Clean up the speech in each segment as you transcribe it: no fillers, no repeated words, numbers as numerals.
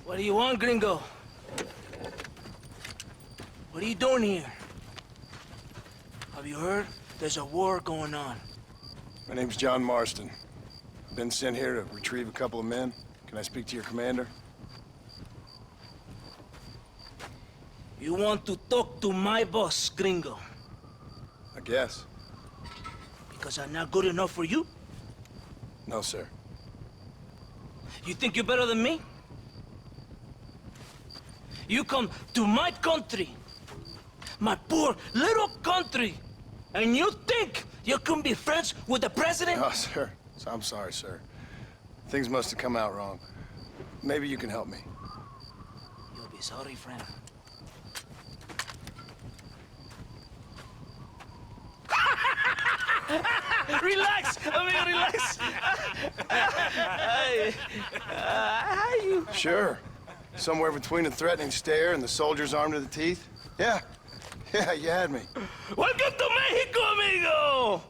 What do you want, gringo? What are you doing here? Have you heard? There's a war going on. My name's John Marston. I've been sent here to retrieve a couple of men. Can I speak to your commander? You want to talk to my boss, gringo? I guess. Because I'm not good enough for you? No, sir. You think you're better than me? You come to my country, my poor little country, and you think you can be friends with the president? Oh, sir. I'm sorry, sir. Things must have come out wrong. Maybe you can help me. You'll be sorry, friend. Relax, amigo, relax. How you? Sure. Somewhere between a threatening stare and the soldier's armed to the teeth? Yeah. Yeah, you had me. Welcome to Mexico, amigo!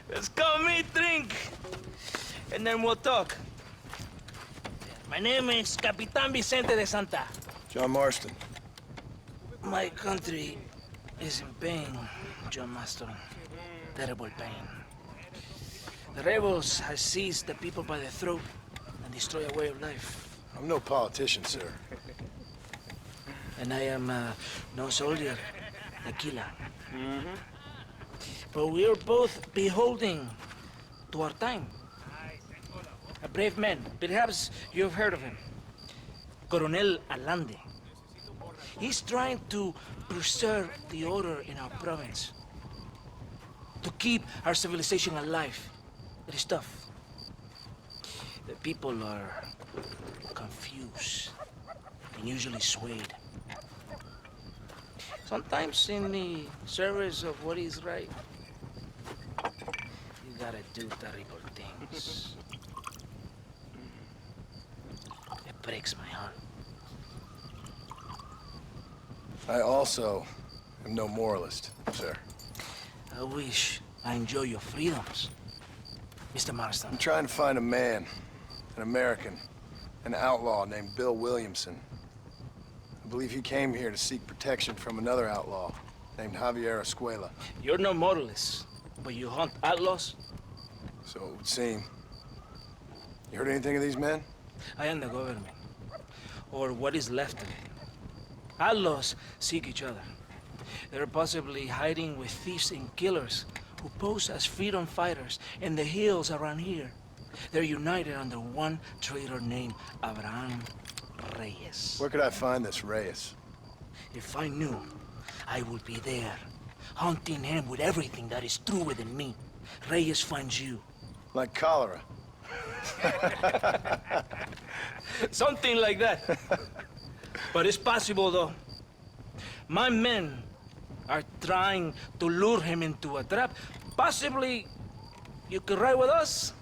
Let's come meet, drink, and then we'll talk. My name is Capitan Vicente de Santa. John Marston. My country is in pain, John Marston. Terrible pain. The rebels have seized the people by the throat and destroy a way of life. I'm no politician, sir. And I am no soldier, a killer. But we are both beholding to our time. A brave man, perhaps you've heard of him. Coronel Allende. He's trying to preserve the order in our province. To keep our civilization alive. It is tough. The people are confused and usually swayed. Sometimes in the service of what is right, you gotta do terrible things. It breaks my heart. I also am no moralist, sir. I wish I enjoy your freedoms, Mr. Marston. I'm trying to find a man, an American, an outlaw named Bill Williamson. I believe he came here to seek protection from another outlaw named Javier Escuela. You're no moralist, but you hunt outlaws? So it would seem. You heard anything of these men? I am the government, or what is left of it. Outlaws seek each other. They're possibly hiding with thieves and killers who pose as freedom fighters in the hills around here. They're united under one traitor named Abraham Reyes. Where could I find this Reyes? If I knew, I would be there, hunting him with everything that is true within me. Reyes finds you. Like cholera. Something like that. But it's possible, though. My men are trying to lure him into a trap. Possibly, you could ride with us.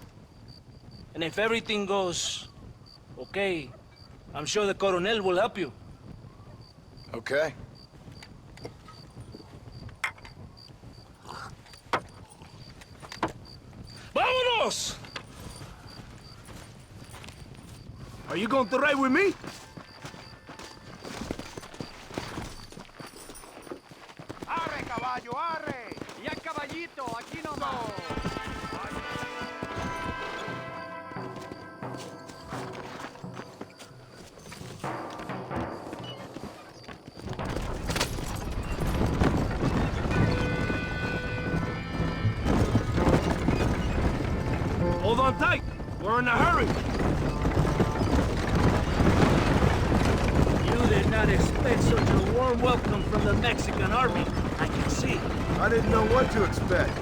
And if everything goes okay, I'm sure the Coronel will help you. Okay. Vámonos! Are you going to ride with me? ¡Arre, caballo, arre! ¡Ya, caballito, aquí nomás! Hold on tight. We're in a hurry. You did not expect such a warm welcome from the Mexican army, I can see. I didn't know what to expect.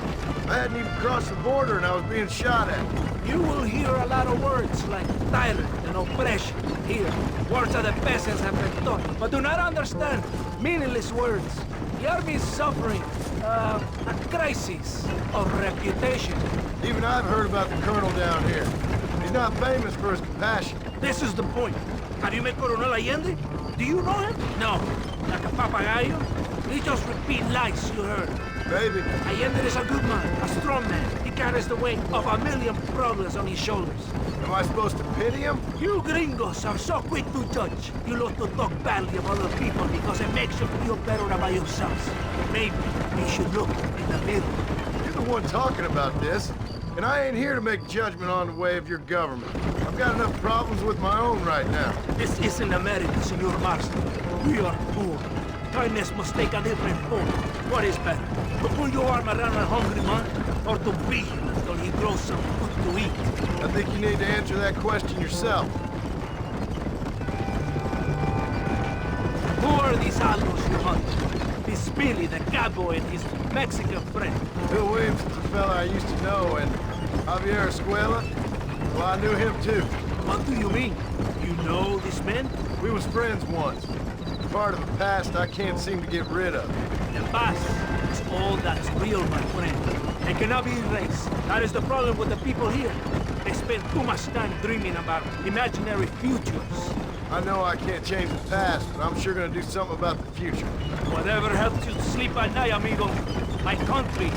I hadn't even crossed the border and I was being shot at. You will hear a lot of words like tyrant and oppression here. Words that the peasants have been taught, but do not understand meaningless words. The army is suffering a crisis of reputation. Even I've heard about the colonel down here. He's not famous for his compassion. This is the point. Have you met Coronel Allende? Do you know him? No. Like a papagayo? He just repeat lies you heard. Maybe. Allende is a good man, a strong man. He carries the weight of 1,000,000 problems on his shoulders. Am I supposed to pity him? You gringos are so quick to judge. You love to talk badly of other people because it makes you feel better about yourselves. Maybe we should look in the mirror. You're the one talking about this, and I ain't here to make judgment on the way of your government. I've got enough problems with my own right now. This isn't America, Senor Marston. We are poor. Kindness must take a different form. What is better, to pull your arm around a hungry man, or to beat him until he grows some food to eat? I think you need to answer that question yourself. Who are these outlaws you hunt? This Billy, the cowboy, and his Mexican friend. Bill Williamson's a fella I used to know, and Javier Escuela, well, I knew him too. What do you mean? You know this man? We was friends once. Part of the past I can't seem to get rid of. The past is all that's real, my friend. It cannot be erased. That is the problem with the people here. They spend too much time dreaming about imaginary futures. I know I can't change the past, but I'm sure gonna do something about the future. Whatever helps you sleep at night, amigo. My country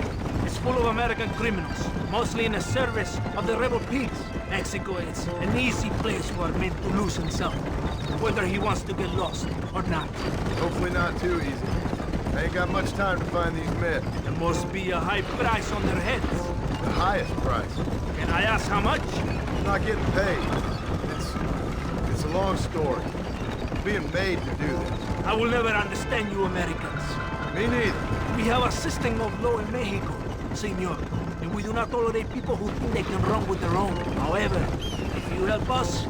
is full of American criminals, mostly in the service of the rebel pigs. Mexico is an easy place for a man to lose himself, whether he wants to get lost or not. Hopefully not too easy. I ain't got much time to find these men. There must be a high price on their heads. The highest price. Can I ask how much? I'm not getting paid. It's a long story. I'm being made to do this. I will never understand you Americans. Me neither. We have a system of law in Mexico, senor, and we do not tolerate people who think they can run with their own. However, if you help us,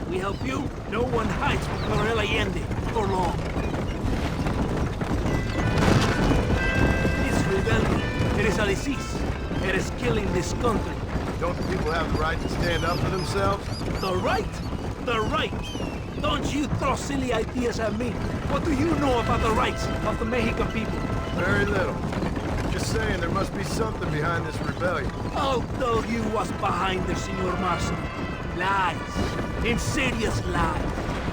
we help you. No one hides from Coronel Allende for long. This rebellion, it is a disease. It is killing this country. Don't the people have the right to stand up for themselves? The right? The right? Don't you throw silly ideas at me. What do you know about the rights of the Mexican people? Very little. Just saying there must be something behind this rebellion. I'll tell you what's behind it, Senor Marston. Lies. Insidious lies.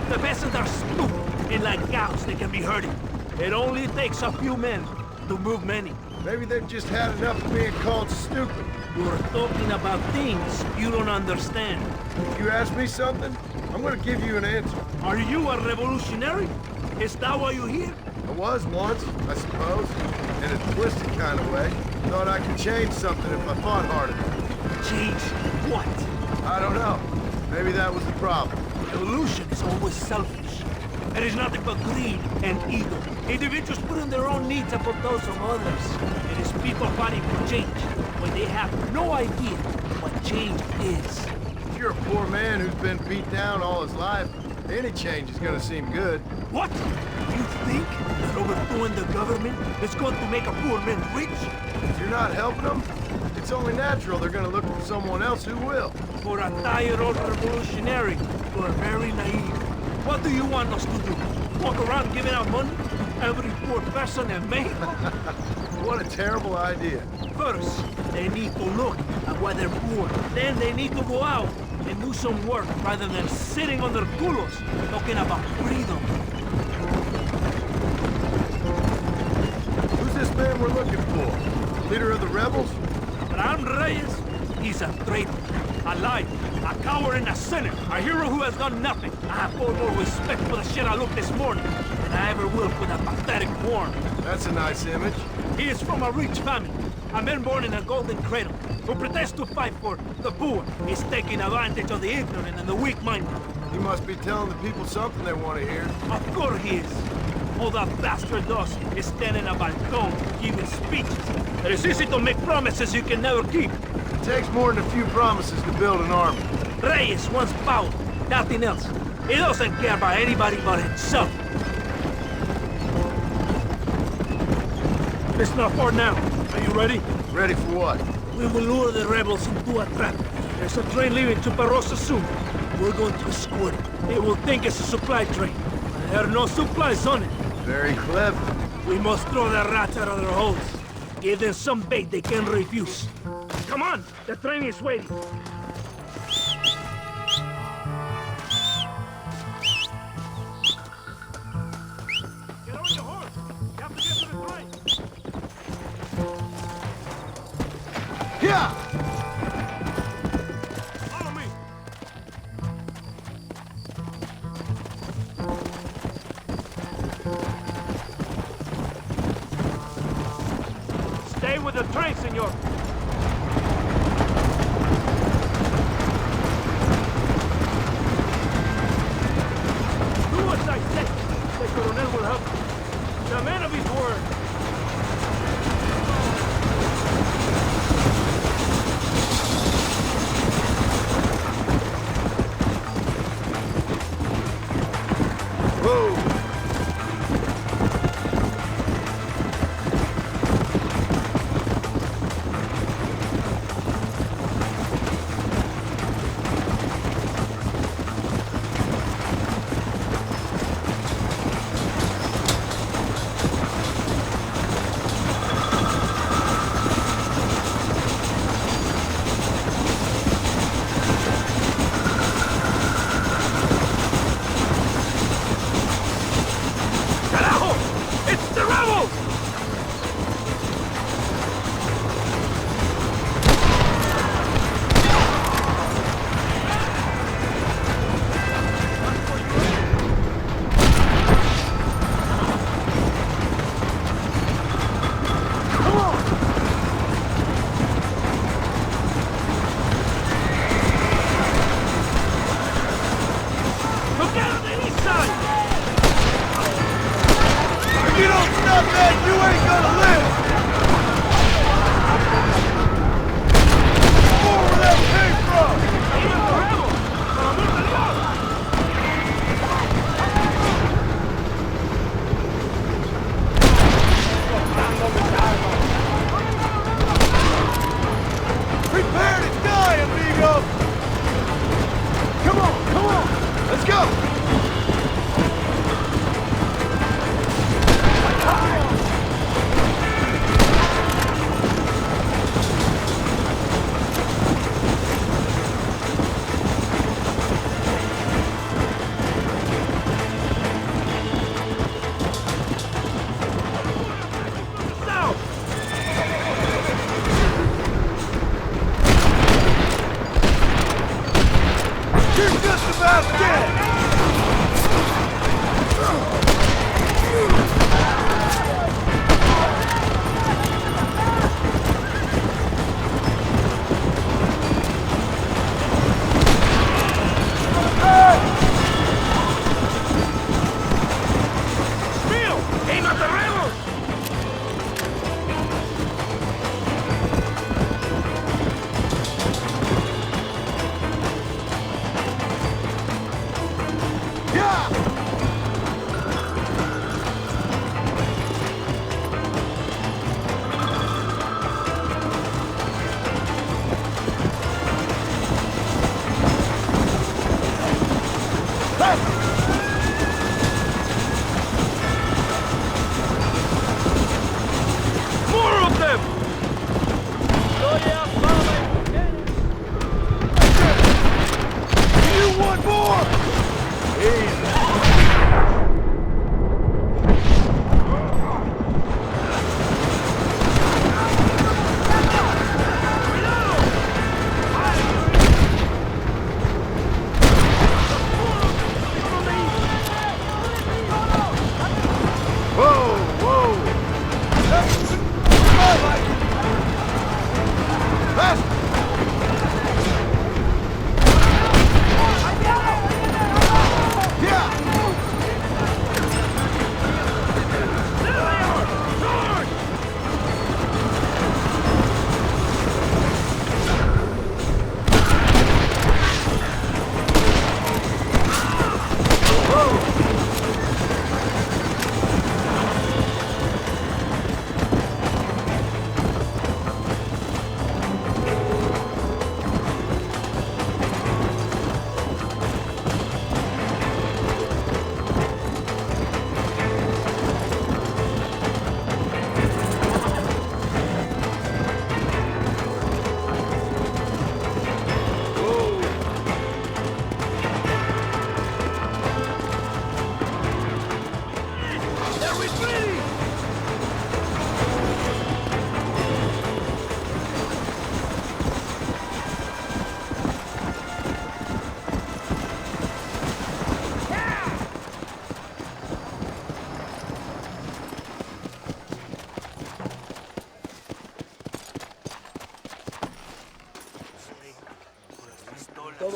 The peasants are stupid, and like cows, they can be herded. It only takes a few men to move many. Maybe they've just had enough of being called stupid. You're talking about things you don't understand. If you ask me something, I'm gonna give you an answer. Are you a revolutionary? Is that why you're here? I was once, I suppose, in a twisted kind of way. Thought I could change something if I fought hard enough. Change what? I don't know. Maybe that was the problem. Revolution is always selfish. It is nothing but greed and ego. Individuals putting their own needs above those of others. It is people fighting for change when they have no idea what change is. If you're a poor man who's been beat down all his life, any change is gonna seem good. What? You think that overthrowing the government is going to make a poor man rich? If you're not helping them, it's only natural they're gonna look for someone else who will. For a tired old revolutionary, you are very naive. What do you want us to do? Walk around giving out money? Every poor person in Mexico? What a terrible idea. First, they need to look at why they're poor. Then they need to go out and do some work rather than sitting on their culos talking about freedom. Who's this man we're looking for? Leader of the rebels? Ram Reyes, he's a traitor, a liar, a coward and a sinner, a hero who has done nothing. I have far more respect for the shit I looked this morning than I ever will for that pathetic worm. That's a nice image. He is from a rich family, a man born in a golden cradle, who pretends to fight for the poor. He's taking advantage of the ignorant and the weak-minded. He must be telling the people something they want to hear. Of course he is. All that bastard does is stand in a balcony giving speeches. It is easy to make promises you can never keep. It takes more than a few promises to build an army. Reyes wants power, nothing else. He doesn't care about anybody but himself. It's not far now. Are you ready? Ready for what? We will lure the rebels into a trap. There's a train leaving to Parosa soon. We're going to escort it. They will think it's a supply train. But there are no supplies on it. Very clever. We must throw the rats out of their holes. Give them some bait they can refuse. Come on! The train is waiting. Get on your horse! You have to get to the train! Yeah! Follow me! with the train, senor. Do as I say. The Coronel will help you. The man of his word.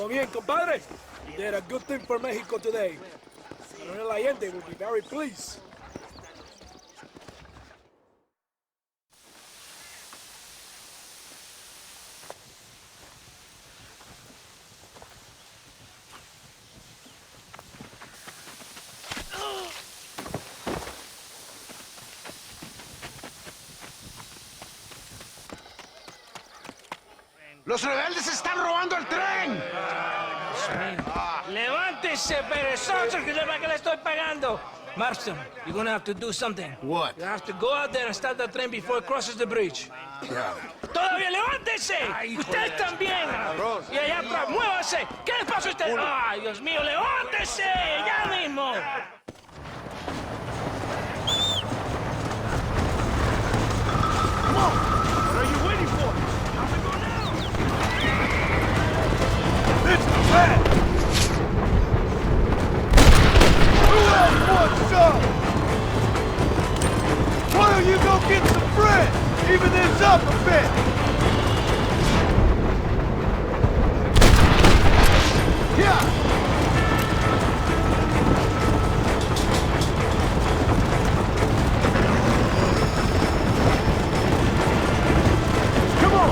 Todo bien, compadre? You did a good thing for Mexico today. Coronel Allende will be very pleased. ¡Los rebeldes están robando el tren! ¡Levántese, perezoso, que le estoy pagando! Marston, you're gonna have to do something. What? You have to go out there and stop the train before it crosses the bridge. Yeah. ¡Todavía levántese! ¡Usted también! Y allá atrás, muévase. ¿Qué les pasa a usted? ¡Ay, Dios mío, levántese! ¡Ya mismo! What are you waiting for? Time to go now! It's bad! Who else wants some? Why don't you go get some bread? Even this up a bit! Yeah! Come on!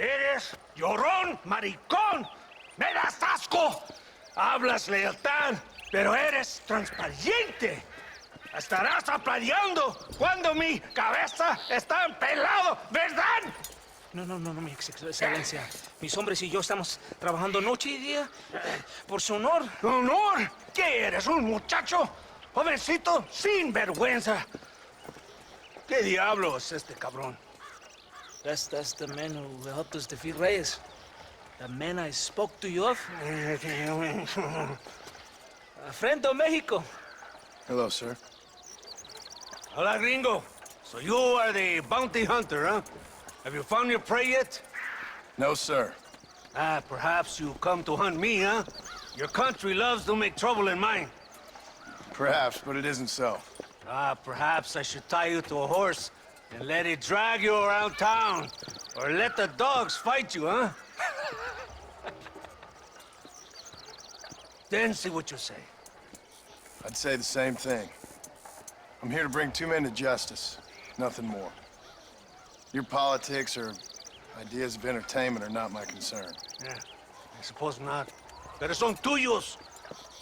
Eres llorón, maricón. ¡Me das asco! Hablas lealtad, pero eres transparente. Estarás aplaudiendo cuando mi cabeza está empelado, ¿verdad? No, mi excelencia. Mis hombres y yo estamos trabajando noche y día por su honor. ¿Honor? ¿Qué eres, un muchacho? Jovencito, sin vergüenza. ¿Qué diablo es este cabrón? That's the man who helped us defeat Reyes. The man I spoke to you of. A friend of Mexico. Hello, sir. Hola, gringo. So you are the bounty hunter, huh? Have you found your prey yet? No, sir. Ah, perhaps you come to hunt me, huh? Your country loves to make trouble in mine. Perhaps, but it isn't so. Ah, perhaps I should tie you to a horse and let it drag you around town. Or let the dogs fight you, huh? Then see what you say. I'd say the same thing. I'm here to bring two men to justice. Nothing more. Your politics or ideas of entertainment are not my concern. Yeah, I suppose not. Pero son tuyos.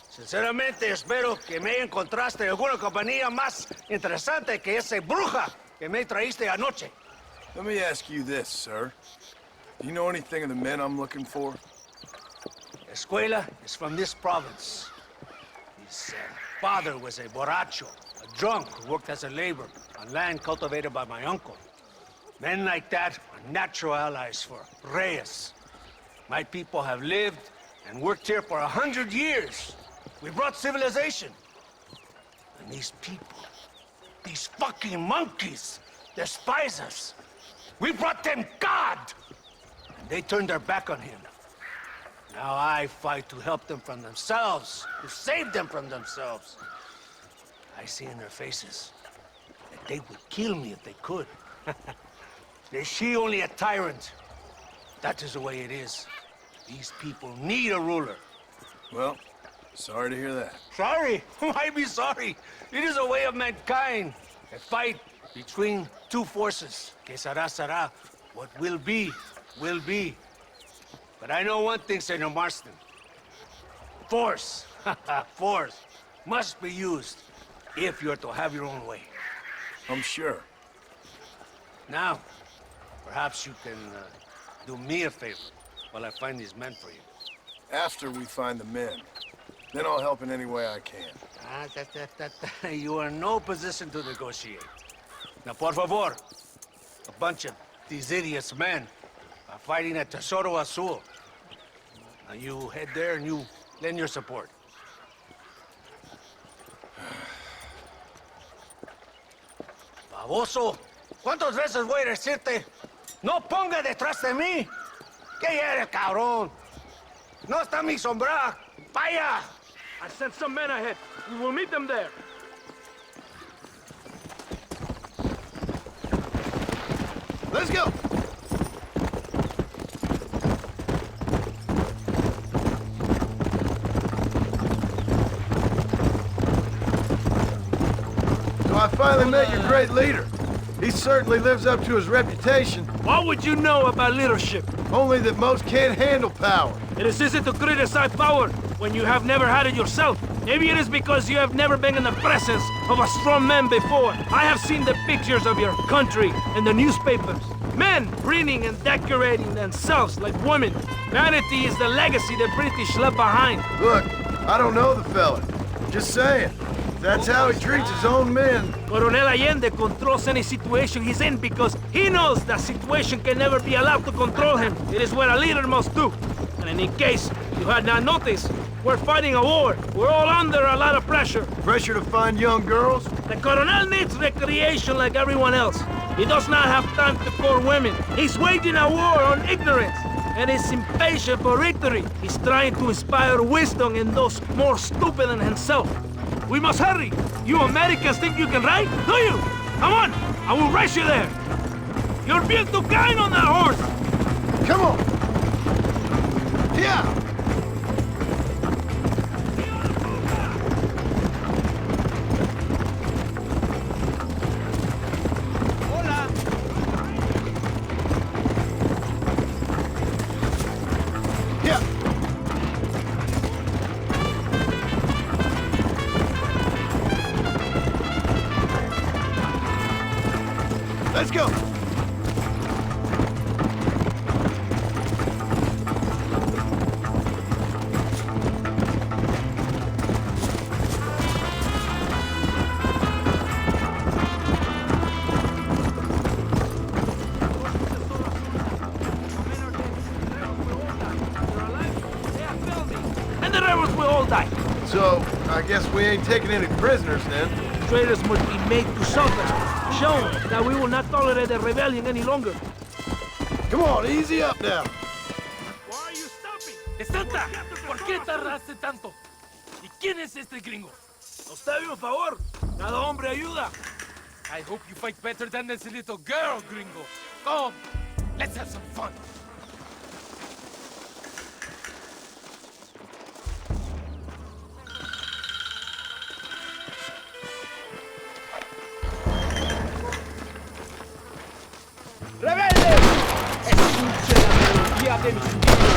Sinceramente, espero que me encontraste alguna compañía más interesante que esa bruja que me traíste anoche. Let me ask you this, sir. Do you know anything of the men I'm looking for? Escuela is from this province. His father was a borracho, a drunk who worked as a laborer on land cultivated by my uncle. Men like that are natural allies for Reyes. My people have lived and worked here for 100 years. We brought civilization. And these people, these fucking monkeys, despise us. We brought them God! And they turned their back on him. Now I fight to help them from themselves, to save them from themselves. I see in their faces that they would kill me if they could. Is she only a tyrant? That is the way it is. These people need a ruler. Well, sorry to hear that. Sorry? Why be sorry? It is a way of mankind. A fight between two forces. Que será, será. What will be, will be. But I know one thing, Senor Marston. Force. Force. must be used if you're to have your own way. I'm sure. Now, perhaps you can do me a favor while I find these men for you. After we find the men, then I'll help in any way I can. You are in no position to negotiate. Now, por favor, a bunch of these idiots men are fighting at Tesoro Azul. Now you head there and you lend your support. Baboso, ¿cuántas veces voy a decirte? No ponga detrás de mí. ¿Qué eres, cabrón? No está mi sombra. Vaya. I sent some men ahead. We will meet them there. Let's go! So I finally met your great leader. He certainly lives up to his reputation. What would you know about leadership? Only that most can't handle power. It is easy to criticize power when you have never had it yourself. Maybe it is because you have never been in the presence of a strong man before. I have seen the pictures of your country in the newspapers. Men preening and decorating themselves like women. Vanity is the legacy the British left behind. Look, I don't know the fella. Just saying. That's how he treats his own men. Coronel Allende controls any situation he's in because he knows that situation can never be allowed to control him. It is what a leader must do. And in case you had not noticed, we're fighting a war. We're all under a lot of pressure. Pressure to find young girls? The Coronel needs recreation like everyone else. He does not have time to court women. He's waging a war on ignorance and is impatient for victory. He's trying to inspire wisdom in those more stupid than himself. We must hurry. You Americans think you can ride? Do you? Come on, I will race you there. You're being too kind on that horse. Come on! Yeah! Yeah! Let's go! And the rebels will all die. So, I guess we ain't taking any prisoners then. Traitors must be made to suffer, shown that we will not tolerate the rebellion any longer. Come on, easy up now. Why are you stopping? ¡Desata! ¿Por qué tardaste tanto? ¿Y quién es este gringo? Usted un favor. Cada hombre ayuda. I hope you fight better than this little girl, gringo. Come, let's have some fun. ¡Rebeldes! Escuche la melodía de mis tiros.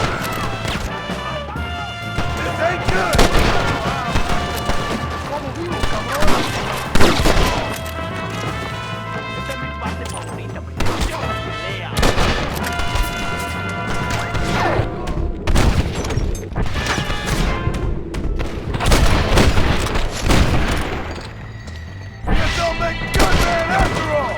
This ain't good! ¡Como vivo, cabrón! Esta es mi parte favorita, pero la pelea. Guess I'll make a good man after all!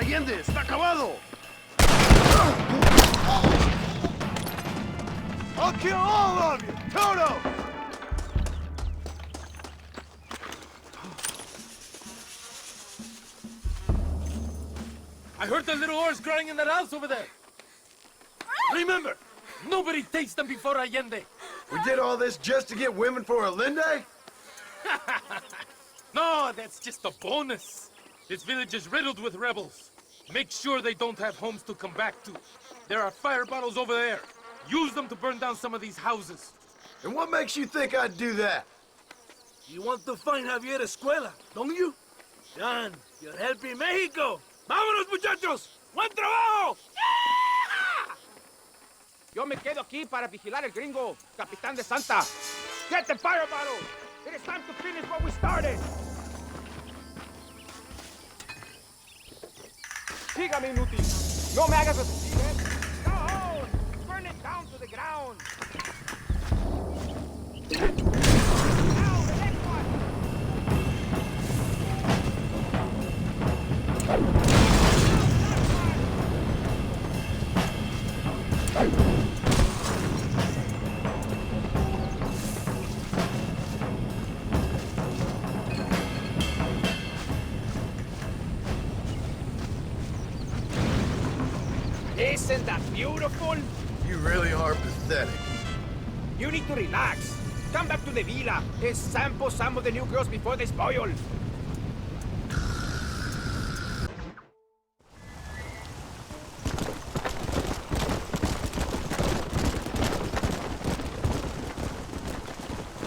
Allende, está acabado! I'll kill all of you! Toto! I heard the little oars crying in that house over there. Remember, nobody takes them before Allende. We did all this just to get women for Allende? No, that's just a bonus. This village is riddled with rebels. Make sure they don't have homes to come back to. There are fire bottles over there. Use them to burn down some of these houses. And what makes you think I'd do that? You want to find Javier Escuela, don't you? John, you're helping Mexico. ¡Vámonos, muchachos! ¡Buen trabajo! Yo me quedo aquí para vigilar el gringo, Capitán de Santa. Get the fire bottle! It is time to finish what we started! Sígame, inútil. No me hagas resistir, ¿eh? Go on! Burn it down to the ground! Now, the next one! Isn't that beautiful? You really are pathetic. You need to relax. Come back to the villa and sample some of the new girls before they spoil.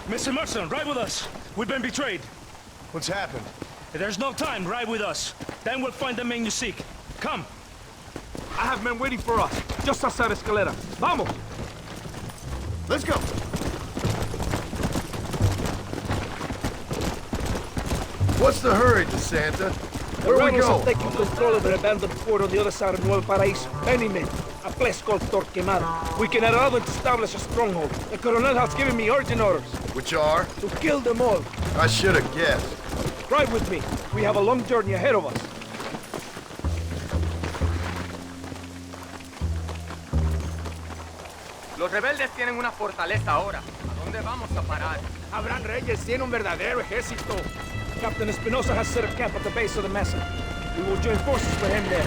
Mr. Marston, ride with us. We've been betrayed. What's happened? There's no time. Ride with us. Then we'll find the men you seek. Come. I have men waiting for us, just outside Escalera. Vamos! Let's go! What's the hurry, DeSanta? Where are we Rebels going? have taken control of an abandoned fort on the other side of Nuevo Paraíso. Many men. A place called Torquemada. We can allow them to establish a stronghold. The Colonel has given me urgent orders. Which are? To kill them all. I should have guessed. Ride with me. We have a long journey ahead of us. Los rebeldes tienen una fortaleza ahora. ¿A dónde vamos a parar? Abraham Reyes tiene un verdadero ejército. Captain Espinosa has set a camp at the base of the mesa. We will join forces with him there.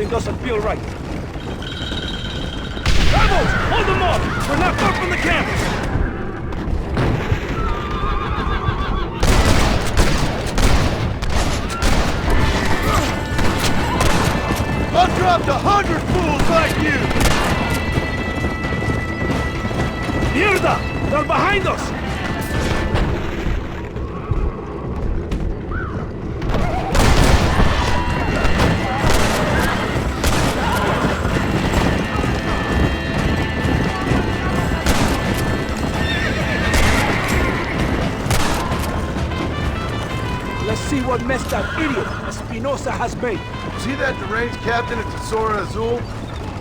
Something doesn't feel right. Rebels! Hold them off! We're not far from the camp! I've dropped 100 fools like you! Mierda! They're behind us! Let's see what mess that idiot Espinosa has made. Is he that deranged captain at Tesoro Azul?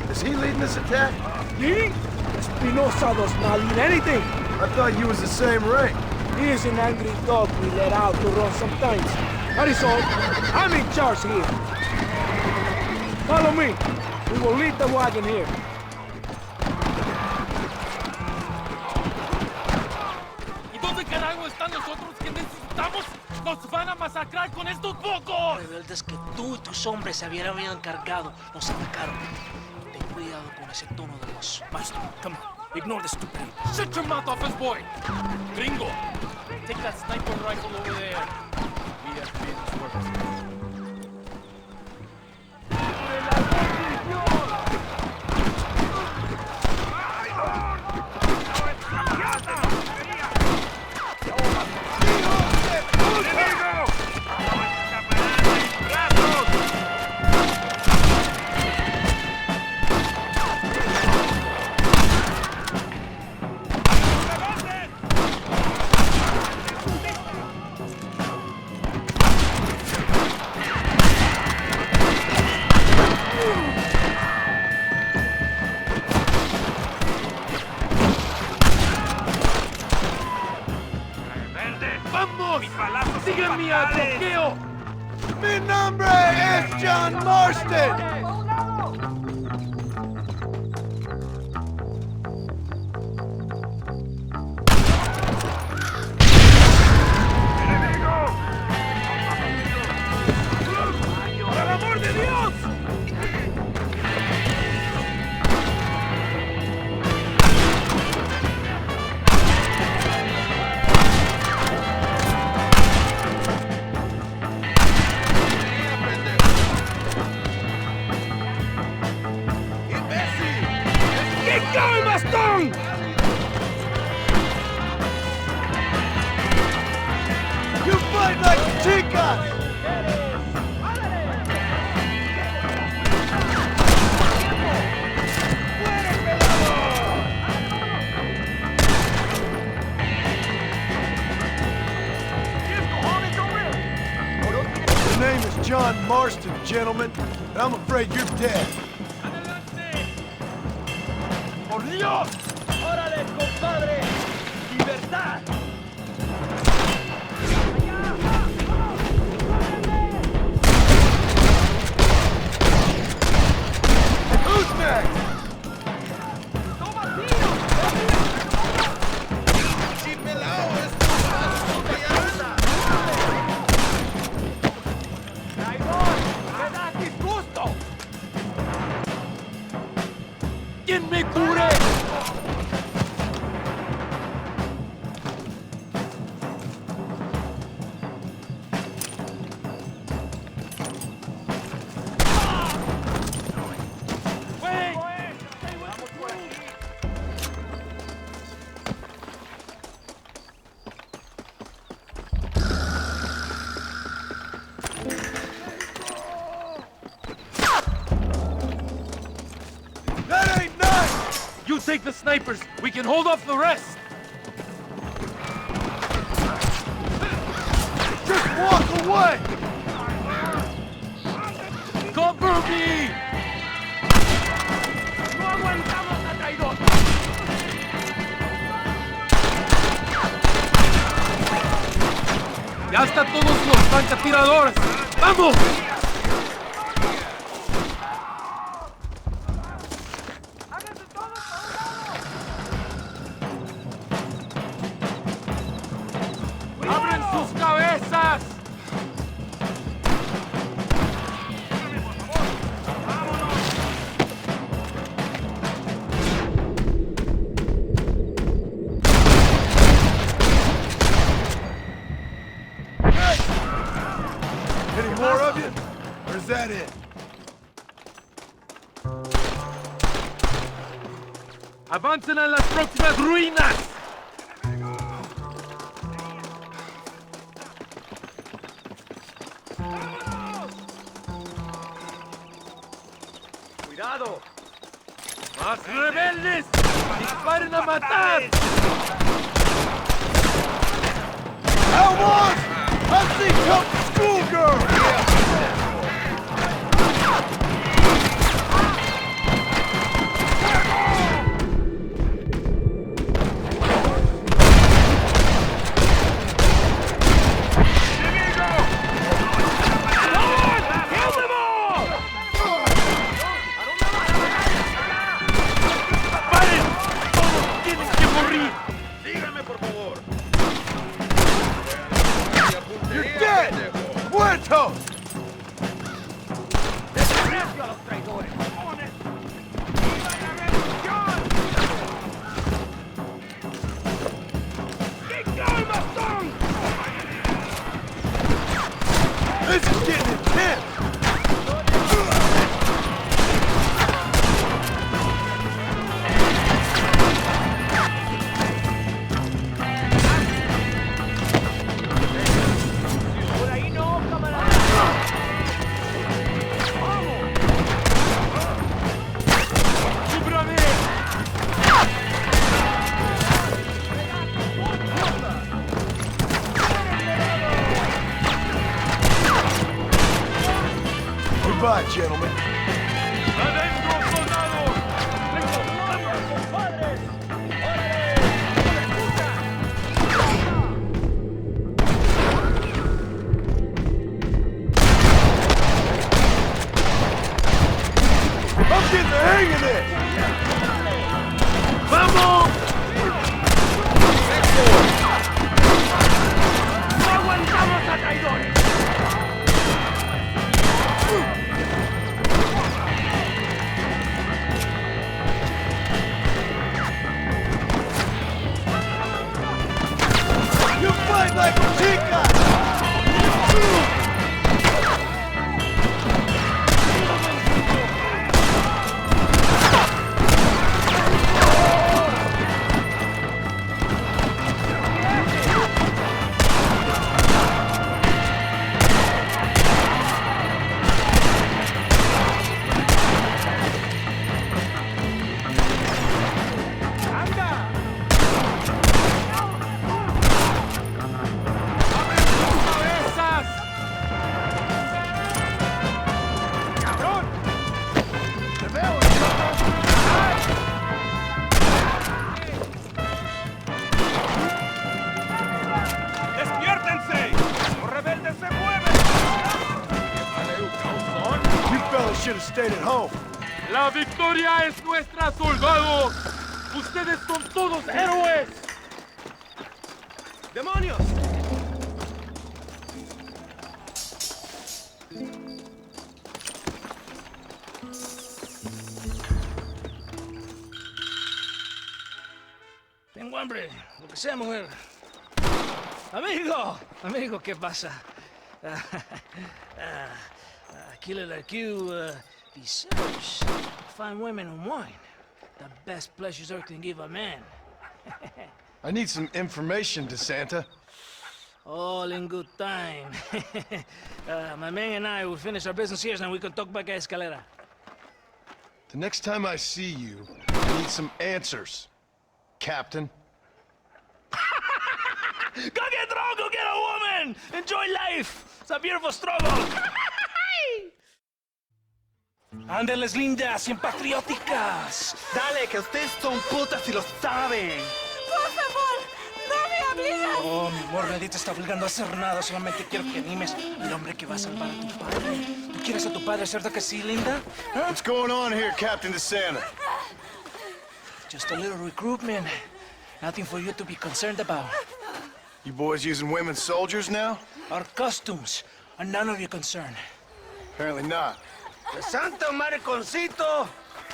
Is he leading this attack? He? Espinosa does not lead anything. I thought you was the same rank. He is an angry dog we let out to run sometimes. That is all. I'm in charge here. Follow me. We will leave the wagon here. ¿Y dónde carajo están los otros que necesitamos? ¡Nos van a masacrar con estos pocos! Rebeldes que tú y tus hombres se habían encargado nos atacaron. Ten cuidado con ese tono de voz. Marston, come on. Ignore the stupid. Shut your mouth off his boy! Gringo, take that sniper rifle over there. We have business work. ¡Sígueme al bloqueo! Mi nombre es John Marston! ¡Por el amor de Dios! ¡Going, Bastón! You fight like chicas! The name is John Marston, gentlemen, and I'm afraid you're dead. ¡Por Dios! ¡Órale, compadre! ¡Libertad! Who's next? ¡Quien me cure! That ain't nice! You take the snipers. We can hold off the rest. Just walk away! Cover me! ¡No aguantamos a traidor! ¡Ya están todos los francatiradores! ¡Vamos! ¡Abren sus cabezas! right in. Avancen a las próximas ruinas. ¡Cuidado! ¡Más rebeldes! ¡Disparen a matar! Outlaws! I see couple schoolgirls! This is getting intense! Goodbye, gentlemen. ¡Adentro, soldados! I'm getting the hang of this! ¡Vamos! ¡No aguantamos a traidores! You fight like a chica! Should have stayed at home. ¡La victoria es nuestra, soldados! ¡Ustedes son todos héroes! ¡Demonios! Tengo hambre, lo que sea, mujer. Amigo, ¿qué pasa? Killer like you deserves fine women and wine. The best pleasures Earth can give a man. I need some information, DeSanta. All in good time. My man and I will finish our business here, and we can talk back at Escalera. The next time I see you, I need some answers, Captain. Go get drunk, go get a woman! Enjoy life! It's a beautiful struggle! ¡Ándeles, lindas y patrióticas! Dale, que ustedes son putas y lo saben. ¡Por favor! ¡No me obligas! Oh, mi amor, nadie te está obligando a hacer nada. Solamente quiero que animes al hombre que va a salvar a tu padre. ¿Tú quieres a tu padre, cierto que sí, linda? ¿Ah? What's going on here, Captain DeSanta? Just a little recruitment. Nothing for you to be concerned about. You boys using women soldiers now? Our costumes are none of your concern. Apparently not. ¡Santo mariconcito!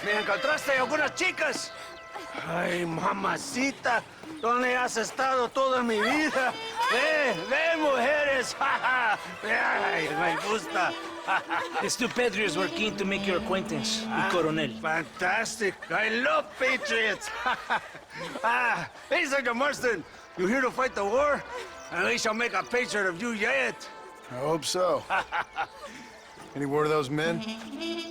¿Me encontraste algunas chicas? Ay, mamacita, ¿dónde has estado toda mi vida? Ve, mujeres, ¡ay, me gusta! These two patriots were keen to make your acquaintance, el coronel. Fantastic. I love patriots. Hey, Sergeant Marston. You here to fight the war? And we shall make a patriot of you yet. I hope so. Any word of those men?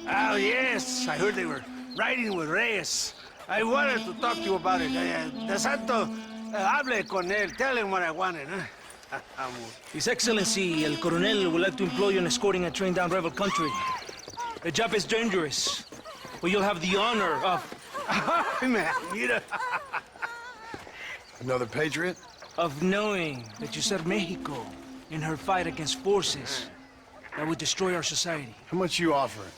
Oh, yes. I heard they were riding with Reyes. I wanted to talk to you about it. De Santo, hable con él. Tell him what I wanted, huh? His Excellency, el coronel, would like to employ you in escorting a train down rebel country. The job is dangerous, but you'll have the honor of... Man, mira. Another patriot? of knowing that you served Mexico in her fight against forces that would destroy our society. How much you offering?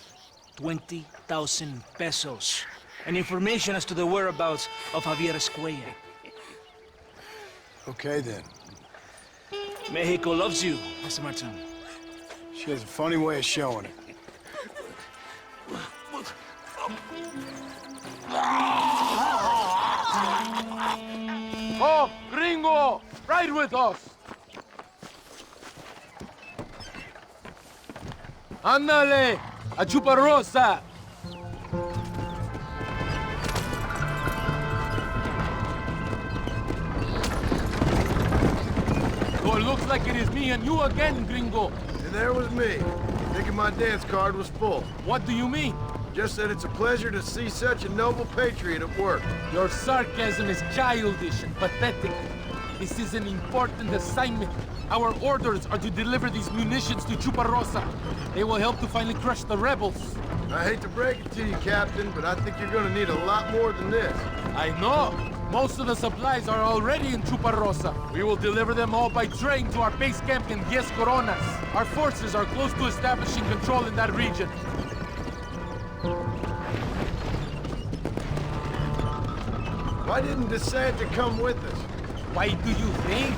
20,000 pesos. And information as to the whereabouts of Javier Escuella. Okay, then. Mexico loves you, Mr. Martin. She has a funny way of showing it. Oh, gringo! Ride with us! Ándale! A Chuparrosa! So it looks like it is me and you again, gringo. And there was me, thinking my dance card was full. What do you mean? Just that it's a pleasure to see such a noble patriot at work. Your sarcasm is childish and pathetic. This is an important assignment. Our orders are to deliver these munitions to Chuparrosa. They will help to finally crush the rebels. I hate to break it to you, Captain, but I think you're gonna need a lot more than this. I know. Most of the supplies are already in Chuparrosa. We will deliver them all by train to our base camp in 10 Coronas. Our forces are close to establishing control in that region. Why didn't DeSanta come with us? Why do you think?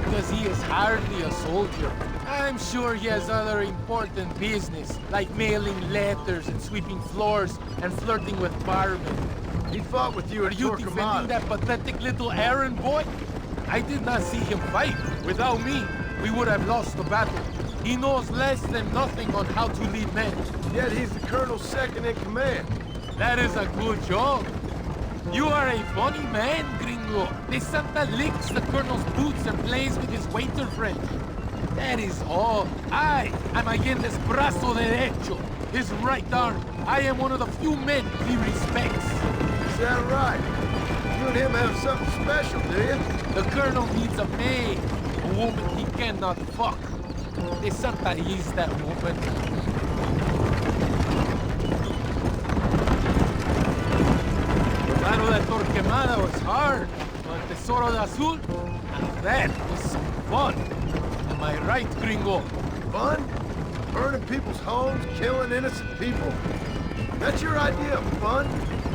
Because he is hardly a soldier. I'm sure he has other important business, like mailing letters and sweeping floors and flirting with barmen. He fought with you Are at you defending Torquemada. that pathetic little errand boy? I did not see him fight. Without me, we would have lost the battle. He knows less than nothing on how to lead men. Yet he's the colonel's second in command. That is a good job. You are a funny man, gringo. De Santa licks the colonel's boots and plays with his waiter friend. That is all. I am Allende's brazo derecho, his right arm. I am one of the few men he respects. Is that right? You and him have something special, do you? The colonel needs a maid, a woman he cannot fuck. De Santa is that woman. The Battle at Torquemada was hard, but Tesoro de Azul, that was some fun. Am I right, gringo? Fun? Burning people's homes, killing innocent people? That's your idea of fun?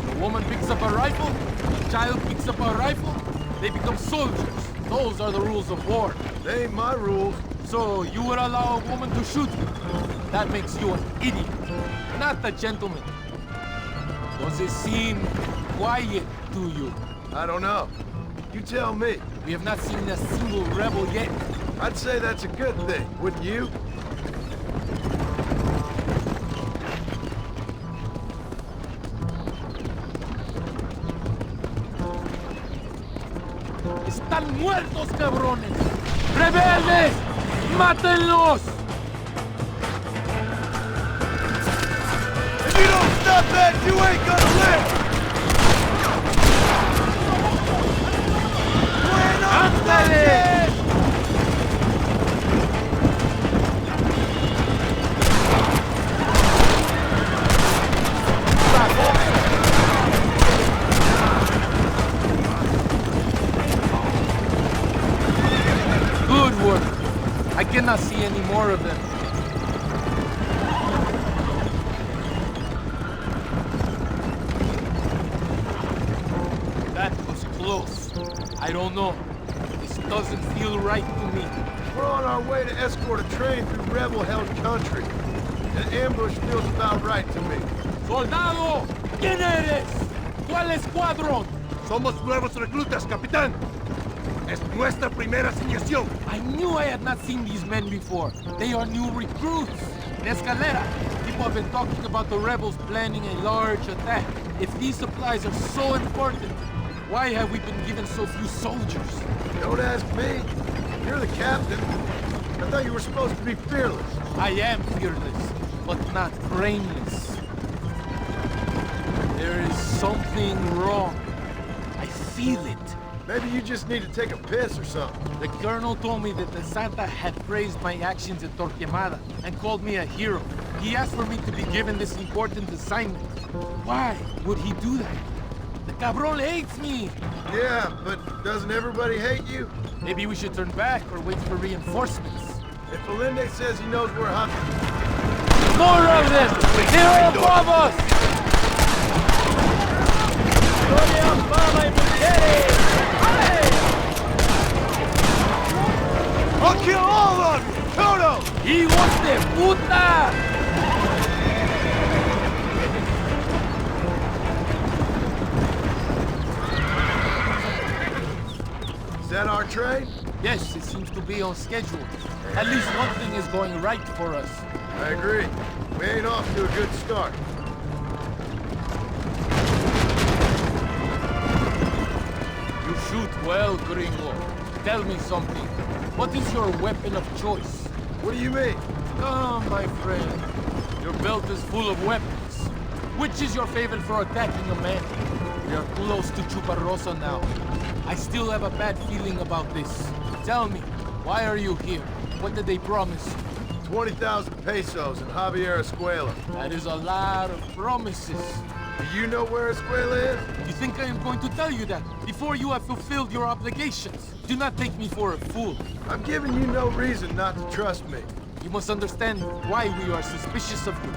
The woman picks up a rifle, the child picks up a rifle, they become soldiers. Those are the rules of war. They ain't my rules. So you would allow a woman to shoot you? That makes you an idiot, not a gentleman. Does it seem quiet to you? I don't know. You tell me. We have not seen a single rebel yet. I'd say that's a good thing, wouldn't you? ¡Están muertos, cabrones! ¡Rebeldes! ¡Mátenlos! If you don't stop that, you ain't gonna live! ¡Ándale! Good work. I cannot see any more of them. That was close. I don't know. This doesn't feel right to me. We're on our way to escort a train through rebel-held country. An ambush feels about right to me. ¡Soldado! ¿Quién eres? ¿Cuál escuadrón? Somos nuevos reclutas, capitán. Es nuestra primera asignación. I knew I had not seen these men before. They are new recruits. In Escalera, people have been talking about the rebels planning a large attack. If these supplies are so important, why have we been given so few soldiers? Don't ask me. You're the captain. I thought you were supposed to be fearless. I am fearless, but not brainless. There is something wrong. I feel it. Maybe you just need to take a piss or something. The colonel told me that the Santa had praised my actions at Torquemada and called me a hero. He asked for me to be given this important assignment. Why would he do that? The cabron hates me! Yeah, but doesn't everybody hate you? Maybe we should turn back or wait for reinforcements. If Valente says he knows where Javi... More of them! They're above us! I'll kill all of you! Toto! ¡Hijos de puta! Is that our train? Yes, it seems to be on schedule. At least one thing is going right for us. I agree. We ain't off to a good start. You shoot well, Gringo. Tell me something. What is your weapon of choice? What do you mean? Come, my friend. Your belt is full of weapons. Which is your favorite for attacking a man? We are close to Chuparrosa now. I still have a bad feeling about this. Tell me, why are you here? What did they promise you? 20,000 pesos in Javier Escuela. That is a lot of promises. Do you know where Escuela is? You think I am going to tell you that before you have fulfilled your obligations? Do not take me for a fool. I'm giving you no reason not to trust me. You must understand why we are suspicious of you.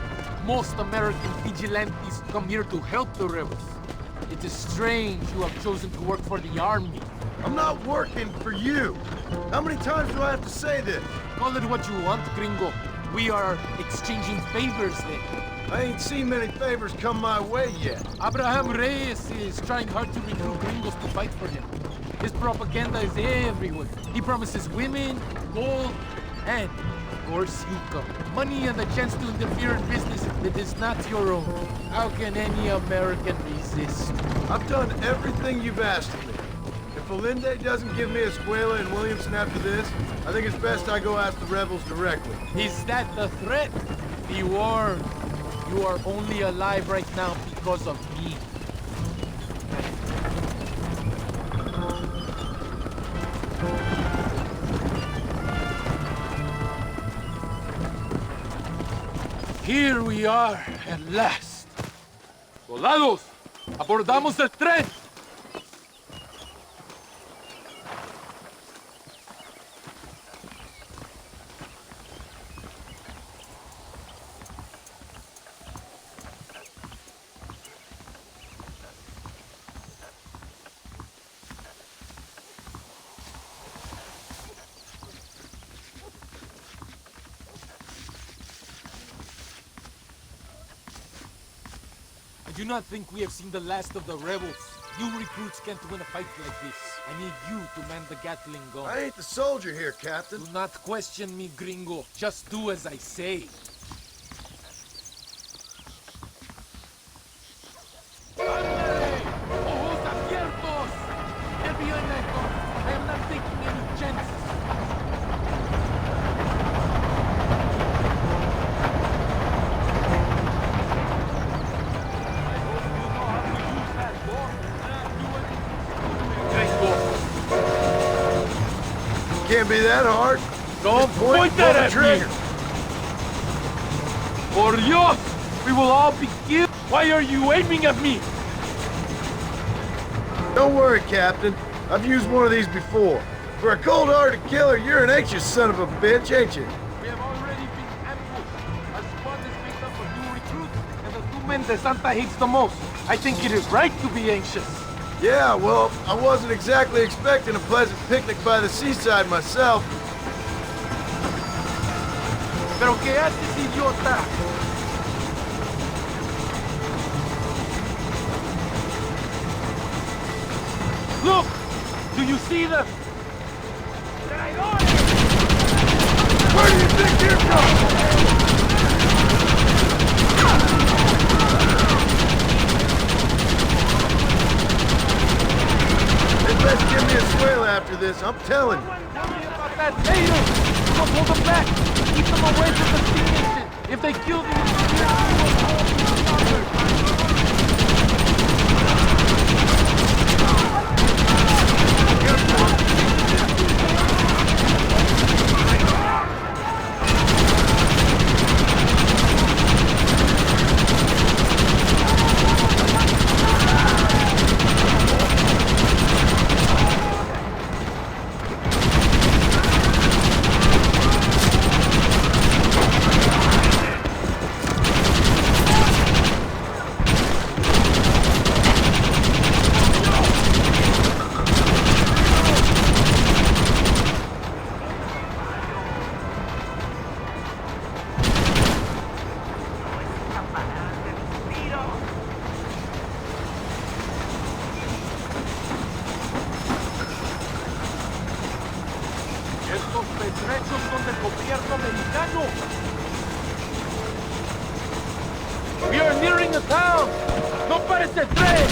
Most American vigilantes come here to help the rebels. It is strange you have chosen to work for the army. I'm not working for you. How many times do I have to say this? Call it what you want, Gringo. We are exchanging favors then. I ain't seen many favors come my way yet. Abraham Reyes is trying hard to recruit gringos to fight for him. His propaganda is everywhere. He promises women, gold, and, of course, you come. Money and the chance to interfere in business that is not your own. How can any American resist? I've done everything you've asked of me. If Valente doesn't give me Escuela and Williamson after this, I think it's best I go ask the rebels directly. Is that the threat? Be warned. You are only alive right now because of me. Here we are, at last. Soldados, abordamos el tren. I do not think we have seen the last of the rebels. You recruits can't win a fight like this. I need you to man the Gatling gun. I ain't the soldier here, Captain. Do not question me, gringo. Just do as I say. ¡Ojos abiertos! Get behind that gun. I am not taking any chances. Can't be that hard. Don't Just point that pull the at trigger. me! Por Dios! We will all be killed! Why are you aiming at me? Don't worry, Captain. I've used one of these before. For a cold-hearted killer, you're an anxious son of a bitch, ain't you? We have already been ambushed. Our squad is made up of new recruits, and the two men that Santa hates the most. I think it is right to be anxious. Yeah, well, I wasn't exactly expecting a pleasant picnic by the seaside myself. ¿Pero qué haces, idiota? Look! Do you see them? Where do you think you're going? They best give me a swale after this, I'm telling you. Tell me about that later. Don't hold them back. Keep them away from the steam engine. If they kill the engineer, we will all be slaughtered. Estos petrechos son del gobierno americano. We are nearing a town. No pares el tren.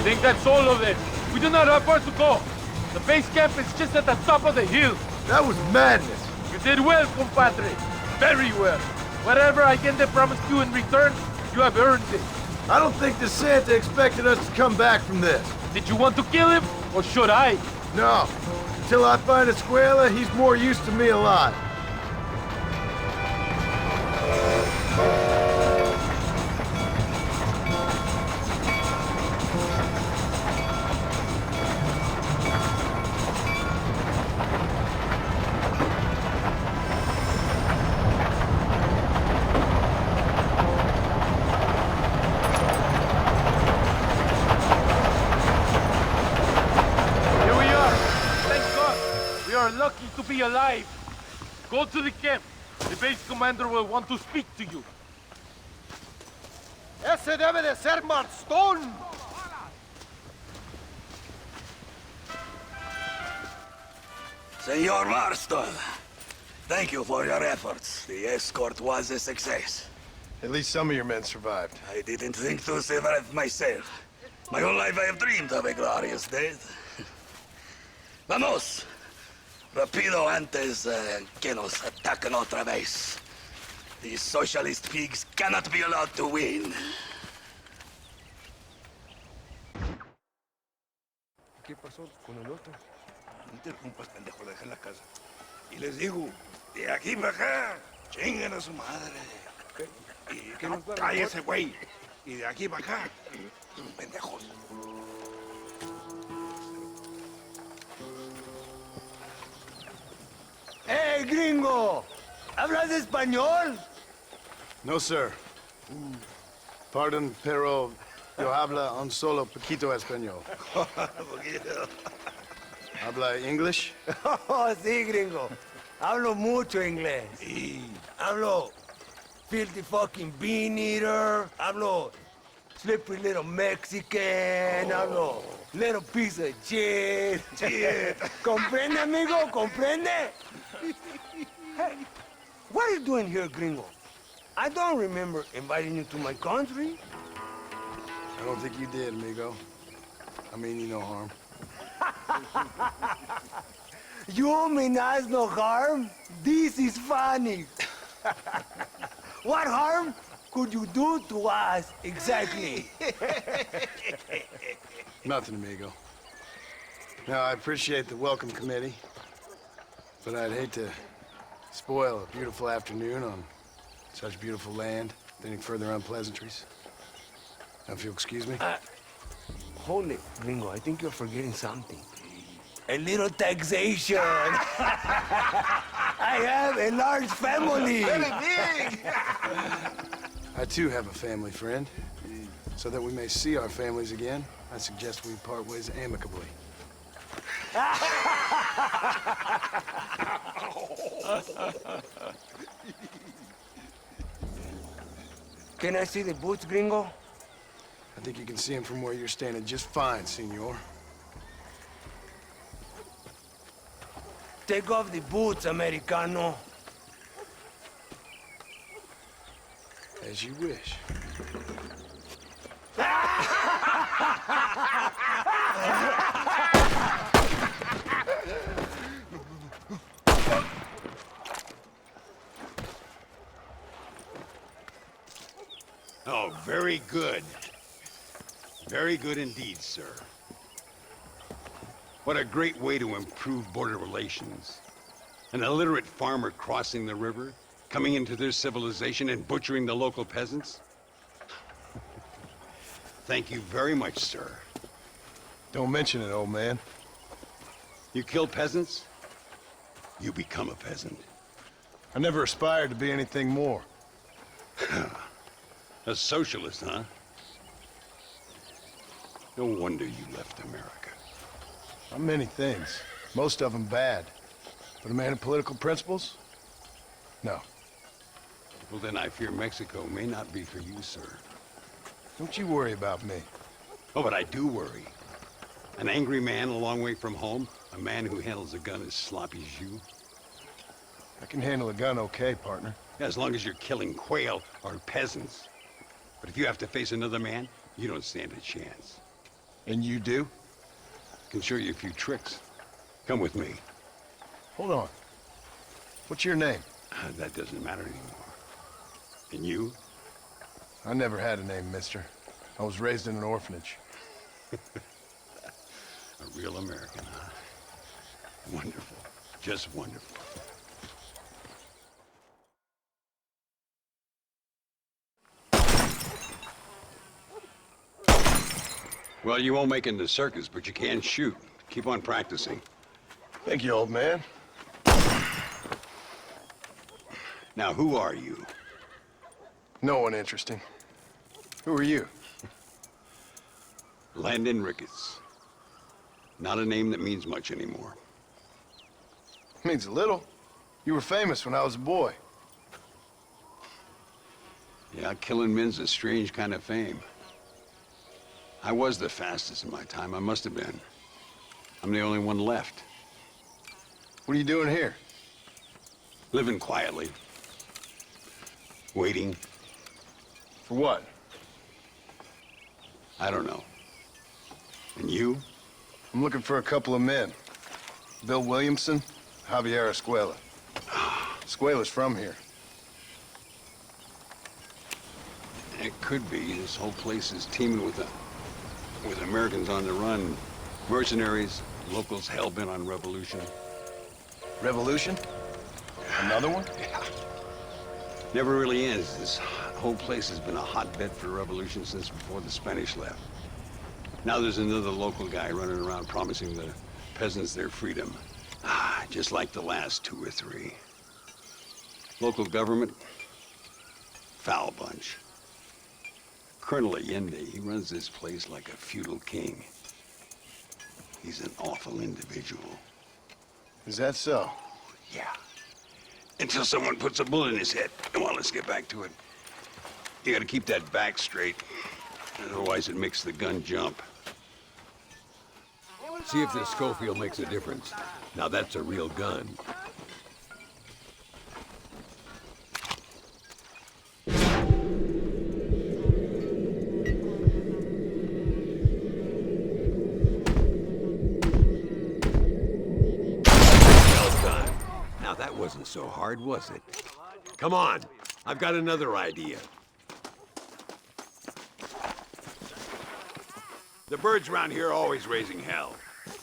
think that's all of it. We do not have far to go. The base camp is just at the top of the hill. That was madness. You did well, compadre. Very well. Whatever I can promise you in return, you have earned it. I don't think the Santa expected us to come back from this. Did you want to kill him, or should I? No. Until I find Escuela, he's more use to me alive. Lucky to be alive. Go to the camp. The base commander will want to speak to you. Ese debe de ser Marston. Senor Marston, thank you for your efforts. The escort was a success. At least some of your men survived. I didn't think to survive myself. My whole life I have dreamed of a glorious death. Vamos. Rapido antes que nos ataquen otra vez. These socialist pigs cannot be allowed to win. ¿Qué pasó con el otro? No interrumpas, pendejo, deja la casa. Y les digo, de aquí para acá, chingan a su madre. Y que no cállese, güey. Y de aquí para acá, pendejos. ¡Hey, gringo! ¿Hablas español? No, sir. Pardon, pero yo habla un solo poquito español. ¿Habla English? Oh, sí, gringo. Hablo mucho inglés. Hablo filthy fucking bean eater. Hablo slippery little Mexican. Hablo little piece of shit. ¿Comprende, amigo? ¿Comprende? Hey, what are you doing here, gringo? I don't remember inviting you to my country. I don't think you did, amigo. I mean you no harm. You mean us no harm? This is funny. What harm could you do to us, exactly? Nothing, amigo. Now, I appreciate the welcome committee, but I'd hate to spoil a beautiful afternoon on such beautiful land with any further unpleasantries. Now, if you'll excuse me. Hold it, gringo. I think you're forgetting something. A little taxation. I have a large family. Very big. I, too, have a family, friend. So that we may see our families again, I suggest we part ways amicably. Can I see the boots, gringo? I think you can see them from where you're standing just fine, senor. Take off the boots, Americano. As you wish. Oh, very good. Very good indeed, sir. What a great way to improve border relations. An illiterate farmer crossing the river, coming into their civilization and butchering the local peasants. Thank you very much, sir. Don't mention it, old man. You kill peasants, you become a peasant. I never aspired to be anything more. A socialist, huh? No wonder you left America. I'm many things. Most of them bad. But a man of political principles? No. Well, then I fear Mexico may not be for you, sir. Don't you worry about me. Oh, but I do worry. An angry man a long way from home, a man who handles a gun as sloppy as you. I can handle a gun okay, partner. As long as you're killing quail or peasants. But if you have to face another man, you don't stand a chance. And you do? Can show you a few tricks. Come with me. Hold on. What's your name? That doesn't matter anymore. And you? I never had a name, mister. I was raised in an orphanage. A real American, huh? Wonderful. Just wonderful. Well, you won't make it in the circus, but you can shoot. Keep on practicing. Thank you, old man. Now, who are you? No one interesting. Who are you? Landon Ricketts. Not a name that means much anymore. Means a little. You were famous when I was a boy. Yeah, killing men's a strange kind of fame. I was the fastest in my time. I must have been. I'm the only one left. What are you doing here? Living quietly. Waiting. For what? I don't know. And you? I'm looking for a couple of men. Bill Williamson, Javier Escuela. Escuela's from here. It could be. This whole place is teeming with Americans on the run. Mercenaries, locals hell-bent on revolution. Revolution? Another one? Yeah. Never really ends. This whole place has been a hotbed for revolution since before the Spanish left. Now there's another local guy running around promising the peasants their freedom. Just like the last 2 or 3. Local government, foul bunch. Colonel Allende, he runs this place like a feudal king. He's an awful individual. Is that so? Yeah. Until someone puts a bullet in his head. Well, let's get back to it. You gotta keep that back straight. Otherwise it makes the gun jump. See if this Schofield makes a difference. Now that's a real gun. That wasn't so hard, was it? Come on, I've got another idea. The birds around here are always raising hell,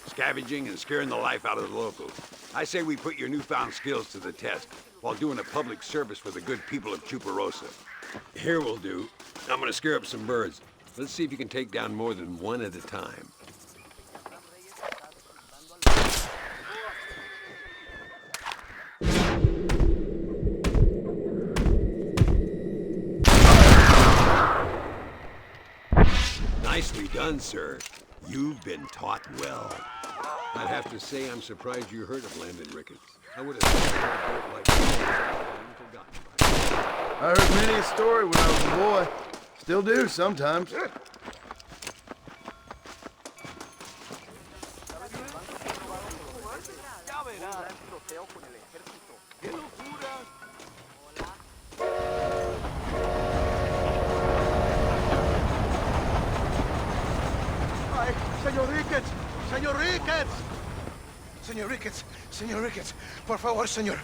scavenging and scaring the life out of the locals. I say we put your newfound skills to the test while doing a public service for the good people of Chuparosa. Here we'll do. I'm gonna scare up some birds. Let's see if you can take down more than one at a time. Nicely done, sir. You've been taught well. I'd have to say I'm surprised you heard of Landon Ricketts. I would have thought like I heard many a story when I was a boy. Still do sometimes. Señor Ricketts! Señor Ricketts! Señor Ricketts! Señor Ricketts! Por favor, señor.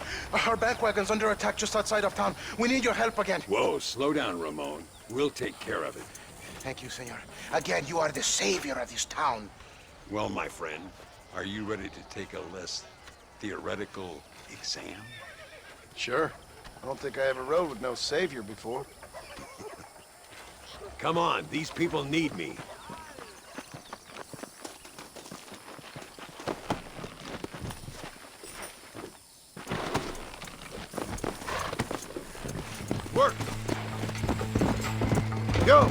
Our bank wagon's under attack just outside of town. We need your help again. Whoa, slow down, Ramon. We'll take care of it. Thank you, senor. Again, you are the savior of this town. Well, my friend, are you ready to take a less theoretical exam? Sure. I don't think I ever rode with no savior before. Come on, these people need me. Work! Go!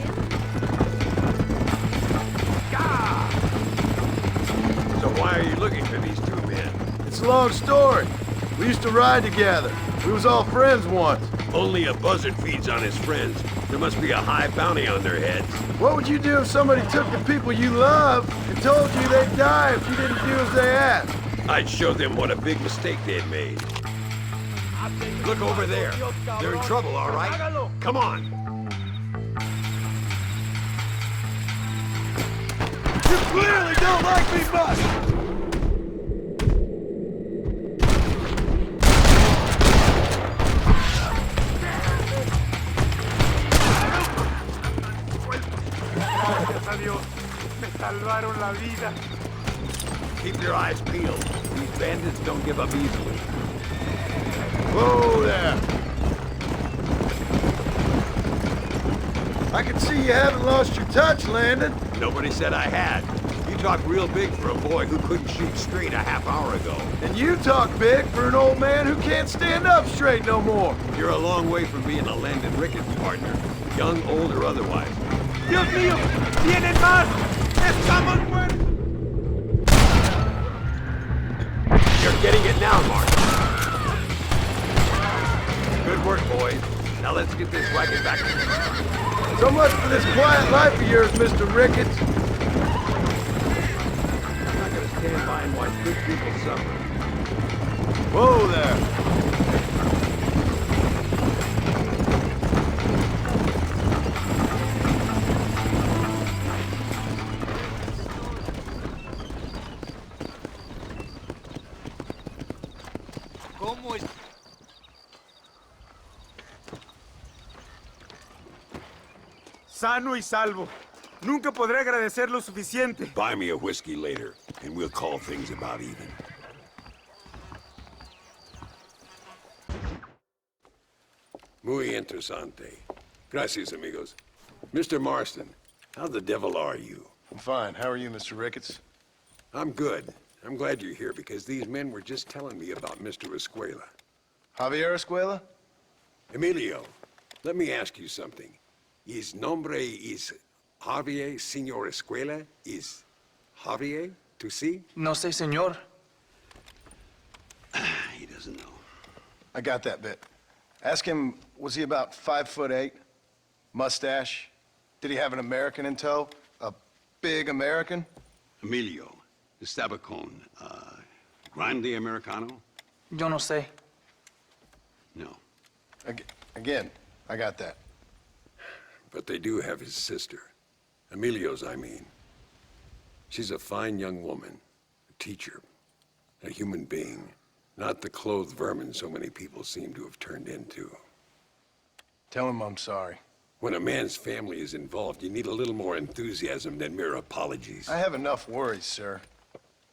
So why are you looking for these 2 men? It's a long story. We used to ride together. We was all friends once. Only a buzzard feeds on his friends. There must be a high bounty on their heads. What would you do if somebody took the people you love and told you they'd die if you didn't do as they asked? I'd show them what a big mistake they'd made. Look over there. They're in trouble, all right? Come on. You clearly don't like me much! Gracias a Dios, me salvaron la vida. Keep your eyes peeled. These bandits don't give up easily. Whoa there! I can see you haven't lost your touch, Landon. Nobody said I had. You talk real big for a boy who couldn't shoot straight a half hour ago. And you talk big for an old man who can't stand up straight no more. You're a long way from being a Landon Ricketts partner, young, old, or otherwise. Dios mío, vienen más. Estamos muertos. You're getting it now, Mark. Good work, boys. Now let's get this wagon back. So much for this quiet life of yours, Mr. Ricketts. I'm not gonna stand by and watch good people suffer. Whoa there. ¿Cómo es? Sano y salvo. Nunca podré agradecer lo suficiente. Buy me a whiskey later, and we'll call things about even. Muy interesante. Gracias, amigos. Mr. Marston, how the devil are you? I'm fine. How are you, Mr. Ricketts? I'm good. I'm glad you're here because these men were just telling me about Mr. Escuela. Javier Escuela? Emilio, let me ask you something. His nombre is Javier Señor Escuela? Is Javier to see? No sé, señor. He doesn't know. I got that bit. Ask him, was he about 5'8"? Mustache? Did he have an American in tow? A big American? Emilio, Estabacon, Grande Americano? Yo no sé. No. Again, I got that. But they do have his sister. Emilio's, I mean. She's a fine young woman, a teacher, a human being, not the clothed vermin so many people seem to have turned into. Tell him I'm sorry. When a man's family is involved, you need a little more enthusiasm than mere apologies. I have enough worries, sir.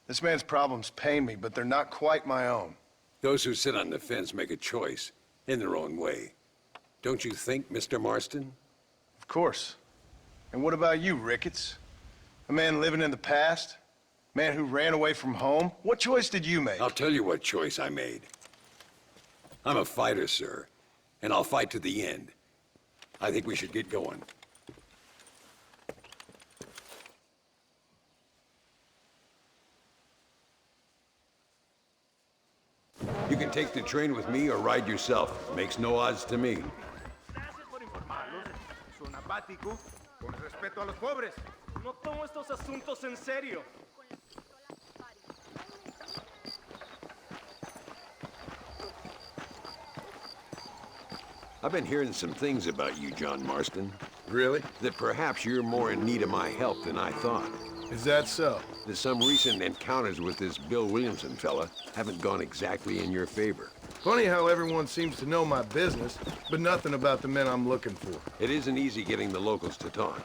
This man's problems pain me, but they're not quite my own. Those who sit on the fence make a choice, in their own way. Don't you think, Mr. Marston? Of course. And what about you, Ricketts? A man living in the past? A man who ran away from home? What choice did you make? I'll tell you what choice I made. I'm a fighter, sir, and I'll fight to the end. I think we should get going. You can take the train with me or ride yourself. Makes no odds to me. Gracias por informarlos. Son apático, con respeto a los pobres. No tomo estos asuntos en serio. I've been hearing some things about you, John Marston. Really? That perhaps you're more in need of my help than I thought. Is that so? That some recent encounters with this Bill Williamson fella haven't gone exactly in your favor. Funny how everyone seems to know my business, but nothing about the men I'm looking for. It isn't easy getting the locals to talk.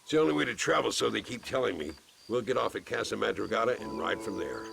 It's the only way to travel, so they keep telling me. We'll get off at Casa Madrugada and ride from there.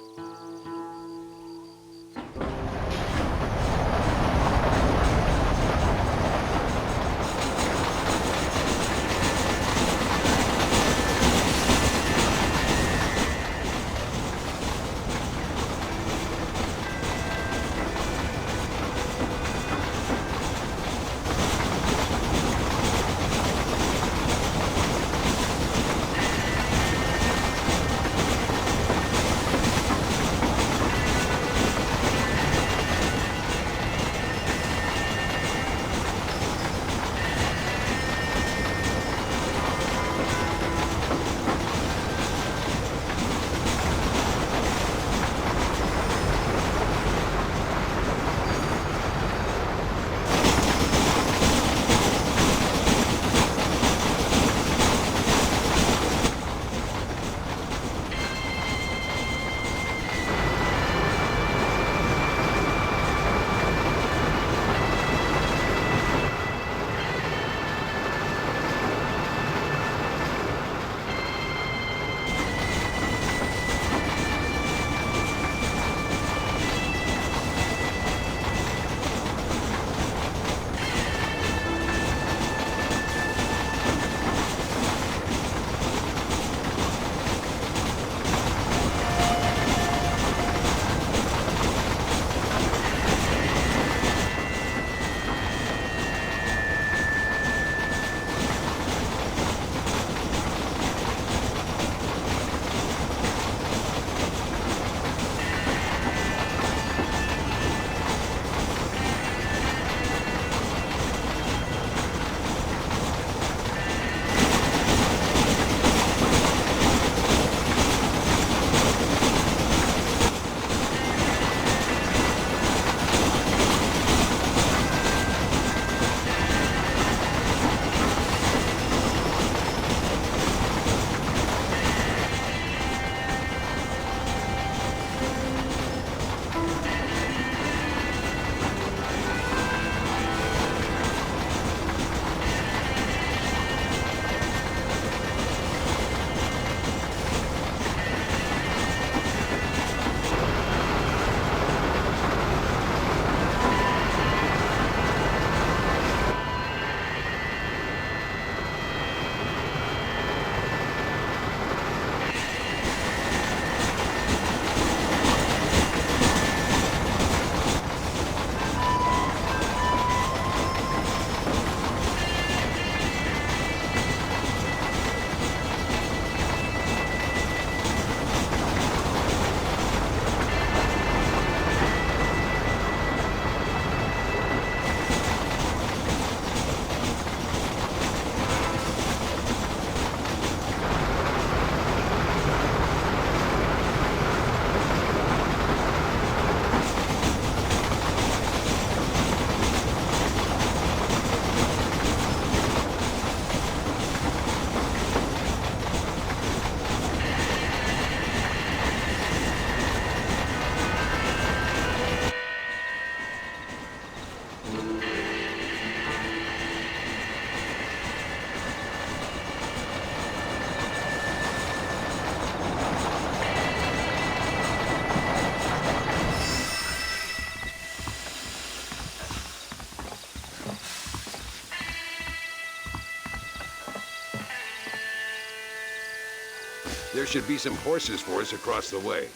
There should be some horses for us across the way.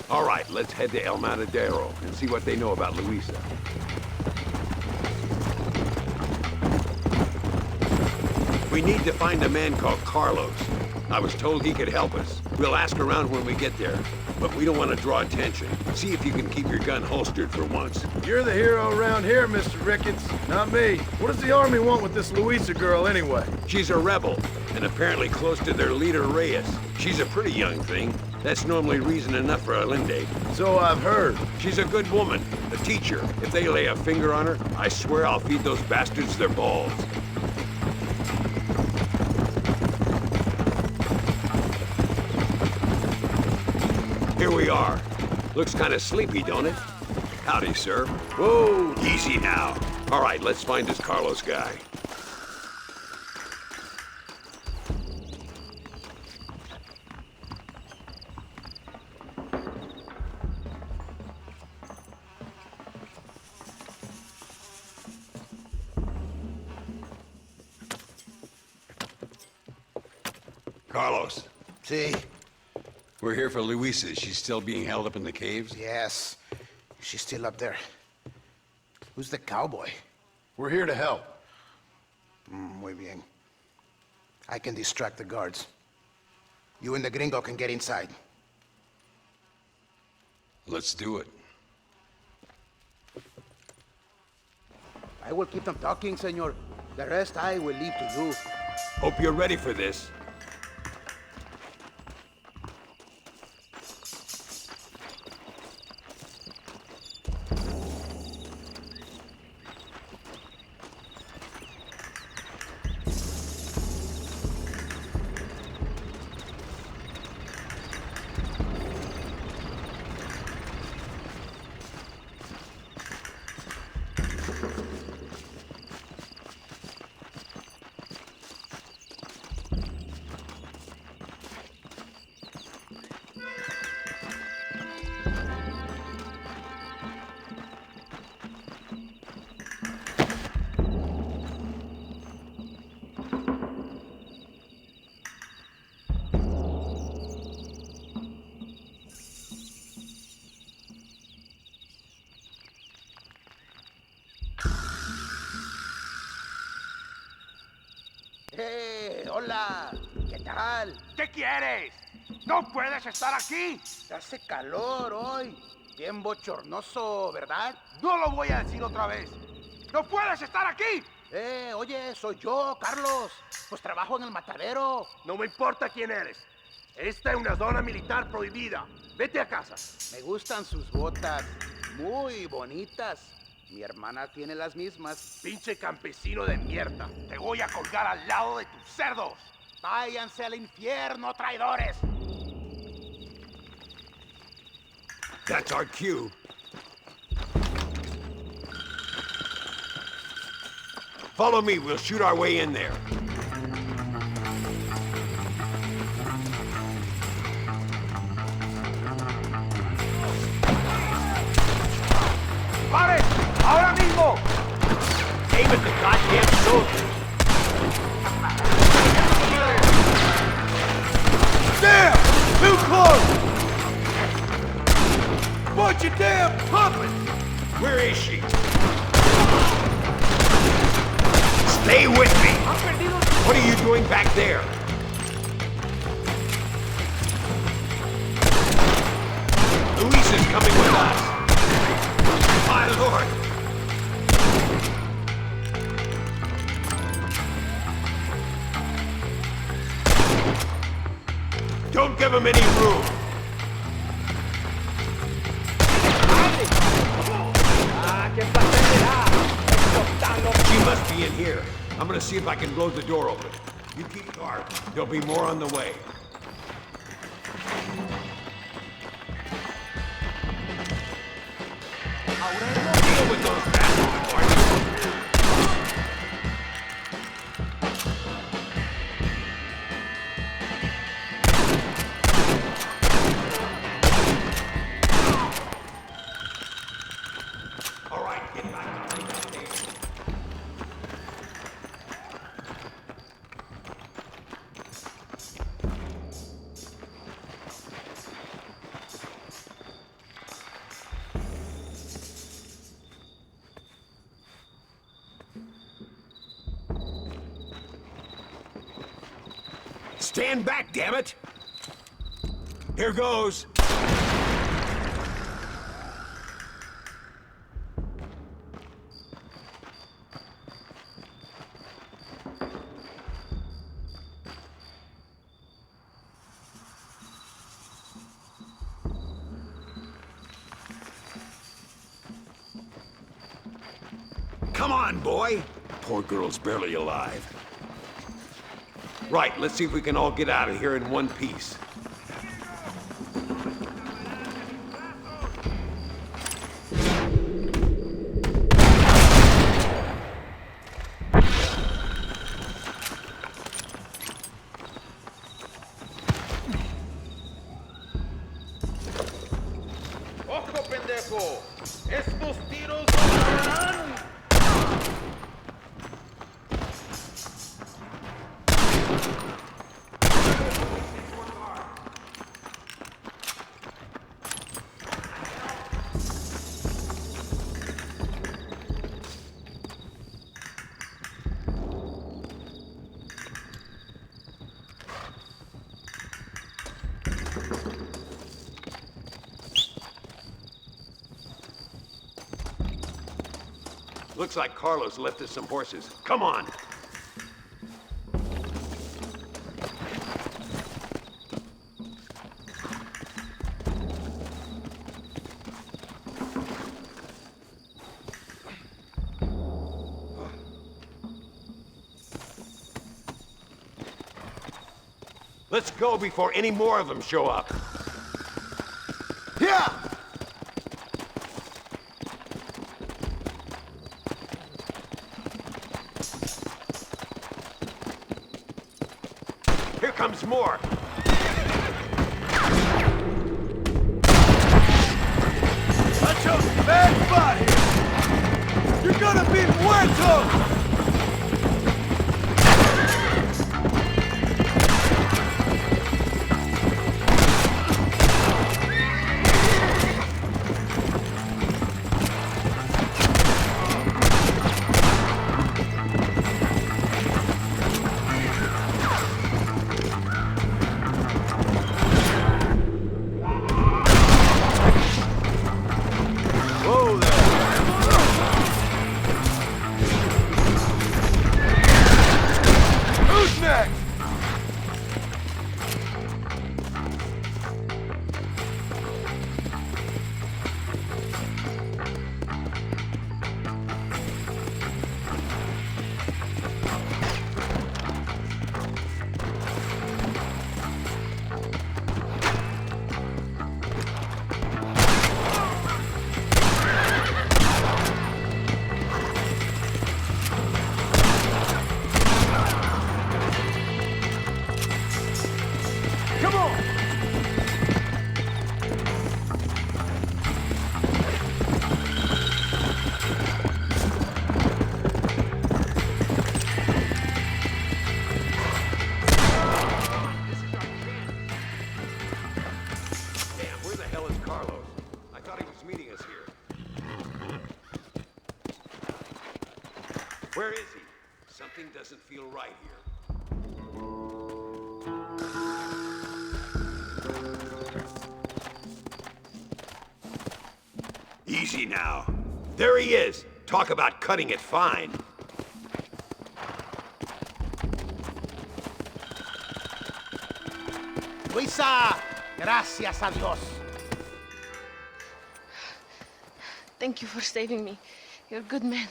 All right, let's head to El Matadero and see what they know about Luisa. We need to find a man called Carlos. I was told he could help us. We'll ask around when we get there, but we don't want to draw attention. See if you can keep your gun holstered for once. You're the hero around here, Mr. Ricketts, not me. What does the army want with this Luisa girl anyway? She's a rebel, and apparently close to their leader, Reyes. She's a pretty young thing. That's normally reason enough for Allende. So I've heard. She's a good woman, a teacher. If they lay a finger on her, I swear I'll feed those bastards their balls. Here we are. Looks kind of sleepy, don't it? Howdy, sir. Whoa, easy now. All right, let's find this Carlos guy. Carlos. See? We're here for Luisa. She's still being held up in the caves? Yes. She's still up there. Who's the cowboy? We're here to help. Muy bien. I can distract the guards. You and the gringo can get inside. Let's do it. I will keep them talking, senor. The rest I will leave to you. Hope you're ready for this. ¡Eh! ¡Hola! ¿Qué tal? ¿Qué quieres? ¡No puedes estar aquí! Hace calor hoy. Bien bochornoso, ¿verdad? No lo voy a decir otra vez. ¡No puedes estar aquí! Oye, soy yo, Carlos. Pues trabajo en el matadero. No me importa quién eres. Esta es una zona militar prohibida. Vete a casa. Me gustan sus botas. Muy bonitas. Mi hermana tiene las mismas. Pinche campesino de mierda. Te voy a colgar al lado de tus cerdos. Váyanse al infierno, traidores. That's our cue. Follow me, we'll shoot our way in there. ¡Paren! ¡Ahora mismo! Aim at the goddamn soldiers. Damn! Too close! Bunch of damn puppets! Where is she? Stay with me! What are you doing back there? Luis is coming with us! My lord! Don't give him any room! She must be in here. I'm gonna see if I can blow the door open. You keep guard. There'll be more on the way. Deal with those bastards, boys. stand back, damn it! Here goes. Come on, boy! Poor girl's barely alive. Right, let's see if we can all get out of here in one piece. ¡Ojo, pendejo! ¡Estos tiros no darán! Looks like Carlos left us some horses. Come on! Let's go before any more of them show up. Yeah! Here comes more. Watch out, bad spot here! You're gonna be muerto! Where is he? Something doesn't feel right here. Easy now. There he is. Talk about cutting it fine. Luisa, gracias a Dios. Thank you for saving me. You're good men.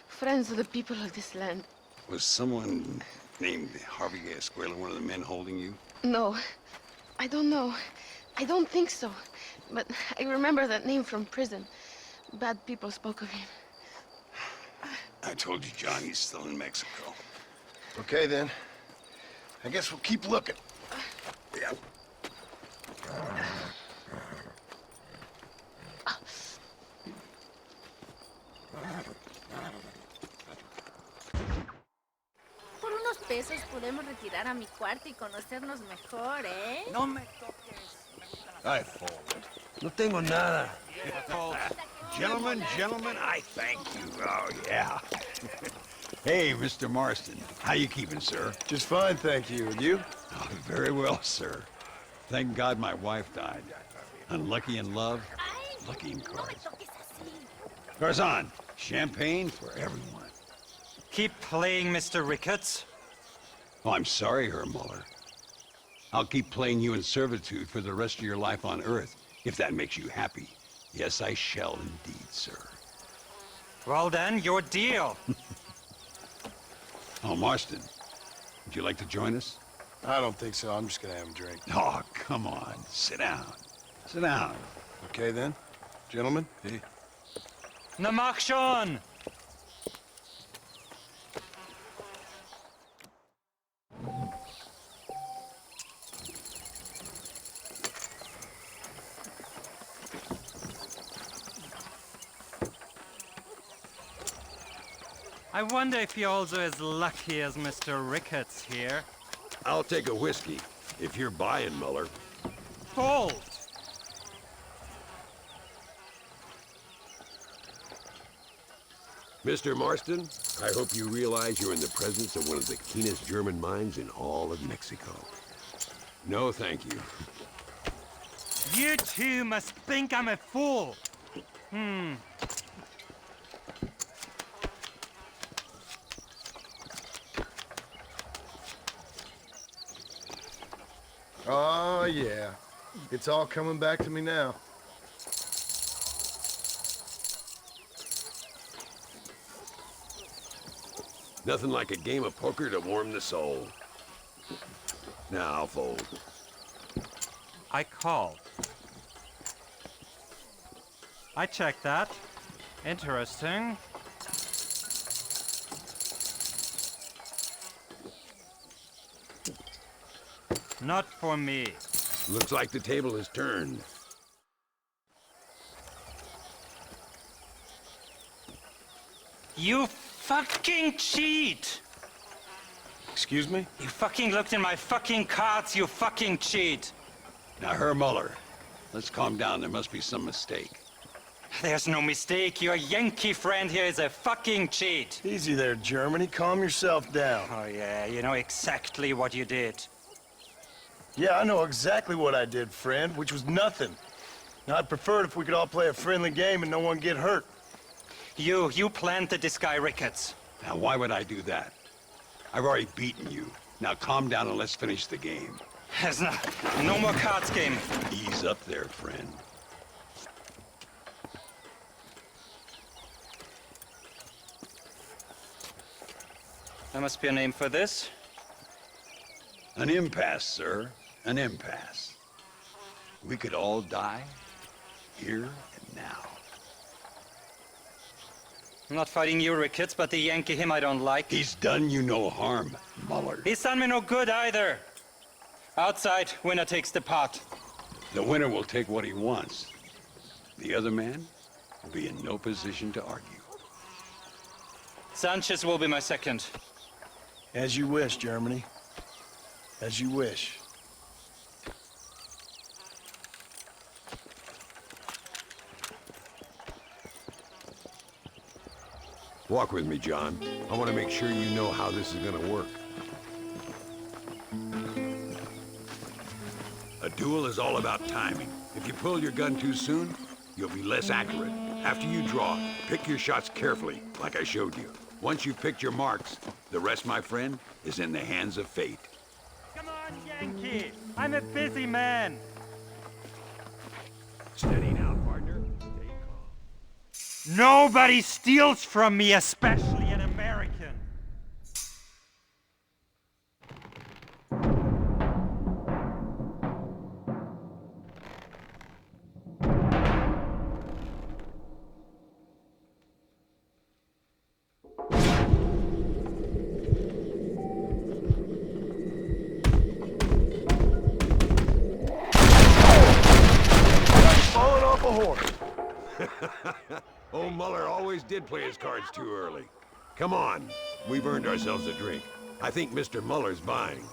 Friends of the people of this land. Was someone named Harvey Escuela one of the men holding you? No, I don't know. I don't think so. But I remember that name from prison. Bad people spoke of him. I told you, John, he's still in Mexico. Okay, then. I guess we'll keep looking. Yeah. Por unos pesos podemos retirar a mi cuarto y conocernos mejor, ¿eh? No me toques. Ay, pobre. No tengo nada. Gentlemen, I thank you. Oh, yeah. Hey, Mr. Marston. How you keeping, sir? Just fine, thank you. And you? Oh, very well, sir. Thank God my wife died. Unlucky in love, lucky in cards. Garzon, champagne for everyone. Keep playing, Mr. Ricketts. Oh, I'm sorry, Herr Muller. I'll keep playing you in servitude for the rest of your life on Earth, if that makes you happy. Yes, I shall indeed, sir. Well then, your deal. Oh, Marston, would you like to join us? I don't think so. I'm just gonna have a drink. Oh, come on. Sit down. Sit down. Okay, then. Gentlemen? Hey. Na mach schon! I wonder if you're also as lucky as Mr. Ricketts here. I'll take a whiskey, if you're buying, Muller. Bold! Mr. Marston, I hope you realize you're in the presence of one of the keenest German minds in all of Mexico. No, thank you. You two must think I'm a fool. Oh, yeah. It's all coming back to me now. Nothing like a game of poker to warm the soul. Now I'll fold. I called. I checked that. Interesting. Not for me. Looks like the table has turned. You fucking cheat! Excuse me? You fucking looked in my fucking cards, you fucking cheat! Now, Herr Muller, let's calm down. There must be some mistake. There's no mistake. Your Yankee friend here is a fucking cheat. Easy there, Germany. Calm yourself down. Oh yeah, you know exactly what you did. Yeah, I know exactly what I did, friend, which was nothing. Now, I'd prefer it if we could all play a friendly game and no one get hurt. You planted this guy, Ricketts. Now, why would I do that? I've already beaten you. Now, calm down and let's finish the game. There's no more cards game. Ease up there, friend. There must be a name for this. An impasse, sir. An impasse. We could all die, here and now. I'm not fighting you, Ricketts, but the Yankee him I don't like. He's done you no harm, Muller. He's done me no good either. Outside, winner takes the pot. The winner will take what he wants. The other man will be in no position to argue. Sanchez will be my second. As you wish, Germany. As you wish. Walk with me, John. I want to make sure you know how this is going to work. A duel is all about timing. If you pull your gun too soon, you'll be less accurate. After you draw, pick your shots carefully, like I showed you. Once you've picked your marks, the rest, my friend, is in the hands of fate. Come on, Yankee! I'm a busy man! Steady now, partner. Nobody steals from me, especially an American. Falling off a horse. Old Muller always did play his cards too early. Come on, we've earned ourselves a drink. I think Mr. Muller's buying.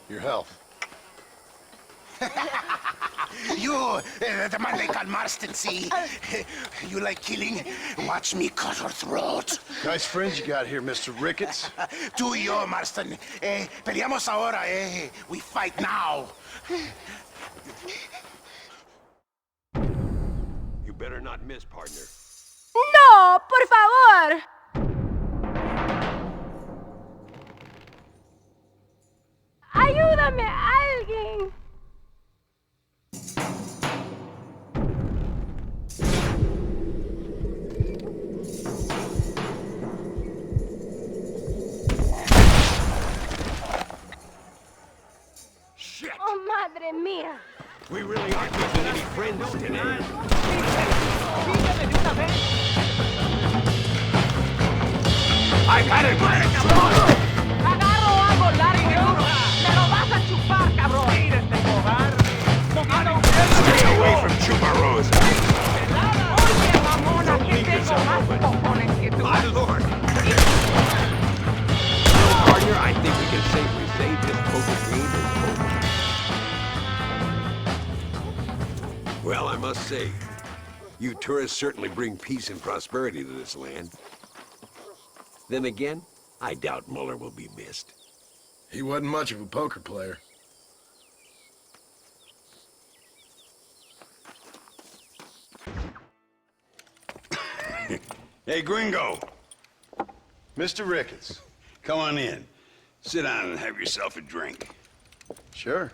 Your health. You, the man they call Marston, see? You like killing? Watch me cut her throat. Nice friends you got here, Mr. Ricketts. Tú y yo, Marston. Peleamos ahora, We fight now. You better not miss, partner. ¡No! ¡Por favor! ¡Ayúdame, alguien! Shit! ¡Oh, madre mía! We really aren't making any friends today. I got it, man! Agarro algo largo. Me lo vas a chupar, cabrón. Stay away from Chuparosa. Oye, mamona, que tengo más cojones que tú. My lord! Partner, I think we can safely say this poker game is over. Well, I must say, you tourists certainly bring peace and prosperity to this land. Then again, I doubt Muller will be missed. He wasn't much of a poker player. Hey, Gringo. Mr. Ricketts. Come on in. Sit down and have yourself a drink. Sure.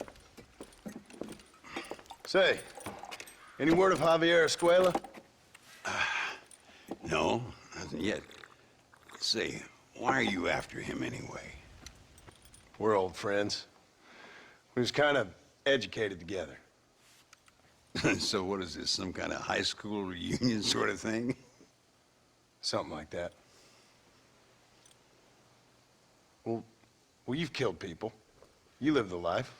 Say, any word of Javier Escuela? No, nothing yet. Say, why are you after him anyway? We're old friends. We was kind of educated together. So what is this, some kind of high school reunion sort of thing? Something like that. Well, you've killed people. You lived the life.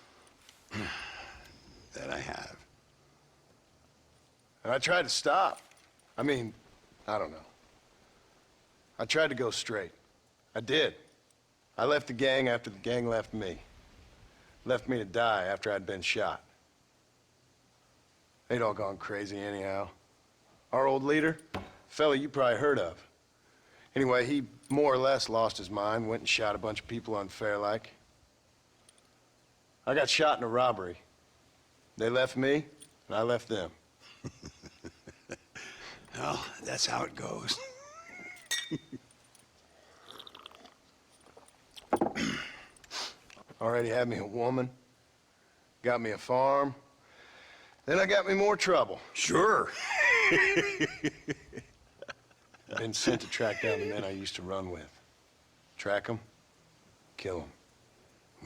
That I have. And I tried to stop. I mean, I don't know. I tried to go straight. I did. I left the gang after the gang left me. Left me to die after I'd been shot. They'd all gone crazy anyhow. Our old leader, fella you probably heard of. Anyway, he more or less lost his mind, went and shot a bunch of people unfair like. I got shot in a robbery. They left me, and I left them. Well, that's how it goes. Already had me a woman, got me a farm, then I got me more trouble. Sure. Been sent to track down the men I used to run with. Track them, kill them.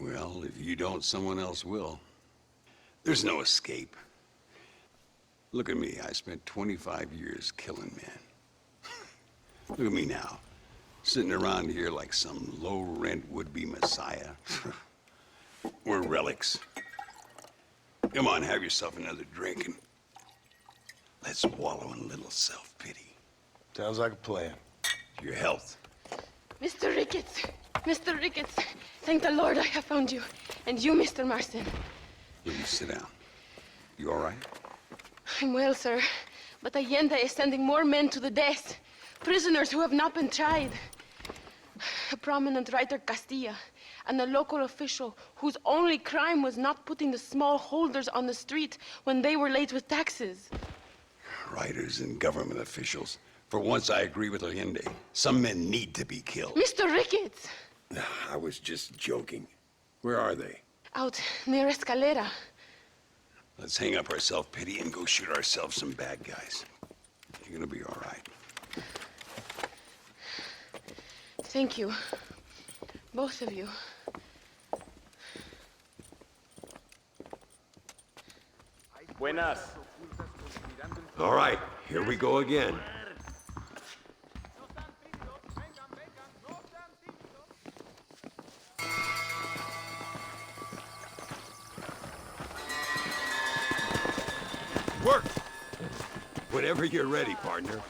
Well, if you don't, someone else will. There's no escape. Look at me, I spent 25 years killing men. Look at me now, sitting around here like some low-rent would-be messiah. We're relics. Come on, have yourself another drink and let's wallow in a little self-pity. Sounds like a plan. Your health. Mr. Ricketts! Mr. Ricketts! Thank the Lord I have found you. And you, Mr. Marston. Let me sit down. You all right? I'm well, sir. But Allende is sending more men to the death. Prisoners who have not been tried. A prominent writer, Castilla, and a local official whose only crime was not putting the small holders on the street when they were late with taxes. Writers and government officials. For once, I agree with Allende. Some men need to be killed. Mr. Ricketts! I was just joking. Where are they? Out near Escalera. Let's hang up our self-pity and go shoot ourselves some bad guys. You're gonna be all right. Thank you. Both of you. Buenas. All right, here we go again. Work! Whenever you're ready, partner.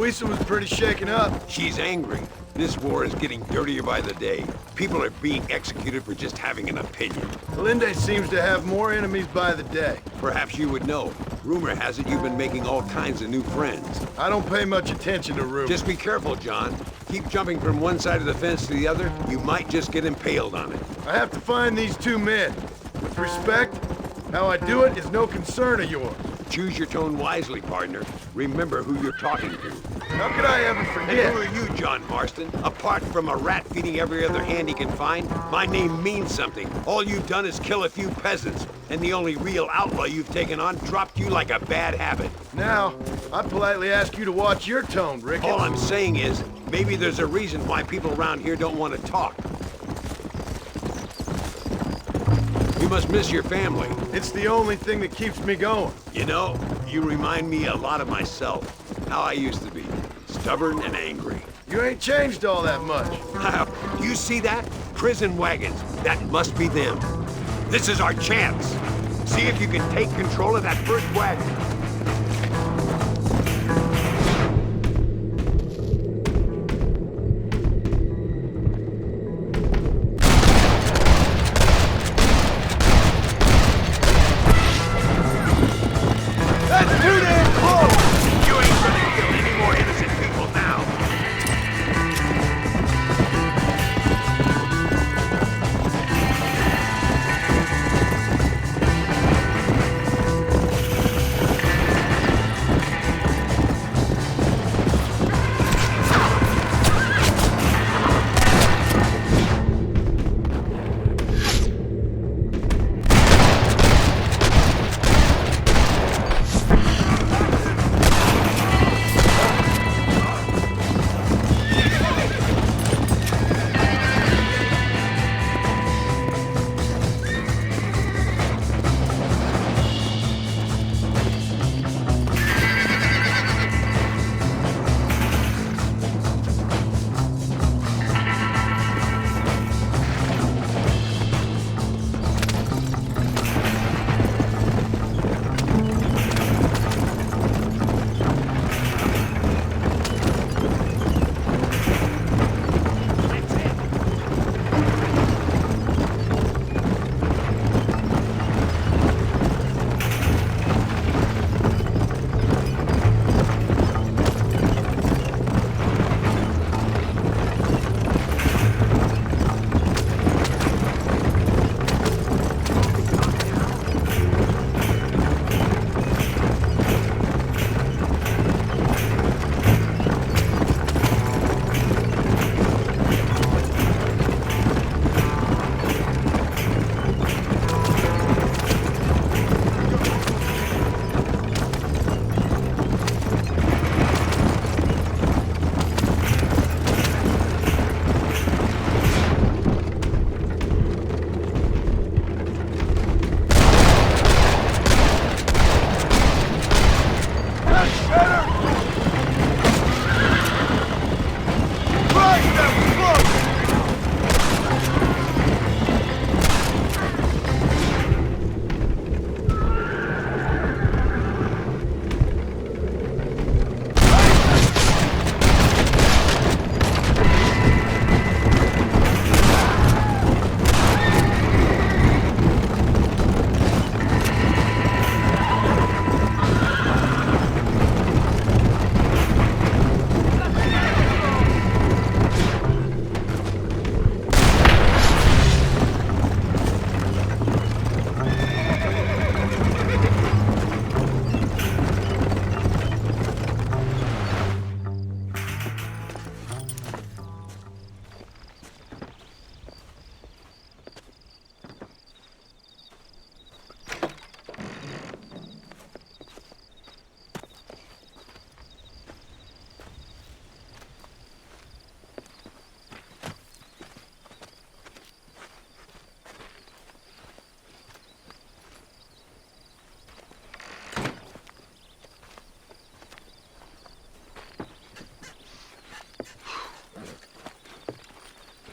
Louisa was pretty shaken up. She's angry. This war is getting dirtier by the day. People are being executed for just having an opinion. Linde seems to have more enemies by the day. Perhaps you would know. Rumor has it you've been making all kinds of new friends. I don't pay much attention to rumors. Just be careful, John. Keep jumping from one side of the fence to the other, you might just get impaled on it. I have to find these two men. With respect, how I do it is no concern of yours. Choose your tone wisely, partner. Remember who you're talking to. How could I ever forget? And who are you, John Marston? Apart from a rat feeding every other hand he can find, my name means something. All you've done is kill a few peasants, and the only real outlaw you've taken on dropped you like a bad habit. Now, I politely ask you to watch your tone, Ricketts. All I'm saying is, maybe there's a reason why people around here don't want to talk. You must miss your family. It's the only thing that keeps me going. You know, you remind me a lot of myself. How I used to be. Stubborn and angry. You ain't changed all that much. Do you see that? Prison wagons. That must be them. This is our chance. See if you can take control of that first wagon.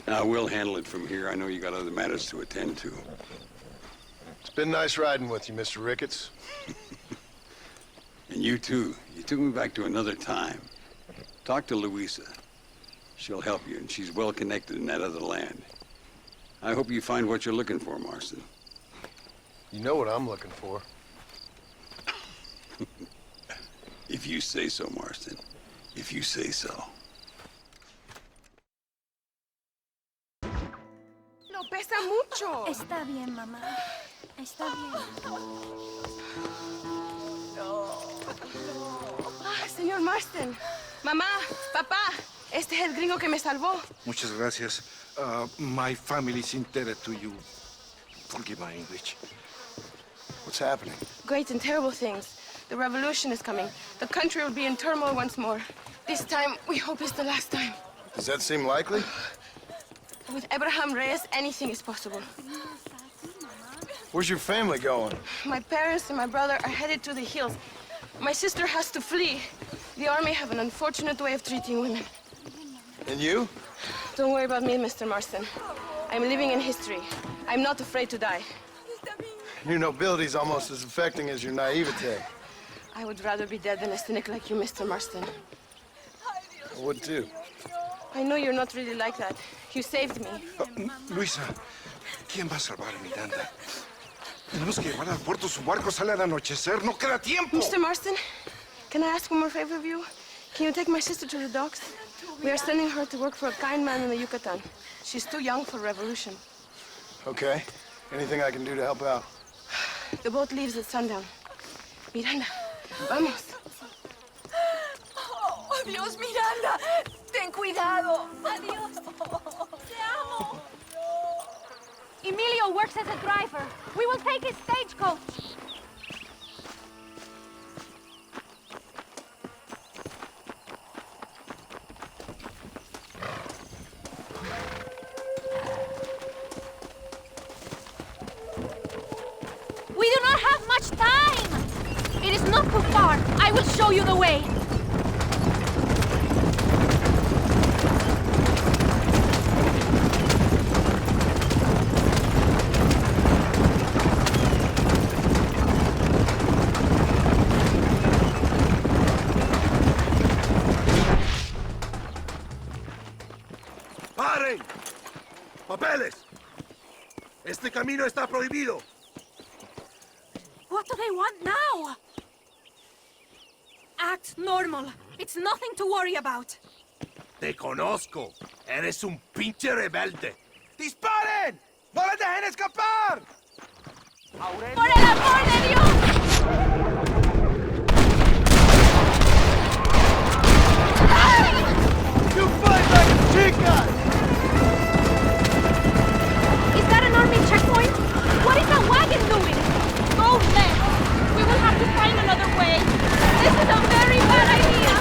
Now, we'll handle it from here. I know you got other matters to attend to. It's been nice riding with you, Mr. Ricketts. And you too. You took me back to another time. Talk to Luisa. She'll help you, and she's well connected in that other land. I hope you find what you're looking for, Marston. You know what I'm looking for. If you say so, Marston. If you say so. Lo pesa mucho. Está bien, mamá. Está bien. Ah, señor Marston. Mamá, papá, este es el gringo que me salvó. Muchas gracias. My family's indebted to you. Forgive my English. What's happening? Great and terrible things. The revolution is coming. The country will be in turmoil once more. This time, we hope it's the last time. Does that seem likely? With Abraham Reyes, anything is possible. Where's your family going? My parents and my brother are headed to the hills. My sister has to flee. The army have an unfortunate way of treating women. And you? Don't worry about me, Mr. Marston. I'm living in history. I'm not afraid to die. Your nobility's almost as affecting as your naivete. I would rather be dead than a cynic like you, Mr. Marston. I would too. I know you're not really like that. You saved me. Luisa, ¿quién va a salvar a Miranda? Tenemos que llevar al puerto. Su barco sale al anochecer. No queda tiempo. Mr. Marston, can I ask one more favor of you? Can you take my sister to the docks? We are sending her to work for a kind man in the Yucatan. She's too young for revolution. Okay. Anything I can do to help out? The boat leaves at sundown. Miranda, vamos. Oh, Dios, Miranda. Ten cuidado. Adiós. Te amo. Emilio works as a driver. We will take his stagecoach. We do not have much time. It is not too far. I will show you the way. ¡Paren! ¡Papeles! Este camino está prohibido. What do they want now? Act normal. It's nothing to worry about. Te conozco. Eres un pinche rebelde. ¡Disparen! ¡No les dejen escapar! ¡Por el amor de Dios! You fight like a chica! Is that an army checkpoint? What is that wagon doing? Go left. We will have to find another way. This is a very bad idea.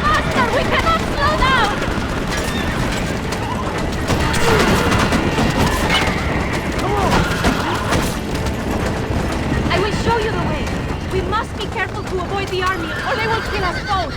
Faster, we cannot slow down. Come on! I will show you the way. We must be careful to avoid the army, or they will kill us both.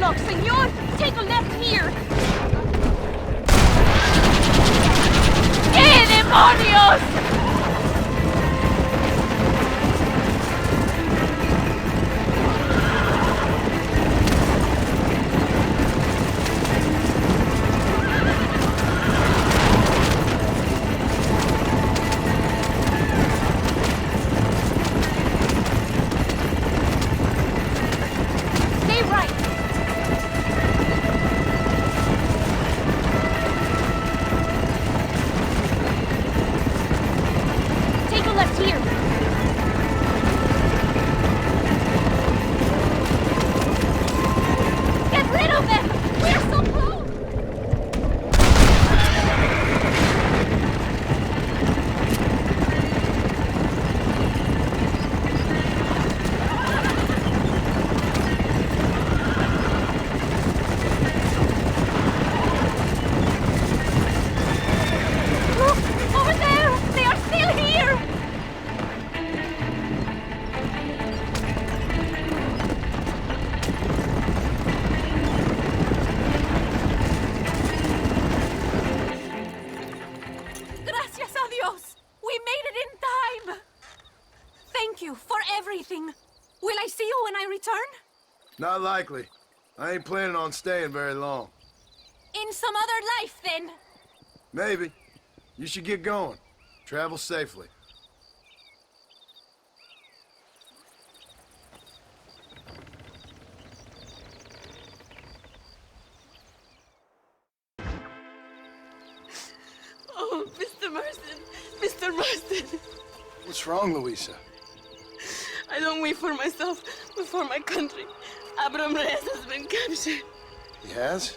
outlaw, señor! Take a left here! ¡Qué demonios! Not likely. I ain't planning on staying very long. In some other life, then? Maybe. You should get going. Travel safely. Oh, Mr. Marston. Mr. Marston. What's wrong, Louisa? I don't wait for myself, but for my country. Abraham Reyes has been captured. He has?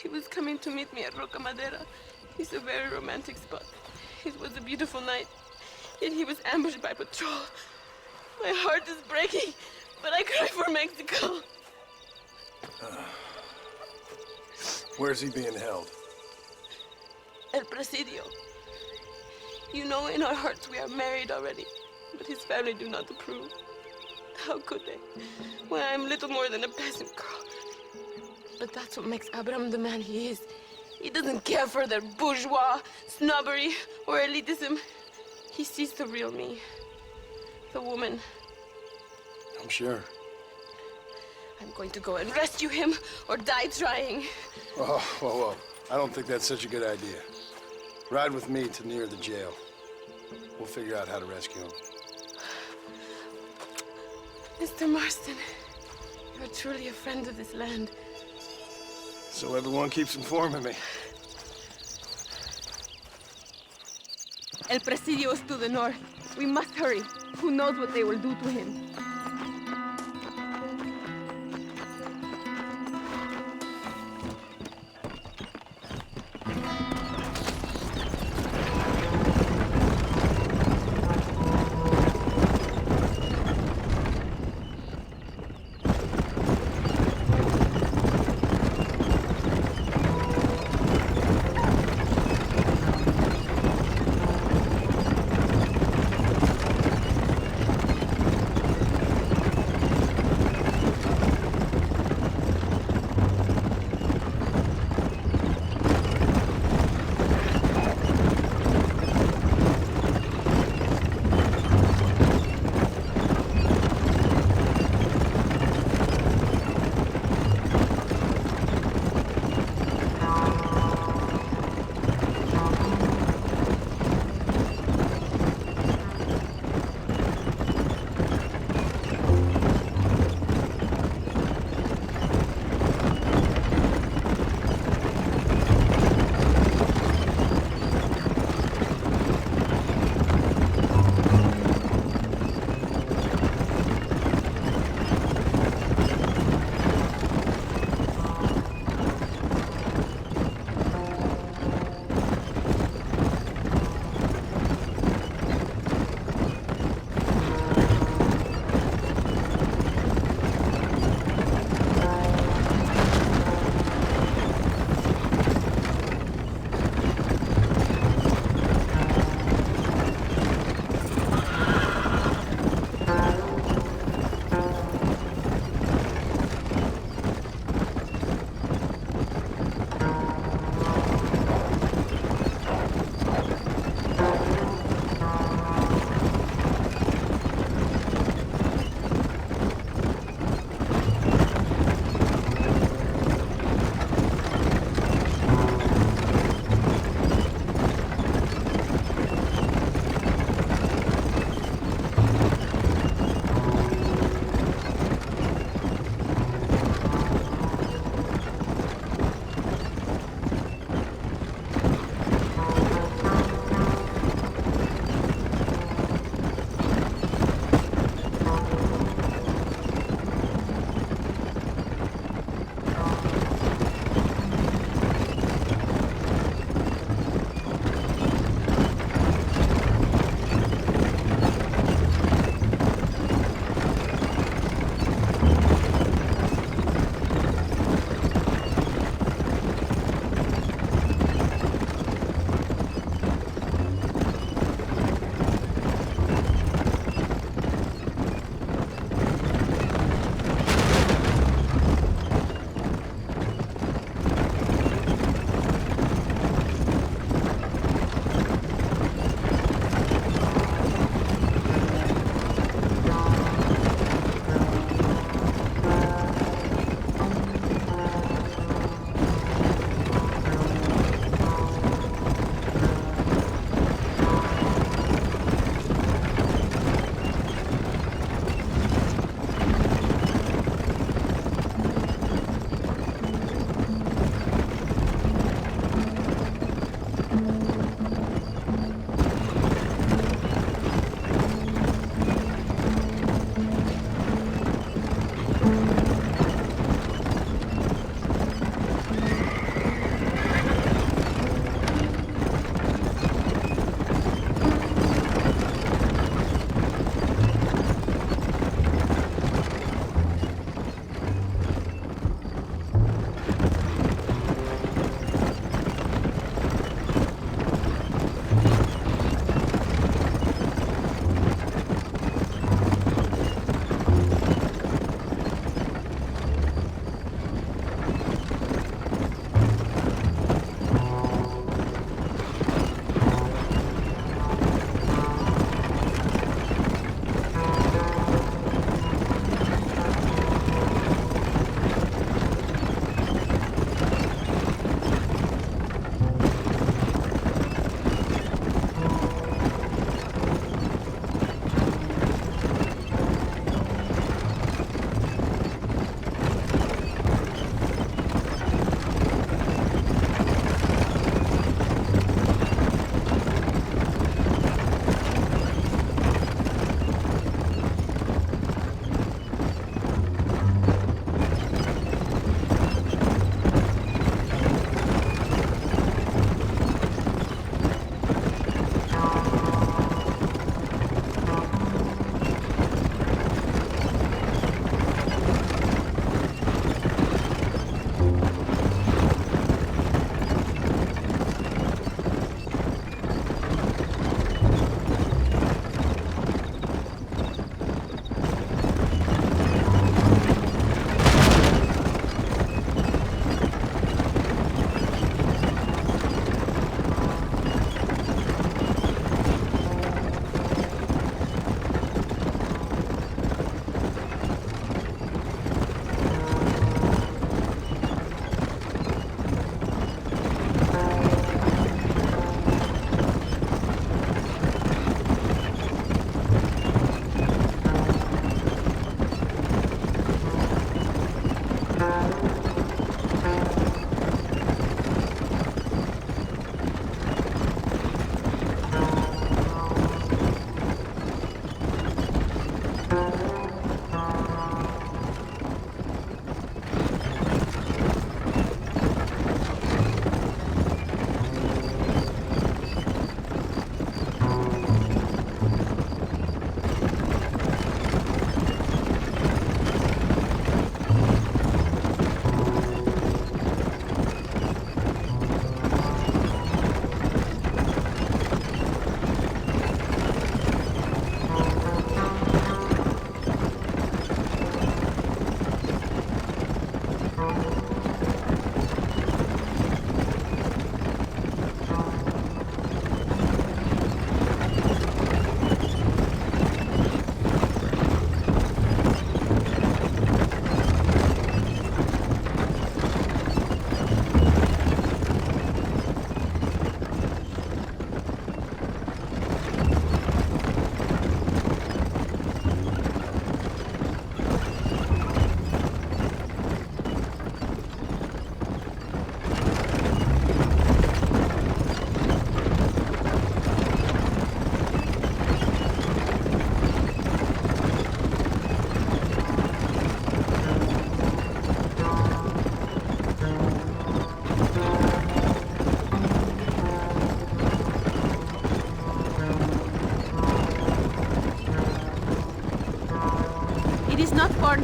He was coming to meet me at Roca Madera. It's a very romantic spot. It was a beautiful night, yet he was ambushed by patrol. My heart is breaking, but I cry for Mexico. Where's he being held? El Presidio. You know, in our hearts we are married already, but his family do not approve. How could they, when I am little more than a peasant girl? But that's what makes Abraham the man he is. He doesn't care for their bourgeois, snobbery, or elitism. He sees the real me, the woman. I'm sure. I'm going to go and rescue him, or die trying. Oh, whoa. I don't think that's such a good idea. Ride with me to near the jail. We'll figure out how to rescue him. Mr. Marston, you're truly a friend of this land. So everyone keeps informing me. El Presidio is to the north. We must hurry. Who knows what they will do to him?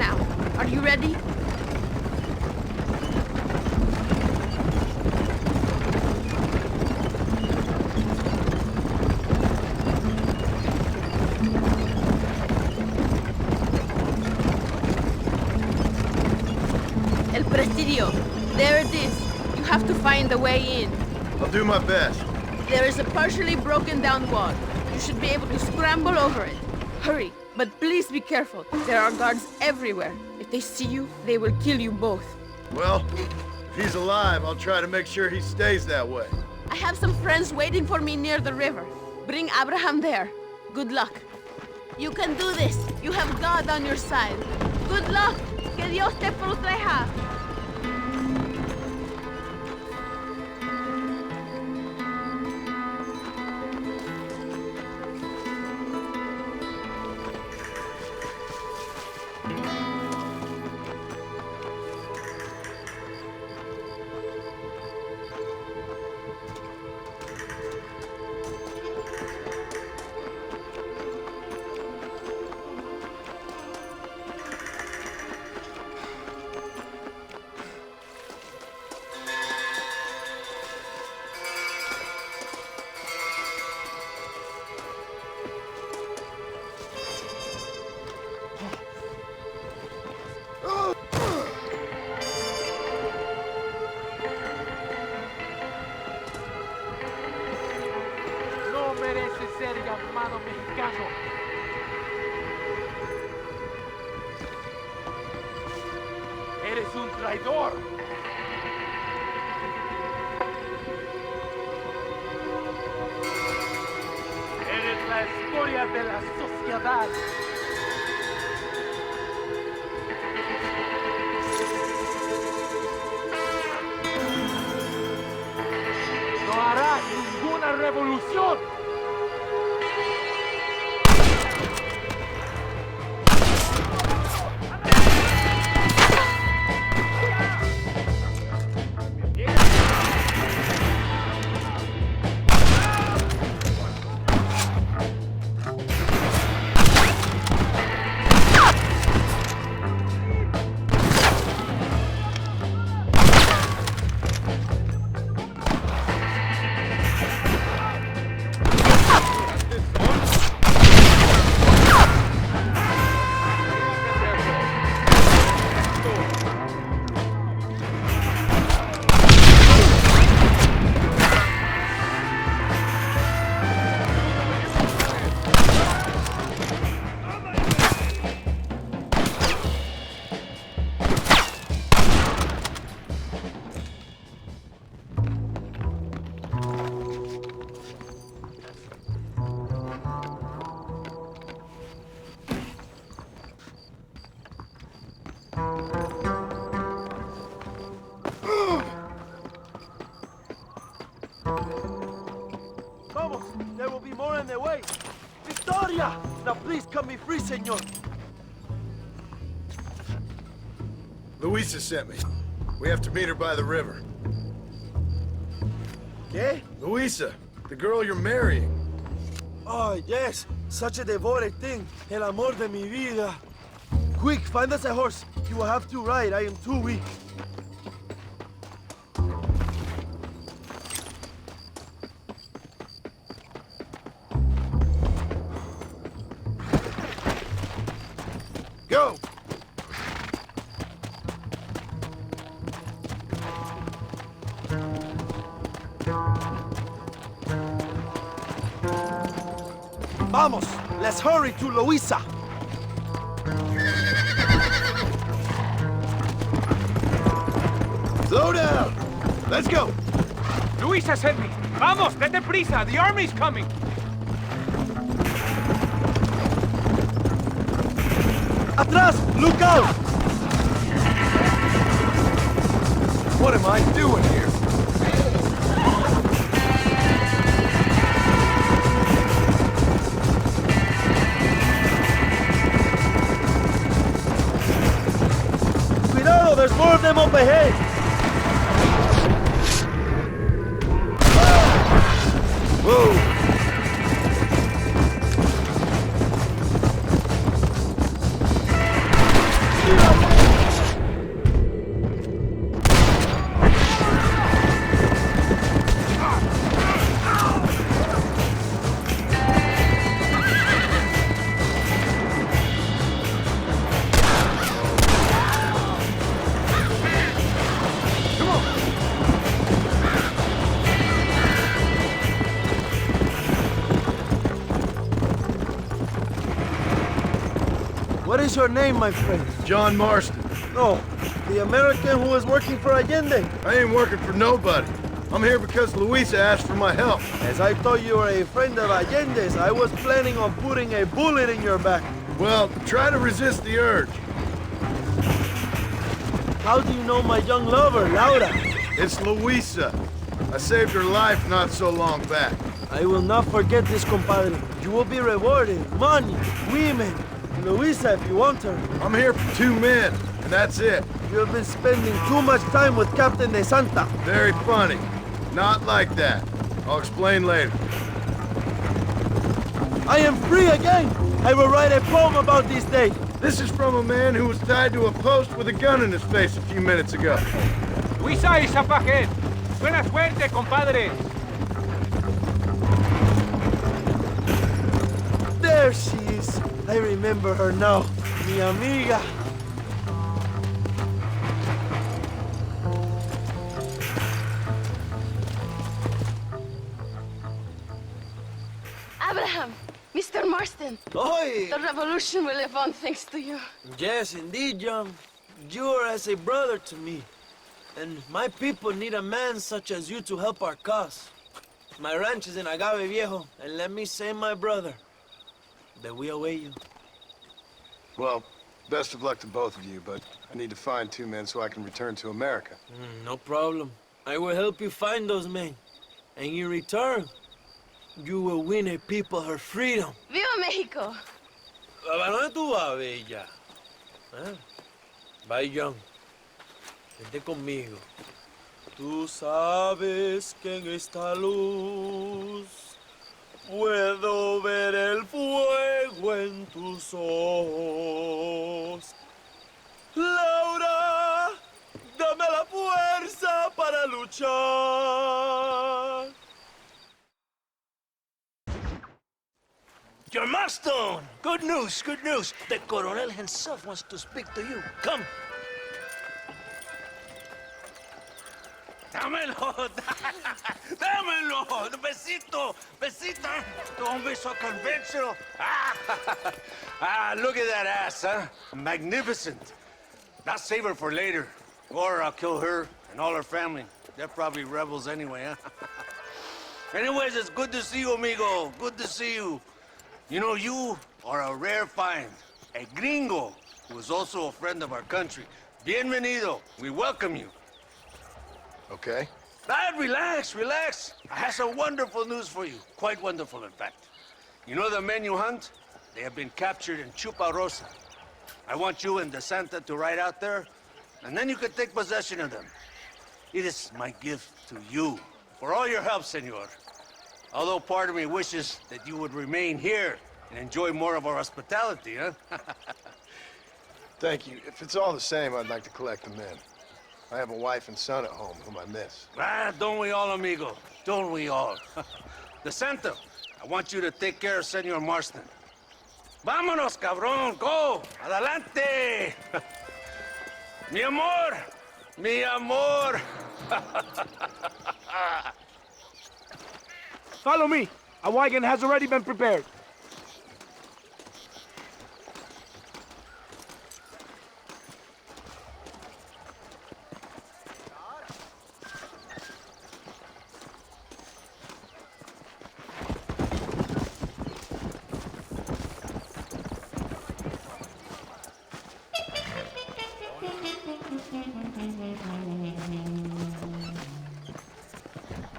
now. Are you ready? El Presidio. There it is. You have to find the way in. I'll do my best. There is a partially broken down wall. You should be able to scramble over it. Hurry, but please be careful. There are guards everywhere. If they see you, they will kill you both. Well, if he's alive, I'll try to make sure he stays that way. I have some friends waiting for me near the river. Bring Abraham there. Good luck. You can do this. You have God on your side. Good luck. Que Dios te proteja. Ser llamado mexicano. Eres un traidor. Eres la escoria de la sociedad. No harás ninguna revolución. Vamos! There will be more on their way! Victoria! Now please cut me free, senor! Luisa sent me. We have to meet her by the river. ¿Qué? Luisa, the girl you're marrying. Oh, yes! Such a devoted thing! El amor de mi vida! Quick, find us a horse! You will have to ride, I am too weak. Go! Vamos! Let's hurry to Luisa! Slow down! Let's go! Luisa sent me! Vamos, date prisa! The army's coming! Atrás! Look out! What am I doing here? Cuidado, there's more of them up ahead! Whoa! is your name, my friend? John Marston. No, the American who was working for Allende. I ain't working for nobody. I'm here because Luisa asked for my help. As I thought you were a friend of Allende's, I was planning on putting a bullet in your back. Well, try to resist the urge. How do you know my young lover, Laura? It's Luisa. I saved her life not so long back. I will not forget this, compadre. You will be rewarded. Money, women, Luisa if you want her. I'm here for 2 men, and that's it. You have been spending too much time with Captain de Santa. Very funny. Not like that. I'll explain later. I am free again! I will write a poem about this day. This is from a man who was tied to a post with a gun in his face a few minutes ago. Luisa is up ahead. Buena suerte, compadre. There she is. I remember her now. Mi amiga. Abraham, Mr. Marston. Oi! The revolution will live on thanks to you. Yes, indeed, John. You are as a brother to me. And my people need a man such as you to help our cause. My ranch is in Agave Viejo, and let me say, my brother, that we await you. Well, best of luck to both of you, but I need to find 2 men so I can return to America. No problem. I will help you find those men. And in return, you will win a people her freedom. Viva Mexico! ¿A dónde tú vas, bella? ¿Eh? Bye, John. Vente conmigo. Tú sabes que en esta luz puedo ver el fuego en tus ojos. Laura, dame la fuerza para luchar. John Marston! Good news, good news. The Coronel himself wants to speak to you. Come. Dámelo, dámelo, besito, besito. Don't be so conventional. Look at that ass, huh? Magnificent. I'll save her for later. Or I'll kill her and all her family. They're probably rebels anyway, huh? Anyways, it's good to see you, amigo. Good to see you. You know, you are a rare find. A gringo who is also a friend of our country. Bienvenido. We welcome you. Okay. Relax, relax. I have some wonderful news for you. Quite wonderful, in fact. You know the men you hunt? They have been captured in Chuparosa. I want you and De Santa to ride out there, and then you can take possession of them. It is my gift to you for all your help, senor. Although part of me wishes that you would remain here and enjoy more of our hospitality, huh? Thank you. If it's all the same, I'd like to collect the men. I have a wife and son at home whom I miss. Don't we all, amigo? Don't we all? De Santa, I want you to take care of Senor Marston. Vámonos, cabrón, go! Adelante! Mi amor! Mi amor! Follow me. A wagon has already been prepared.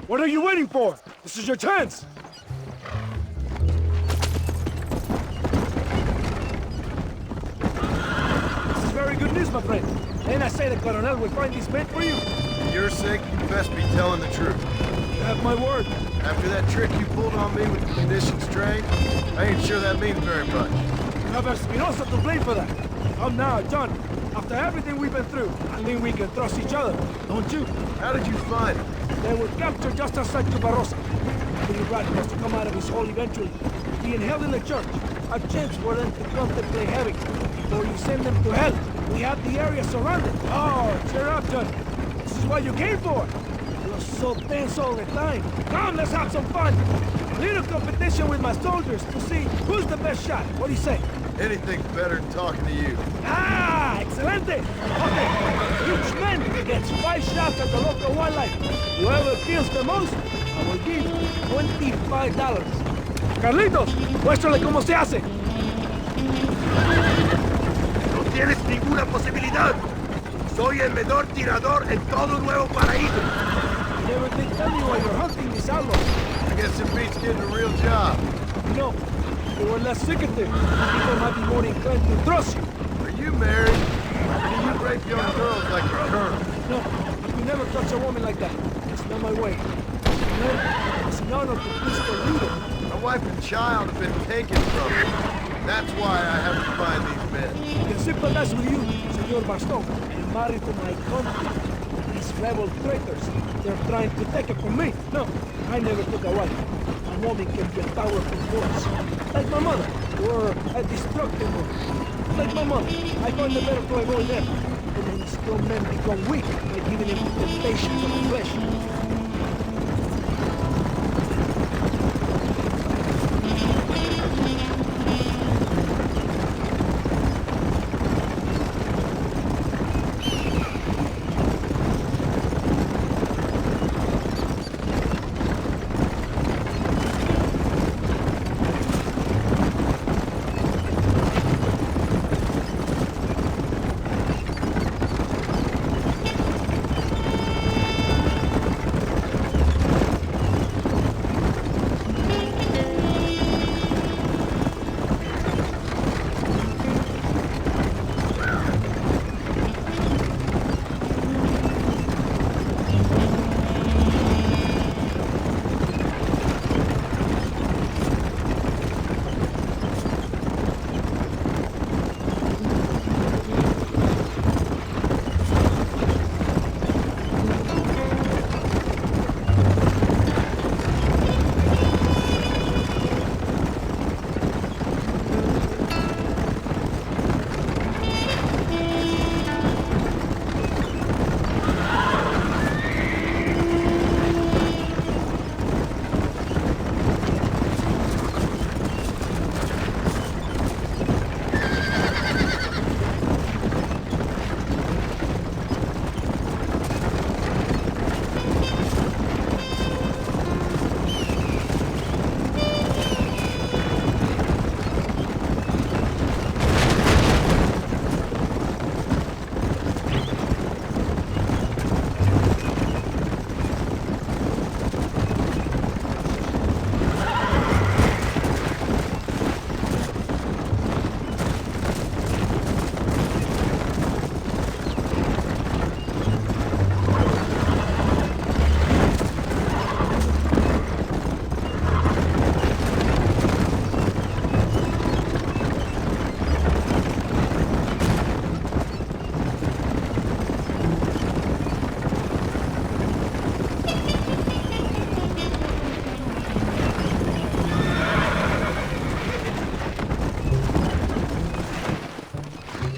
What are you waiting for? This is your chance! This is very good news, my friend. And I say the Colonel will find these men for you. For your sake, you best be telling the truth. You have my word. After that trick you pulled on me with the conditions train, I ain't sure that means very much. You have Espinosa to blame for that. Come now, John. After everything we've been through, I think we can trust each other, don't you? How did you find them? They were captured just outside Chuparosa. The rat has to come out of his hole eventually. Being held in the church, a chance for them to contemplate heaven. Before you send them to hell, we have the area surrounded. Oh, cheer up, John. This is what you came for. You're so tense all the time. Come, let's have some fun. A little competition with my soldiers to see who's the best shot. What do you say? Anything's better than talking to you. Ah, excelente! Okay, each man gets 5 shots at the local wildlife. Whoever kills the most, I will give $25. Carlitos, muéstrale cómo se hace. No tienes ninguna posibilidad. Soy el mejor tirador en todo Nuevo Paraíso. Never did tell me why you're hunting these outlaws. I guess it beats getting a real job. No, you are less secretive. People might be more inclined to trust you. Are you married? Do you rape young girls like a colonel? No, you never touch a woman like that. It's not my way. No, it's an honor to please the leader. My wife and child have been taken from me. That's why I have to find these men. I can sympathize with you, Senor Marston. You're married to my country. These rebel traitors, they're trying to take it from me. No, I never took a wife. A woman can be a powerful force. Like my mother, or a destructive one. Like my mother, I find it better to avoid them. But when strong men become weak by giving in to temptations of the flesh.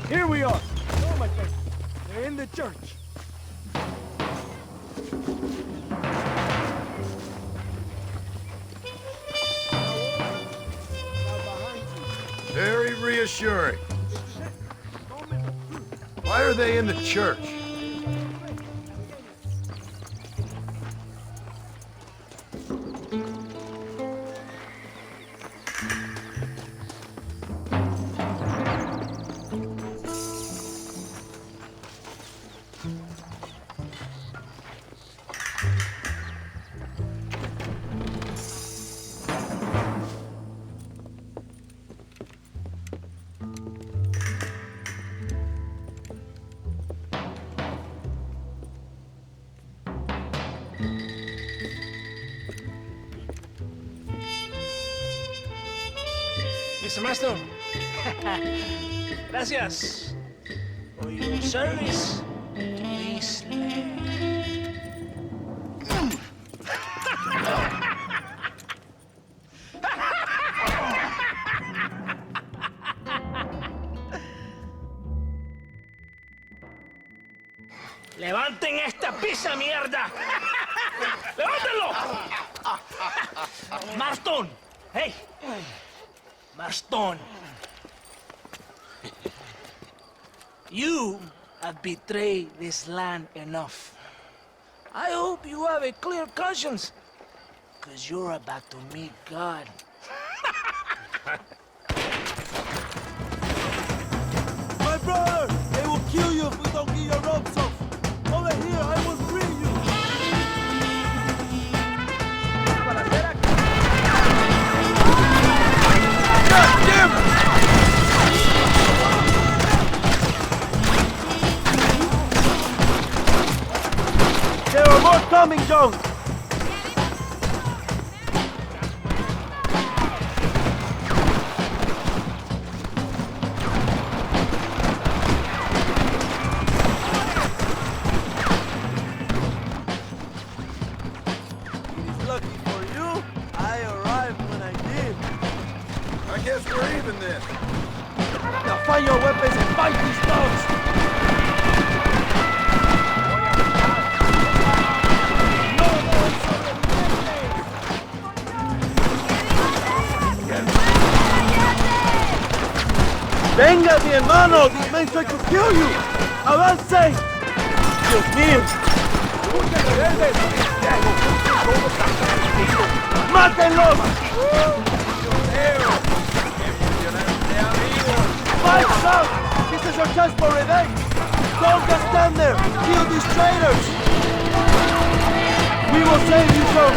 Here we are. Oh, my friend. They're in the church. Very reassuring. Why are they in the church? Mr. Marston. Gracias for your service to this land. ¡Levanten esta pizza mierda! ¡Levántenlo! Marston, hey, Marston. You have betrayed this land enough. I hope you have a clear conscience, because you're about to meet God. My brother! They will kill you if we don't get your ropes off! Over here, I will free you! God damn it! There are more coming, John! We're even then. Now find your weapons and fight these dogs! ¡Venga, mi hermano! These men try to kill you! ¡Avance! ¡Dios mío! ¡Mátenlos! Fight, son! This is your chance for revenge! Don't just stand there! Kill these traitors! We will save you, son!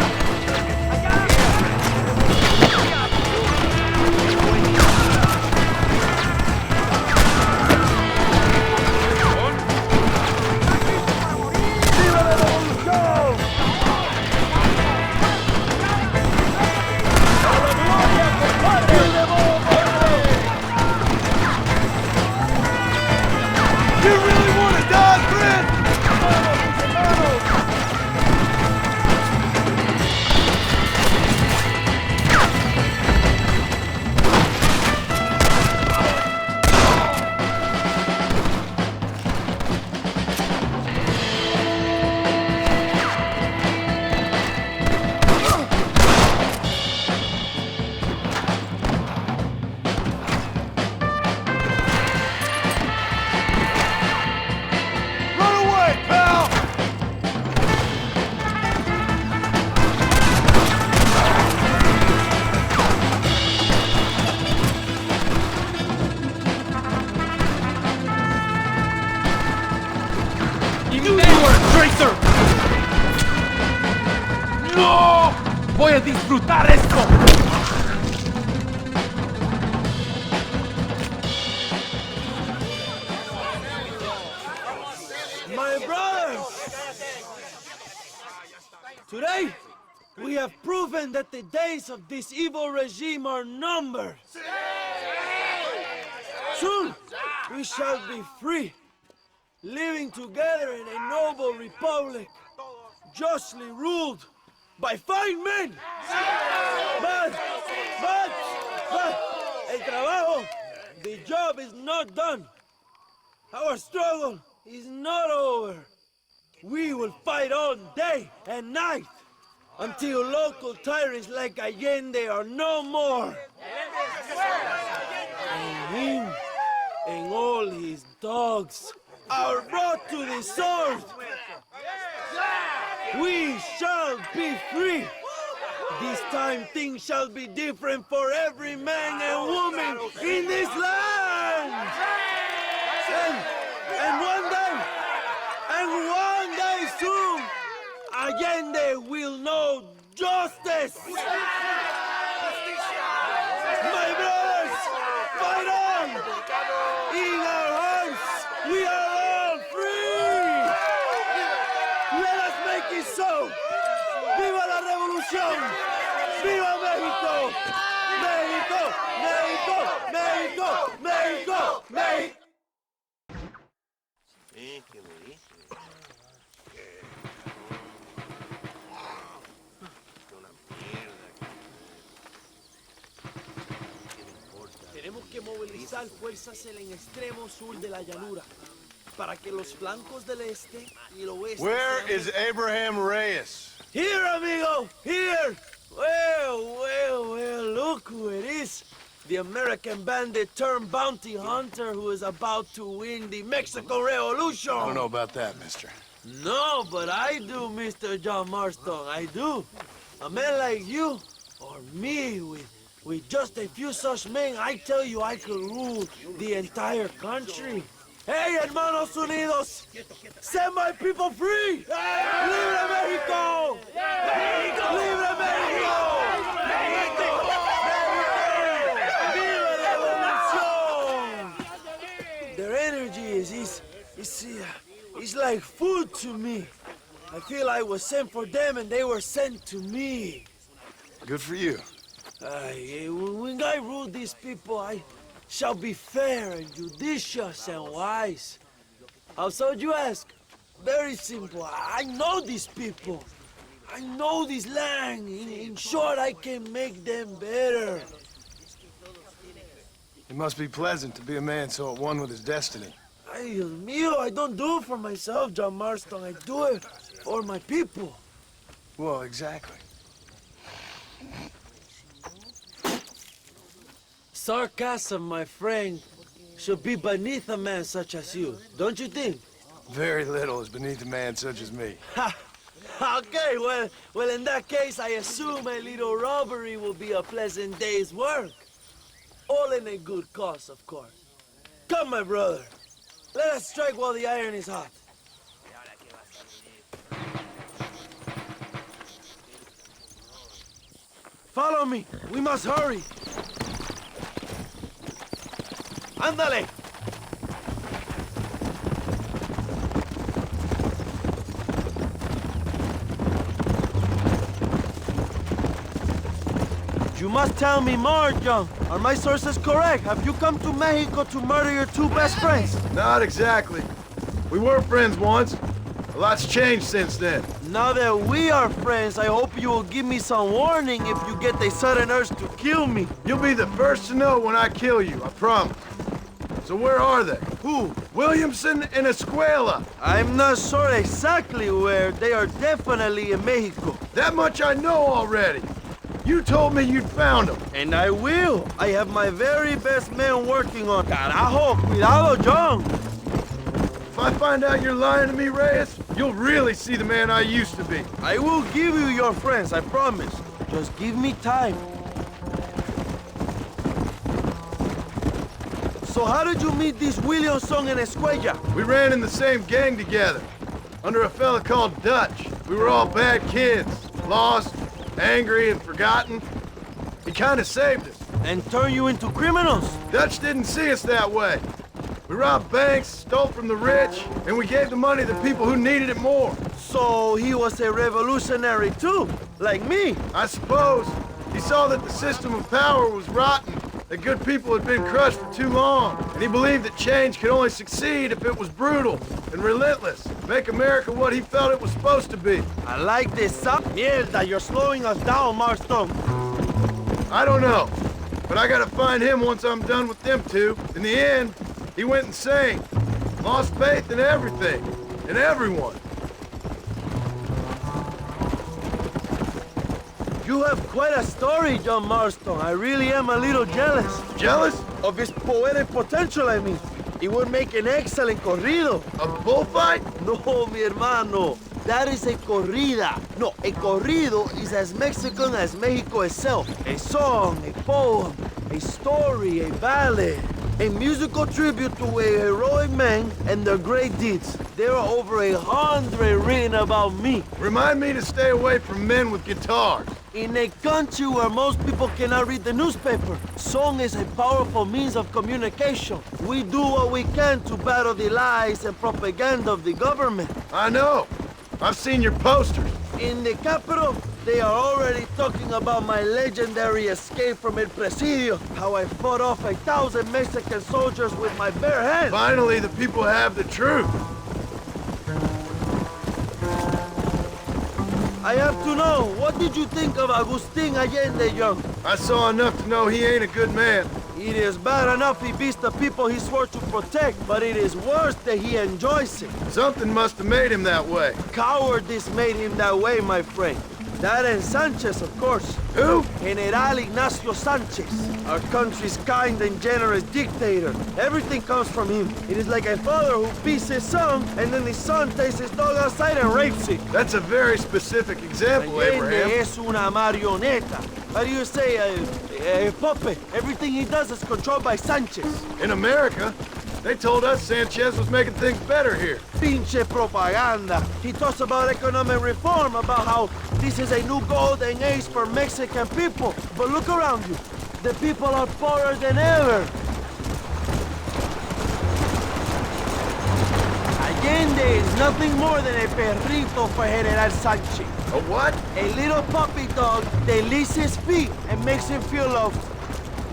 ¡Voy a disfrutar esto! My brothers! Today, we have proven that the days of this evil regime are numbered. Soon, we shall be free, living together in a noble republic, justly ruled by fine men! But, el trabajo, the job is not done. Our struggle is not over. We will fight all day and night until local tyrants like Allende are no more. And him and all his dogs are brought to the sword. We shall be free. This time things shall be different for every man and woman in this land. And one day soon, Allende will know justice. My brothers, fight on! In our hearts, we are all free. Let us make it so. ¡Viva la revolución! ¡Viva México! ¡México! ¡México! ¡México! ¡México! ¡México! Qué buenísimo. Tenemos que movilizar fuerzas en el extremo sur de la llanura para que los flancos del este y el oeste. Where is Abraham Reyes? Here, amigo! Here! Well, look who it is. The American bandit turned bounty hunter who is about to win the Mexican Revolution. I don't know about that, mister. No, but I do, Mr. John Marston, I do. A man like you, or me, with just a few such men, I tell you I could rule the entire country. Hey, hermanos unidos, set my people free! Hey! Libre Mexico! Mexico! Libre Mexico! Mexico! Their energy is like food to me. I feel I was sent for them and they were sent to me. Good for you. When I rule these people, I shall be fair and judicious and wise. How so, you ask? Very simple. I know these people. I know this land. In short, I can make them better. It must be pleasant to be a man so at one with his destiny. Ay, Dios mío, I don't do it for myself, John Marston. I do it for my people. Well, exactly. Sarcasm, my friend, should be beneath a man such as you, don't you think? Very little is beneath a man such as me. Ha! Okay, well, in that case, I assume a little robbery will be a pleasant day's work. All in a good cause, of course. Come, my brother. Let us strike while the iron is hot. Follow me. We must hurry. Ándale. You must tell me more, John. Are my sources correct? Have you come to Mexico to murder your two best friends? Not exactly. We were friends once. A lot's changed since then. Now that we are friends, I hope you will give me some warning if you get a sudden urge to kill me. You'll be the first to know when I kill you, I promise. So where are they? Who? Williamson and Escuela. I'm not sure exactly where. They are definitely in Mexico. That much I know already. You told me you'd found them. And I will. I have my very best men working on. Carajo, cuidado, John. If I find out you're lying to me, Reyes, you'll really see the man I used to be. I will give you your friends, I promise. Just give me time. So how did you meet these Williamson and Escuella? We ran in the same gang together, under a fella called Dutch. We were all bad kids, lost, angry, and forgotten. He kind of saved us. And turned you into criminals? Dutch didn't see us that way. We robbed banks, stole from the rich, and we gave the money to people who needed it more. So he was a revolutionary too, like me? I suppose. He saw that the system of power was rotten, that good people had been crushed for too long, and he believed that change could only succeed if it was brutal and relentless, make America what he felt it was supposed to be. I like this. Mierda, you're slowing us down, Marston. I don't know, but I gotta find him once I'm done with them two. In the end, he went insane, lost faith in everything, and everyone. You have quite a story, John Marston. I really am a little jealous. Jealous? Of his poetic potential, I mean. It would make an excellent corrido. A bullfight? No, mi hermano. That is a corrida. No, a corrido is as Mexican as Mexico itself. A song, a poem, a story, a ballad. A musical tribute to a heroic man and their great deeds. There are over 100 written about me. Remind me to stay away from men with guitars. In a country where most people cannot read the newspaper, song is a powerful means of communication. We do what we can to battle the lies and propaganda of the government. I know. I've seen your posters. In the capital, they are already talking about my legendary escape from El Presidio, how I fought off 1,000 Mexican soldiers with my bare hands. Finally, the people have the truth. I have to know, what did you think of Agustin Allende, Young? I saw enough to know he ain't a good man. It is bad enough he beats the people he swore to protect, but it is worse that he enjoys it. Something must have made him that way. Cowardice made him that way, my friend. That and Sanchez, of course. Who? General Ignacio Sanchez, our country's kind and generous dictator. Everything comes from him. It is like a father who beats his son, and then the son takes his dog outside and rapes it. That's a very specific example, Abraham. Allende es una marioneta. How do you say, a puppet? Everything he does is controlled by Sanchez. In America, they told us Sanchez was making things better here. Pinche propaganda. He talks about economic reform, about how this is a new golden age for Mexican people. But look around you. The people are poorer than ever. Allende is nothing more than a perrito for General Sanchez. A what? A little puppy dog that licks his feet and makes him feel loved.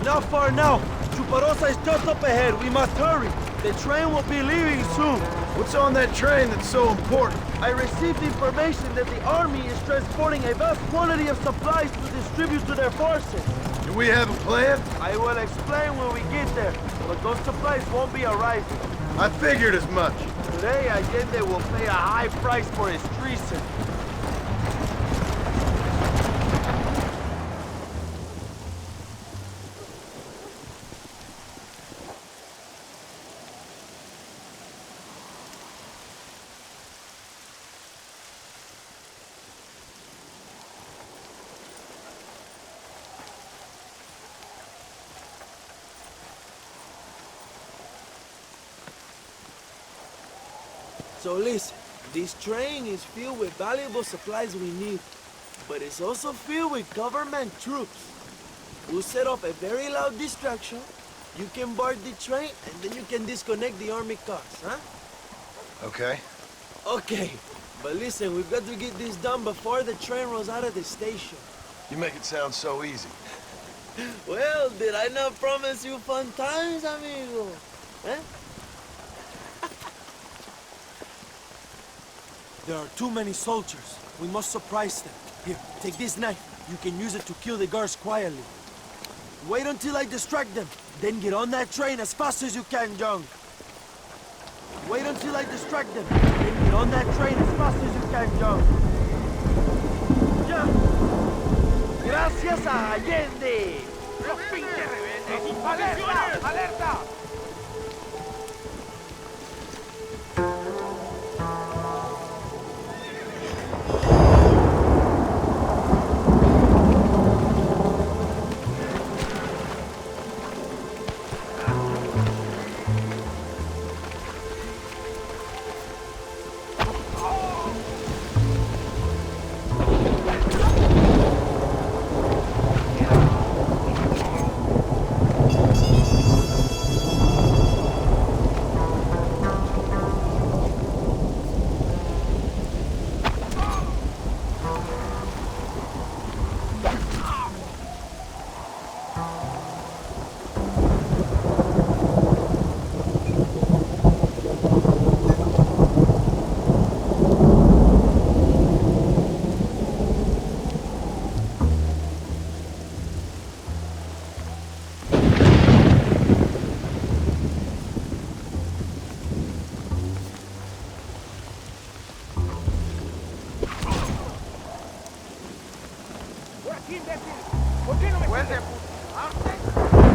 Not far now. Chuparosa is just up ahead. We must hurry. The train will be leaving soon. What's on that train that's so important? I received information that the army is transporting a vast quantity of supplies to distribute to their forces. Do we have a plan? I will explain when we get there, but those supplies won't be arriving. I figured as much. Today, Allende will pay a high price for his treason. So listen, this train is filled with valuable supplies we need, but it's also filled with government troops. We'll set up a very loud distraction. You can board the train, and then you can disconnect the army cars, huh? Okay. Okay, but listen, we've got to get this done before the train rolls out of the station. You make it sound so easy. Well, did I not promise you fun times, amigo? Eh? There are too many soldiers. We must surprise them. Here, take this knife. You can use it to kill the guards quietly. Wait until I distract them. Then get on that train as fast as you can, John. Wait until I distract them. Then get on that train as fast as you can, John. Ya. Gracias a Allende. ¡Los pinches rebeldes! ¡Alerta! ¡Alerta!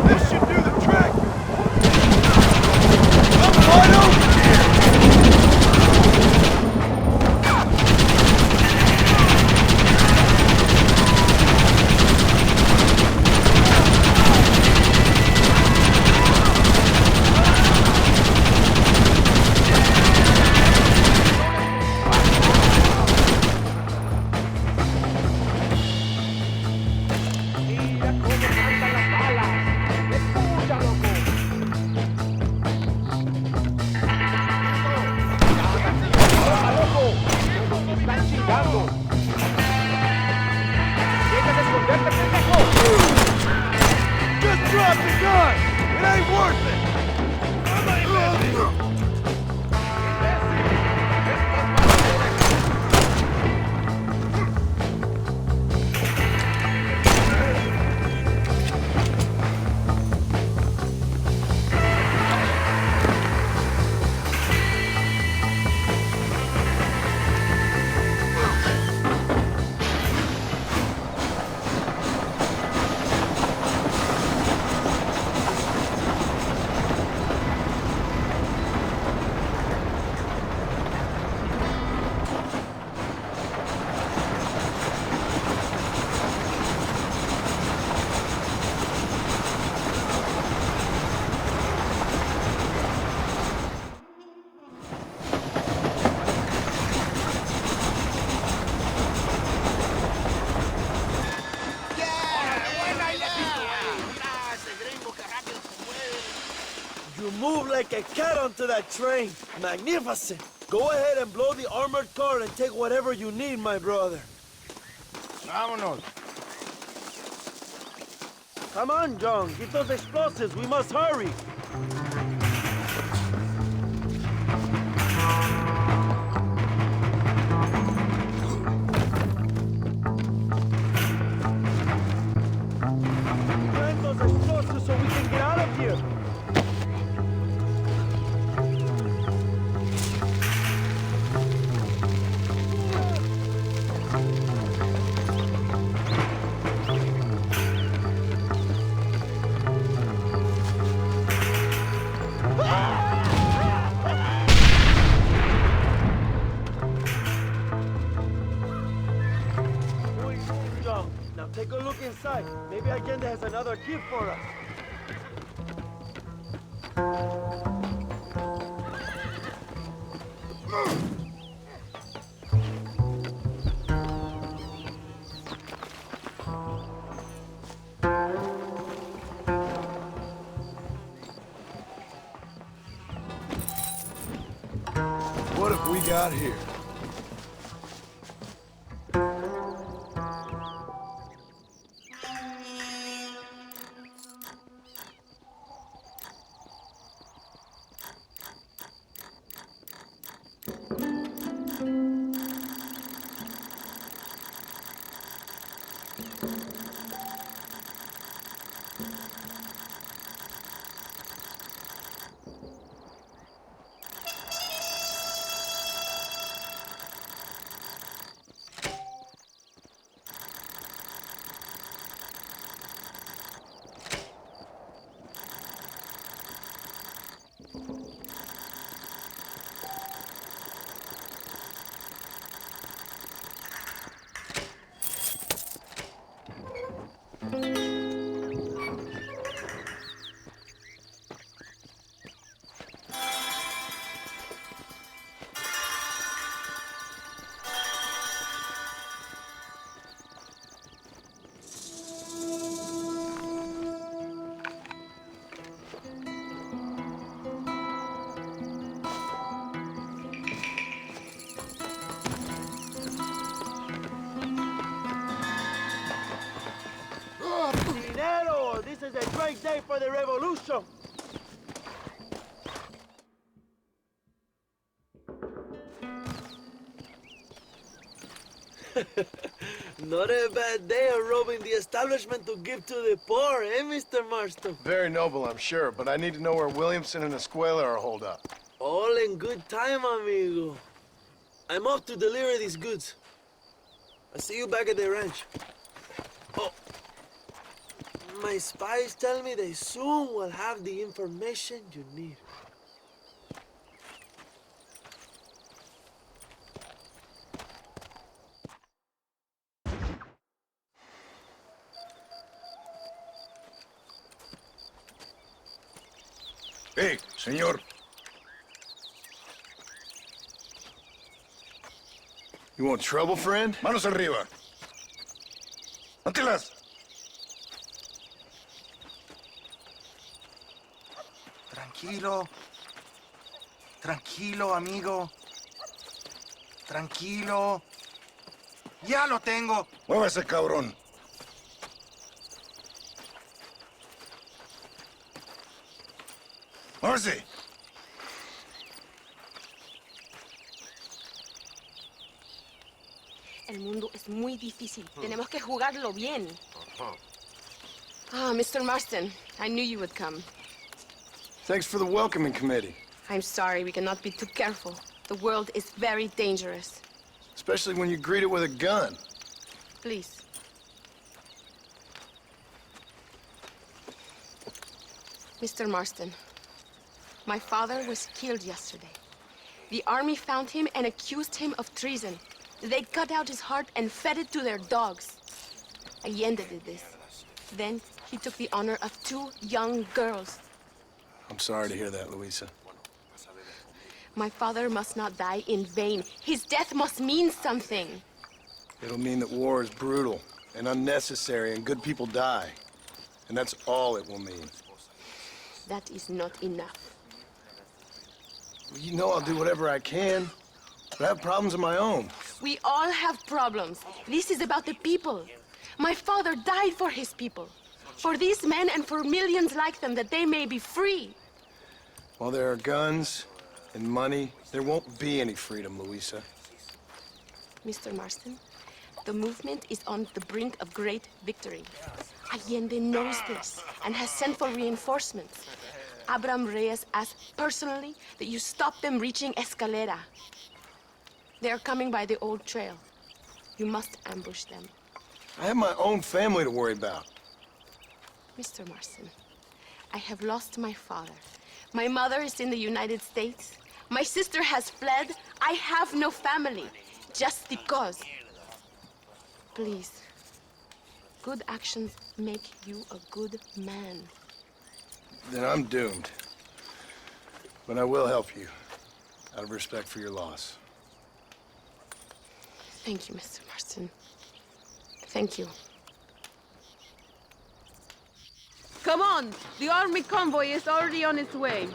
This should do the trick! Mira cómo like a cat onto that train. Magnificent. Go ahead and blow the armored car and take whatever you need, my brother. Vámonos. Come on, John. Get those explosives. We must hurry. Plant those explosives so we can get out of here. Now take a look inside. Maybe Allende has another gift for us. What have we got here? This is a great day for the revolution. Not a bad day of robbing the establishment to give to the poor, eh, Mr. Marston? Very noble, I'm sure, but I need to know where Williamson and Escuela are holed up. All in good time, amigo. I'm off to deliver these goods. I'll see you back at the ranch. Oh. My spies tell me they soon will have the information you need. Hey, señor. You want trouble, friend? Manos arriba. Ántelas. Tranquilo. Tranquilo, amigo. Tranquilo. Ya lo tengo. Muévase, cabrón. Muévase. El mundo es muy difícil. Tenemos que jugarlo bien. Ah, Mr. Marston, I knew you would come. Thanks for the welcoming committee. I'm sorry, we cannot be too careful. The world is very dangerous. Especially when you greet it with a gun. Please. Mr. Marston, my father was killed yesterday. The army found him and accused him of treason. They cut out his heart and fed it to their dogs. Allende did this. Then he took the honor of 2 young girls. I'm sorry to hear that, Luisa. My father must not die in vain. His death must mean something. It'll mean that war is brutal and unnecessary and good people die. And that's all it will mean. That is not enough. You know I'll do whatever I can, but I have problems of my own. We all have problems. This is about the people. My father died for his people. For these men and for millions like them, that they may be free. While there are guns and money, there won't be any freedom, Luisa. Mr. Marston, the movement is on the brink of great victory. Allende knows this and has sent for reinforcements. Abraham Reyes asked personally that you stop them reaching Escalera. They are coming by the old trail. You must ambush them. I have my own family to worry about. Mr. Marston, I have lost my father. My mother is in the United States. My sister has fled. I have no family. Just because. Please. Good actions make you a good man. Then I'm doomed. But I will help you, out of respect for your loss. Thank you, Mr. Marston. Thank you. Come on! The army convoy is already on its way.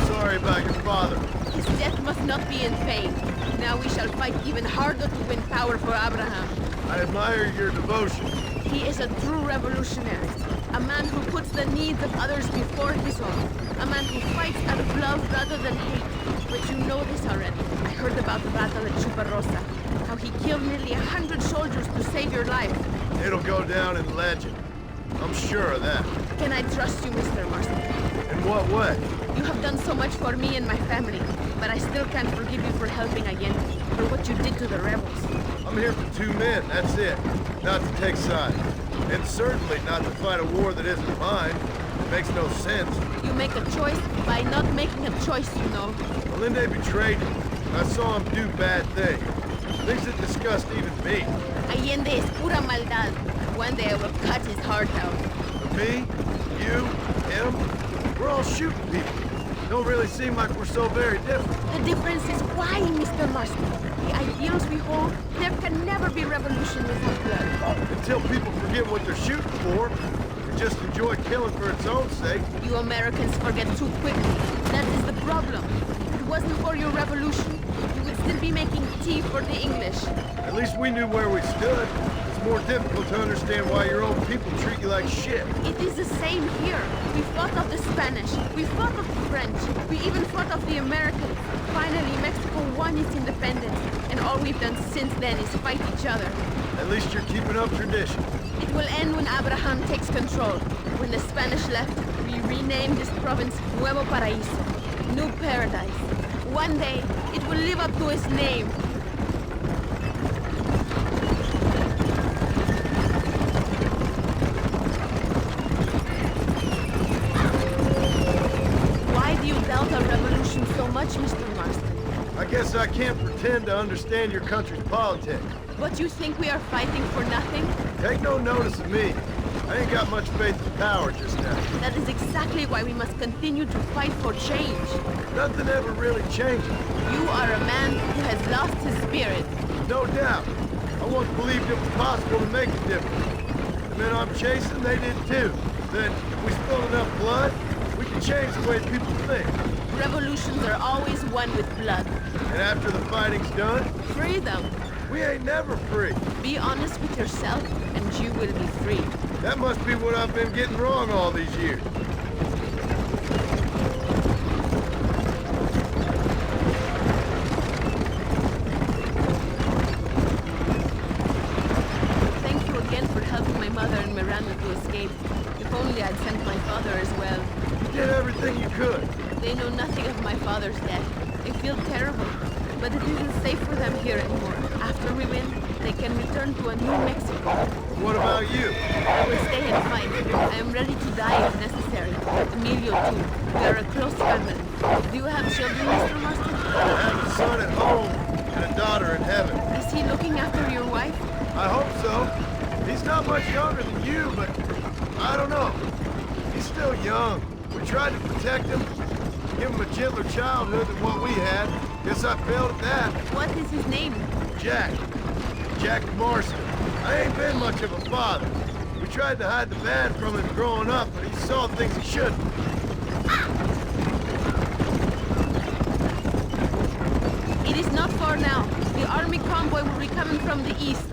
Sorry about your father. His death must not be in vain. Now we shall fight even harder to win power for Abraham. I admire your devotion. He is a true revolutionary. A man who puts the needs of others before his own. A man who fights out of love rather than hate. But you know this already. I heard about the battle at Chuparosa. How he killed nearly 100 soldiers to save your life. It'll go down in legend. I'm sure of that. Can I trust you, Mr. Marston? In what way? You have done so much for me and my family, but I still can't forgive you for helping Allende, for what you did to the rebels. I'm here for 2 men, that's it. Not to take sides. And certainly not to fight a war that isn't mine. It makes no sense. You make a choice by not making a choice, you know. Allende betrayed me. I saw him do bad things. Things that disgust even me. Allende es pura maldad. One day I will cut his heart out. Me? You? Him? We're all shooting people. Don't really seem like we're so very different. The difference is why, Mr. Marston. The ideals we hold, there can never be revolution without blood. Until people forget what they're shooting for, and just enjoy killing for its own sake. You Americans forget too quickly. That is the problem. If it wasn't for your revolution, you would still be making tea for the English. At least we knew where we stood. It's more difficult to understand why your own people treat you like shit. It is the same here. We fought off the Spanish. We fought off the French. We even fought off the Americans. Finally, Mexico won its independence. And all we've done since then is fight each other. At least you're keeping up tradition. It will end when Abraham takes control. When the Spanish left, we renamed this province Nuevo Paraíso. New Paradise. One day, it will live up to its name. So much, Mr. Marston. I guess I can't pretend to understand your country's politics. But you think we are fighting for nothing? Take no notice of me. I ain't got much faith in power just now. That is exactly why we must continue to fight for change. Nothing ever really changes. You are a man who has lost his spirit. No doubt. I once believed it was possible to make a difference. The men I'm chasing, they did too. Then, if we spill enough blood, we can change the way people think. Revolutions are always won with blood. And after the fighting's done? Freedom. We ain't never free. Be honest with yourself, and you will be free. That must be what I've been getting wrong all these years. Thank you again for helping my mother and Miranda to escape. If only I'd sent my father as well. You did everything you could. They know nothing of my father's death. They feel terrible. But it isn't safe for them here anymore. After we win, they can return to a new Mexico. What about you? I will stay and fight. I am ready to die if necessary. Emilio, too. We are a close family. Do you have children, Mr. Marston? I have a son at home and a daughter in heaven. Is he looking after your wife? I hope so. He's not much younger than you, but I don't know. He's still young. We tried to protect him. Give him a gentler childhood than what we had. Guess I failed at that. What is his name? Jack. Jack Marston. I ain't been much of a father. We tried to hide the bad from him growing up, but he saw things he shouldn't. It is not far now. The army convoy will be coming from the east.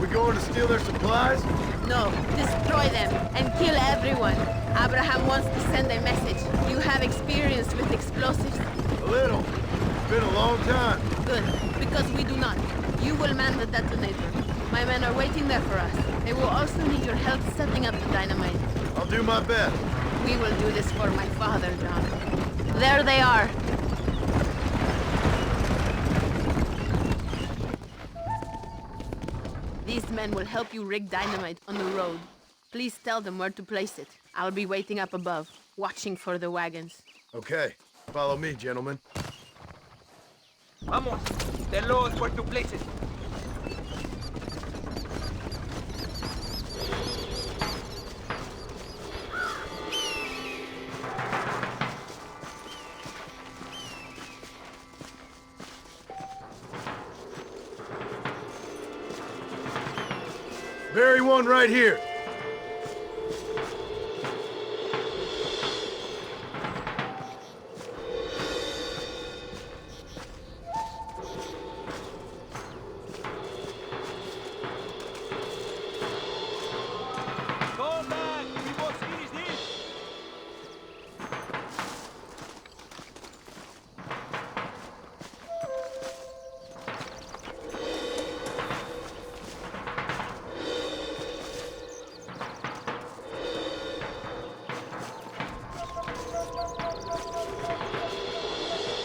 We going to steal their supplies? No, destroy them and kill everyone. Abraham wants to send a message. You have experience with explosives? A little. It's been a long time. Good, because we do not. You will man the detonator. My men are waiting there for us. They will also need your help setting up the dynamite. I'll do my best. We will do this for my father, John. There they are. These men will help you rig dynamite on the road. Please tell them where to place it. I'll be waiting up above, watching for the wagons. Okay. Follow me, gentlemen. Vamos. Tell us where to place it. Very one right here. Go back. We must finish this.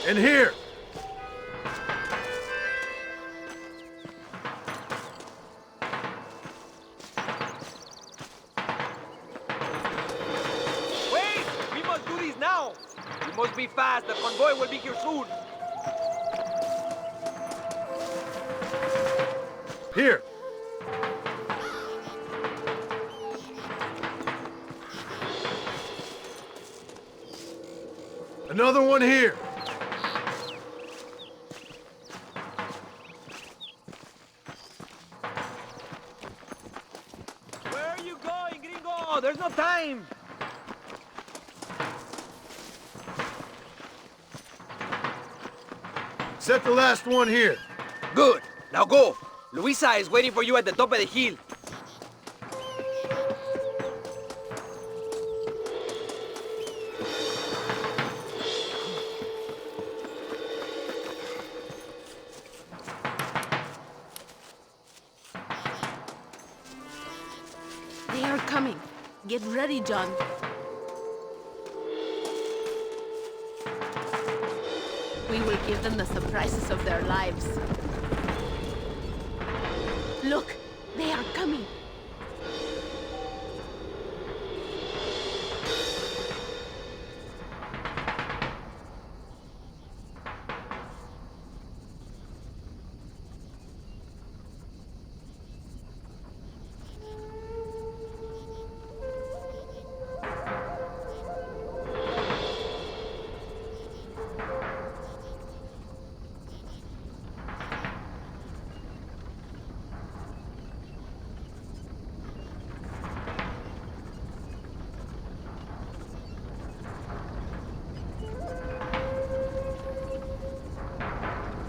And here. Wait! We must do this now. We must be fast. The convoy will be here soon. Here. Another one here. Where are you going, gringo? There's no time. Set the last one here. Good. Now go. Luisa is waiting for you at the top of the hill. They are coming. Get ready, John. We will give them the surprises of their lives. Look, they are coming.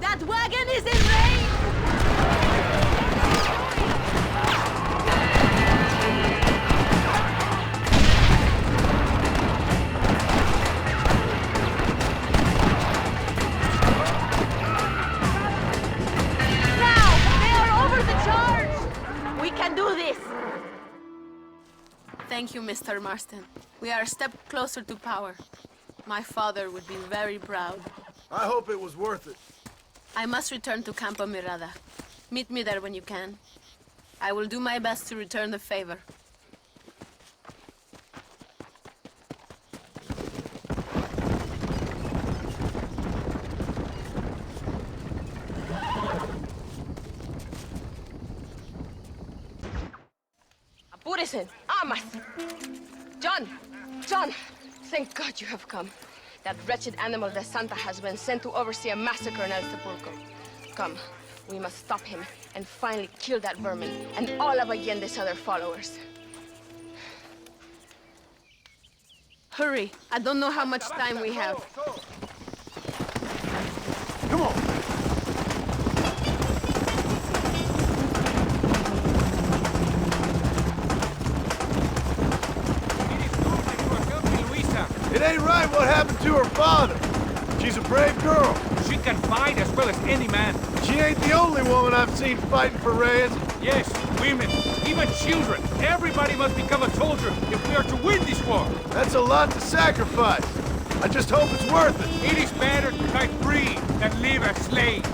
That wagon is in range! Now! They are over the charge! We can do this! Thank you, Mr. Marston. We are a step closer to power. My father would be very proud. I hope it was worth it. I must return to Campo Mirada. Meet me there when you can. I will do my best to return the favor. Apúrese. Amas. John! John! Thank God you have come. That wretched animal de Santa has been sent to oversee a massacre in El Sepulcro. Come, we must stop him and finally kill that vermin and all of Allende's other followers. Hurry, I don't know how much time we have. Come on. It ain't right what happened to her father. She's a brave girl. She can fight as well as any man. She ain't the only woman I've seen fighting for Reyes. Yes, women, even children. Everybody must become a soldier if we are to win this war. That's a lot to sacrifice. I just hope it's worth it. It is better to die free than live as slaves.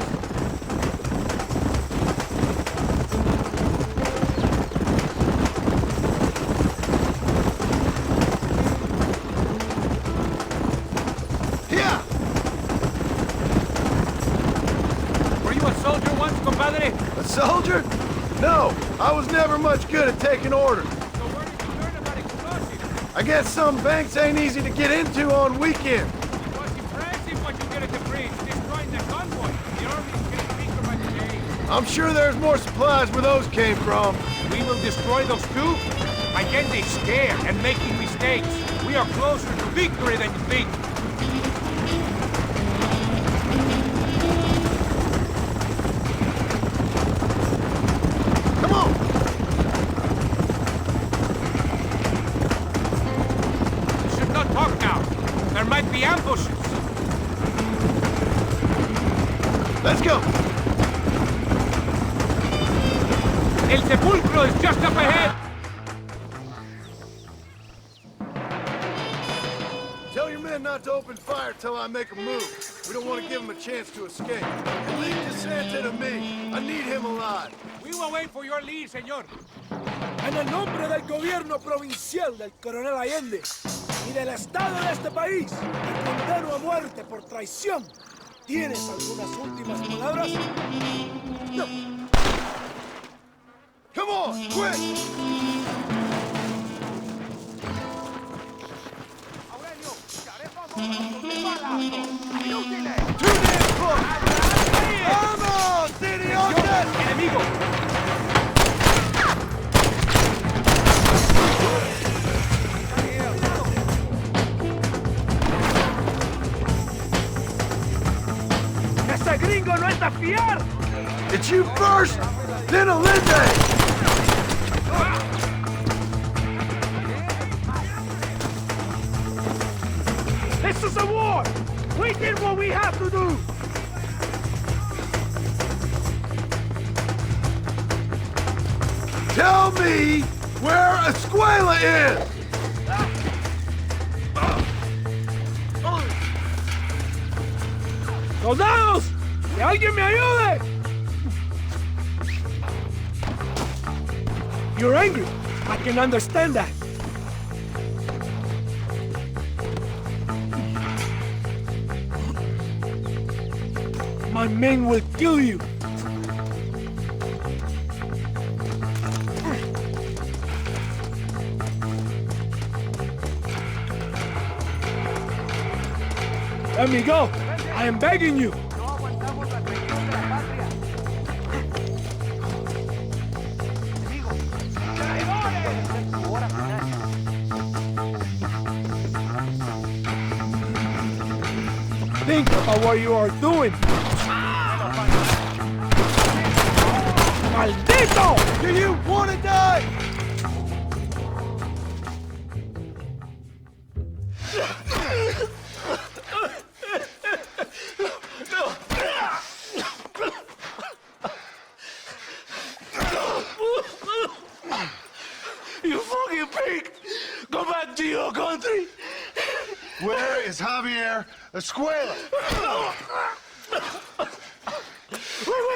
A soldier? No, I was never much good at taking orders. So where did you learn about explosives? I guess some banks ain't easy to get into on weekends. It was impressive what you did at the bridge, destroying the convoy. The army is getting weaker by the day. I'm sure there's more supplies where those came from. We will destroy those too? Allende's scared and making mistakes. We are closer to victory than you think. The ambushes. Let's go. El Sepulcro is just up ahead. Tell your men not to open fire till I make a move. We don't want to give them a chance to escape. And leave DeSanta to me. I need him alive. We will wait for your lead, señor. En el nombre del gobierno provincial del coronel Allende y del Estado de este país, te condeno a muerte por traición. ¿Tienes algunas últimas palabras? No. Come on, quick! Aurelio, ¡ayúdale! ¡Too damn close! ¡Vamos, idiotas! ¡Enemigo! ¡Ese gringo no es de fiar! It's you first, then Allende! This is a war! We did what we have to do! Tell me where Escuela is! ¡Soldados! ¡Que alguien me ayude! You're angry. I can understand that. My men will kill you. Let me go. I am begging you. Think about what you are doing. Maldito! Do you want to die? You fucking pig! Go back to your country! Where is Javier Escuela?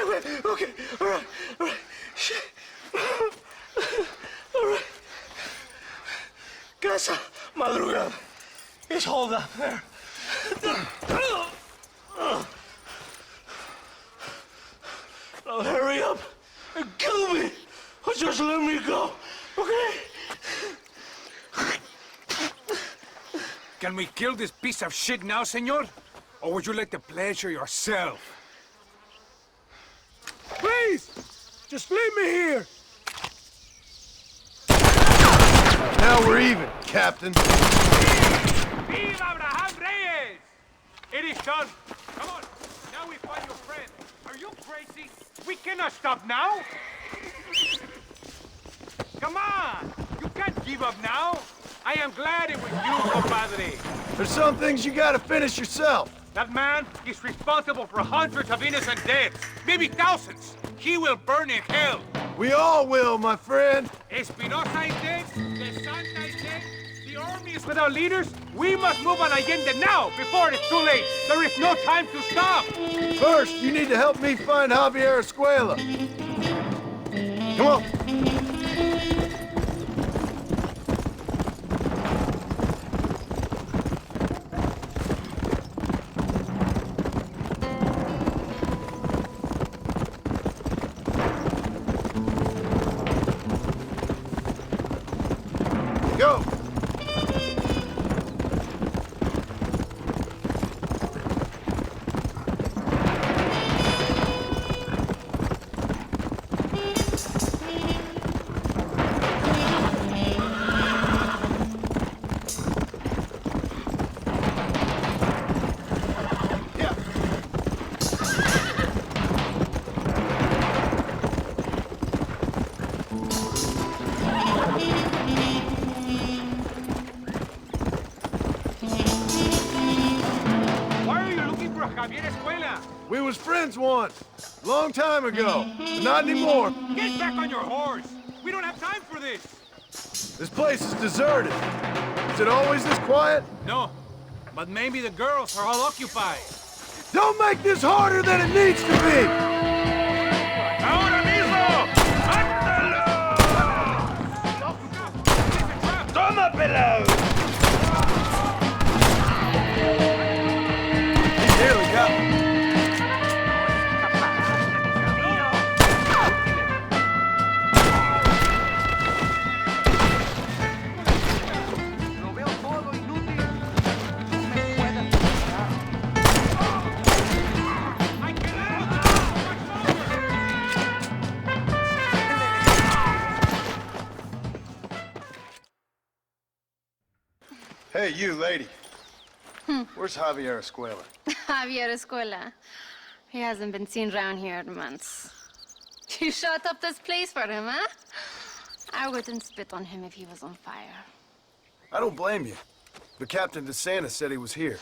Wait. Okay, all right. Shit. All right. Casa Madrugada. It's hold up there. Now hurry up and kill me, or just let me go, okay? Can we kill this piece of shit now, senor? Or would you like to pleasure yourself? Please! Just leave me here! Now we're even, Captain. Viva Abraham Reyes! It is done. Come on, now we find your friend. Are you crazy? We cannot stop now. Come on! You can't give up now. I am glad it was you, compadre. There's some things you gotta finish yourself. That man is responsible for hundreds of innocent deaths, maybe thousands. He will burn in hell. We all will, my friend. Espinosa is dead, the Santa is dead, the army is without leaders. We must move on Allende now, before it's too late. There is no time to stop. First, you need to help me find Javier Escuela. Come on. Go! We was friends once, long time ago, but not anymore. Get back on your horse. We don't have time for this. This place is deserted. Is it always this quiet? No, but maybe the girls are all occupied. Don't make this harder than it needs to be! ¡Ahora mismo! ¡Mátalo! ¡Toma, pelado! He nearly got me. Hey, you, lady. Where's Javier Escuela? Javier Escuela. He hasn't been seen around here in months. You shut up this place for him, huh? I wouldn't spit on him if he was on fire. I don't blame you. But Captain DeSanta said he was here.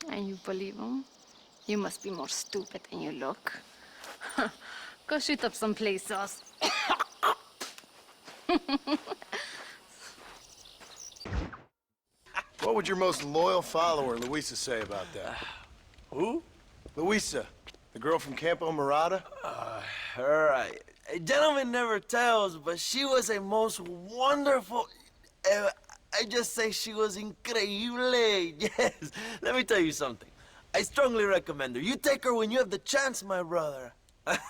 And you believe him? You must be more stupid than you look. Go shoot up some play sauce. What would your most loyal follower, Luisa, say about that? Who? Luisa, the girl from Campo Morada? A gentleman never tells, but she was a most wonderful... I just say she was increíble. Yes. Let me tell you something. I strongly recommend her. You take her when you have the chance, my brother.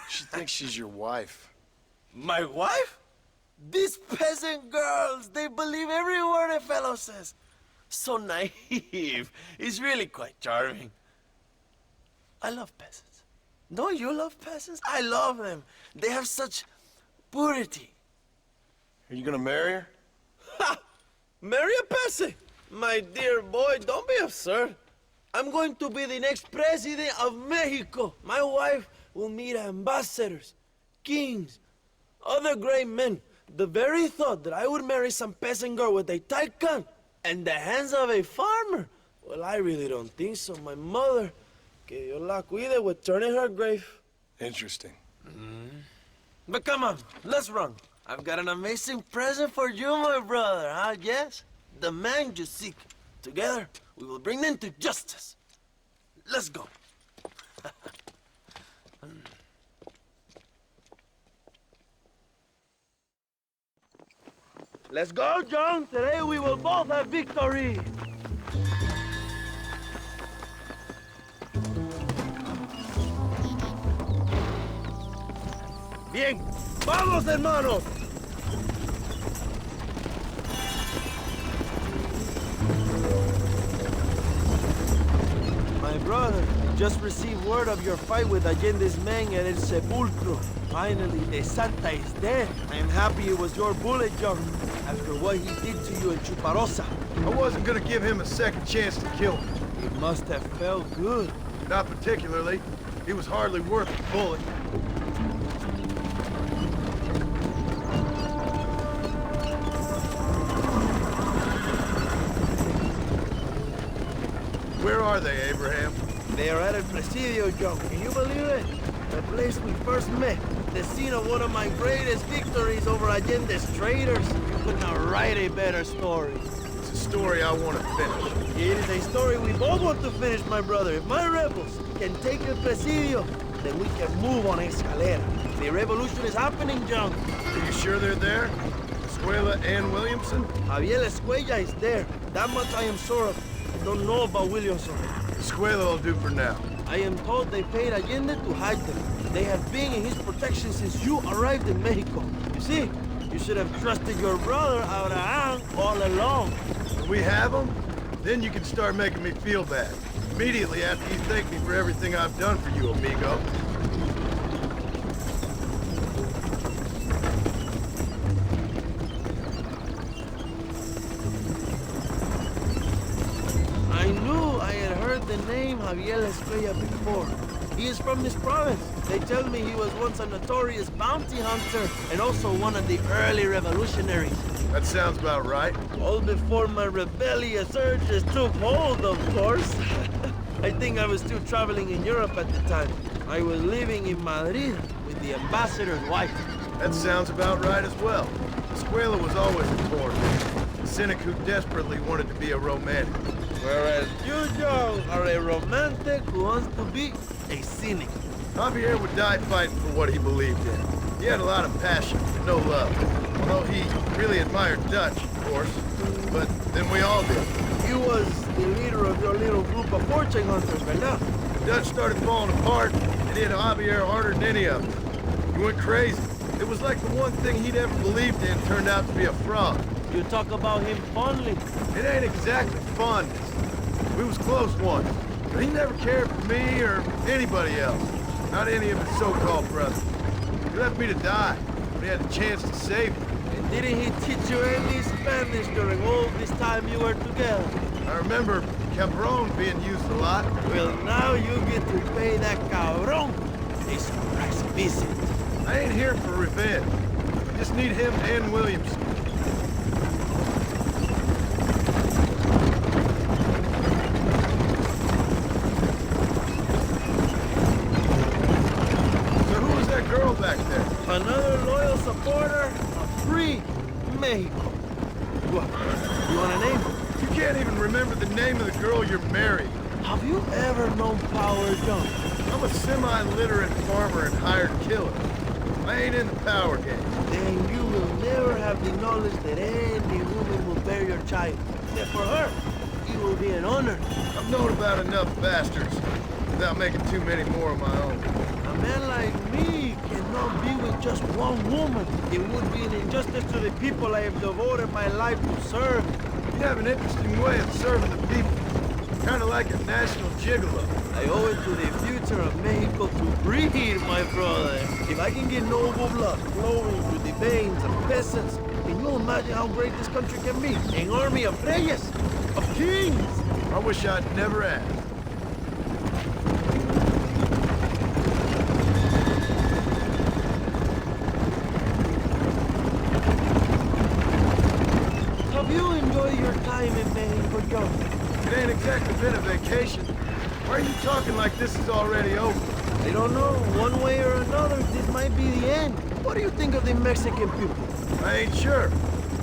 She thinks she's your wife. My wife? These peasant girls, they believe every word a fellow says. So naive. It's really quite charming. I love peasants. Don't you love peasants? I love them. They have such purity. Are you gonna marry her? Ha! Marry a peasant? My dear boy, don't be absurd. I'm going to be the next president of Mexico. My wife will meet ambassadors, kings, other great men. The very thought that I would marry some peasant girl with a tight gun and the hands of a farmer, well, I really don't think so. My mother, que Dios la cuide, would turn in her grave. Interesting. But come on, let's run. I've got an amazing present for you, my brother, huh? Yes? The man you seek. Together, we will bring them to justice. Let's go. Let's go, John. Today we will both have victory. Bien. ¡Vamos, hermanos! My brother, I just received word of your fight with Allende's men at El Sepulcro. Finally, the Santa is dead. I am happy it was your bullet, John, after what he did to you in Chuparosa. I wasn't gonna give him a second chance to kill me. It must have felt good. Not particularly. He was hardly worth a bullet. Where are they, Abraham? They are at El Presidio, John. Can you believe it? The place we first met. The scene of one of my greatest victories over Allende's traitors. You could not write a better story. It's a story I want to finish. It is a story we both want to finish, my brother. If my rebels can take El Presidio, then we can move on Escalera. The revolution is happening, John. Are you sure they're there? Escuela and Williamson? Javier Escuella is there. That much I am sure of. I don't know about Williamson. Escuela will do for now. I am told they paid Allende to hide them. They have been in his protection since you arrived in Mexico. You see, you should have trusted your brother Abraham all along. When we have them, then you can start making me feel bad. Immediately after you thank me for everything I've done for you, amigo. I knew I had heard the name Javier Escuella before. He is from this province. They tell me he was once a notorious bounty hunter and also one of the early revolutionaries. That sounds about right. All before my rebellious urges took hold, of course. I think I was still traveling in Europe at the time. I was living in Madrid with the ambassador's wife. That sounds about right as well. Escuela was always a torn man. A cynic who desperately wanted to be a romantic. Whereas you, John, are a romantic who wants to be a cynic. Javier would die fighting for what he believed in. He had a lot of passion, but no love. Although he really admired Dutch, of course. But then we all did. He was the leader of your little group of fortune hunters, ¿verdad? The Dutch started falling apart, and hit Javier harder than any of them. He went crazy. It was like the one thing he'd ever believed in turned out to be a fraud. You talk about him fondly. It ain't exactly fondness. We was close once, but he never cared for me or anybody else. Not any of his so-called brothers. He left me to die when he had the chance to save me. And didn't he teach you any Spanish during all this time you were together? I remember cabron being used a lot. Well, now you get to pay that cabron a surprise visit. I ain't here for revenge. I just need him and Williamson. Girl back there. Another loyal supporter of free Mexico. What? You want a name? You can't even remember the name of the girl you're married. Have you ever known Power John? I'm a semi-literate farmer and hired killer. I ain't in the power game. Then you will never have the knowledge that any woman will bear your child. Except for her, it will be an honor. I've known about enough bastards without making too many more of my own. A man like me cannot be with just one woman. It would be an injustice to the people I have devoted my life to serve. You have an interesting way of serving the people. Kind of like a national gigolo. I owe it to the future of Mexico to breed, my brother. If I can get noble blood flowing through the veins of peasants, can you imagine how great this country can be? An army of reyes, of kings. I wish I'd never asked. Have you enjoyed your time in Mexico, John? It ain't exactly been a vacation. Why are you talking like this is already over? I don't know. One way or another, this might be the end. What do you think of the Mexican people? I ain't sure.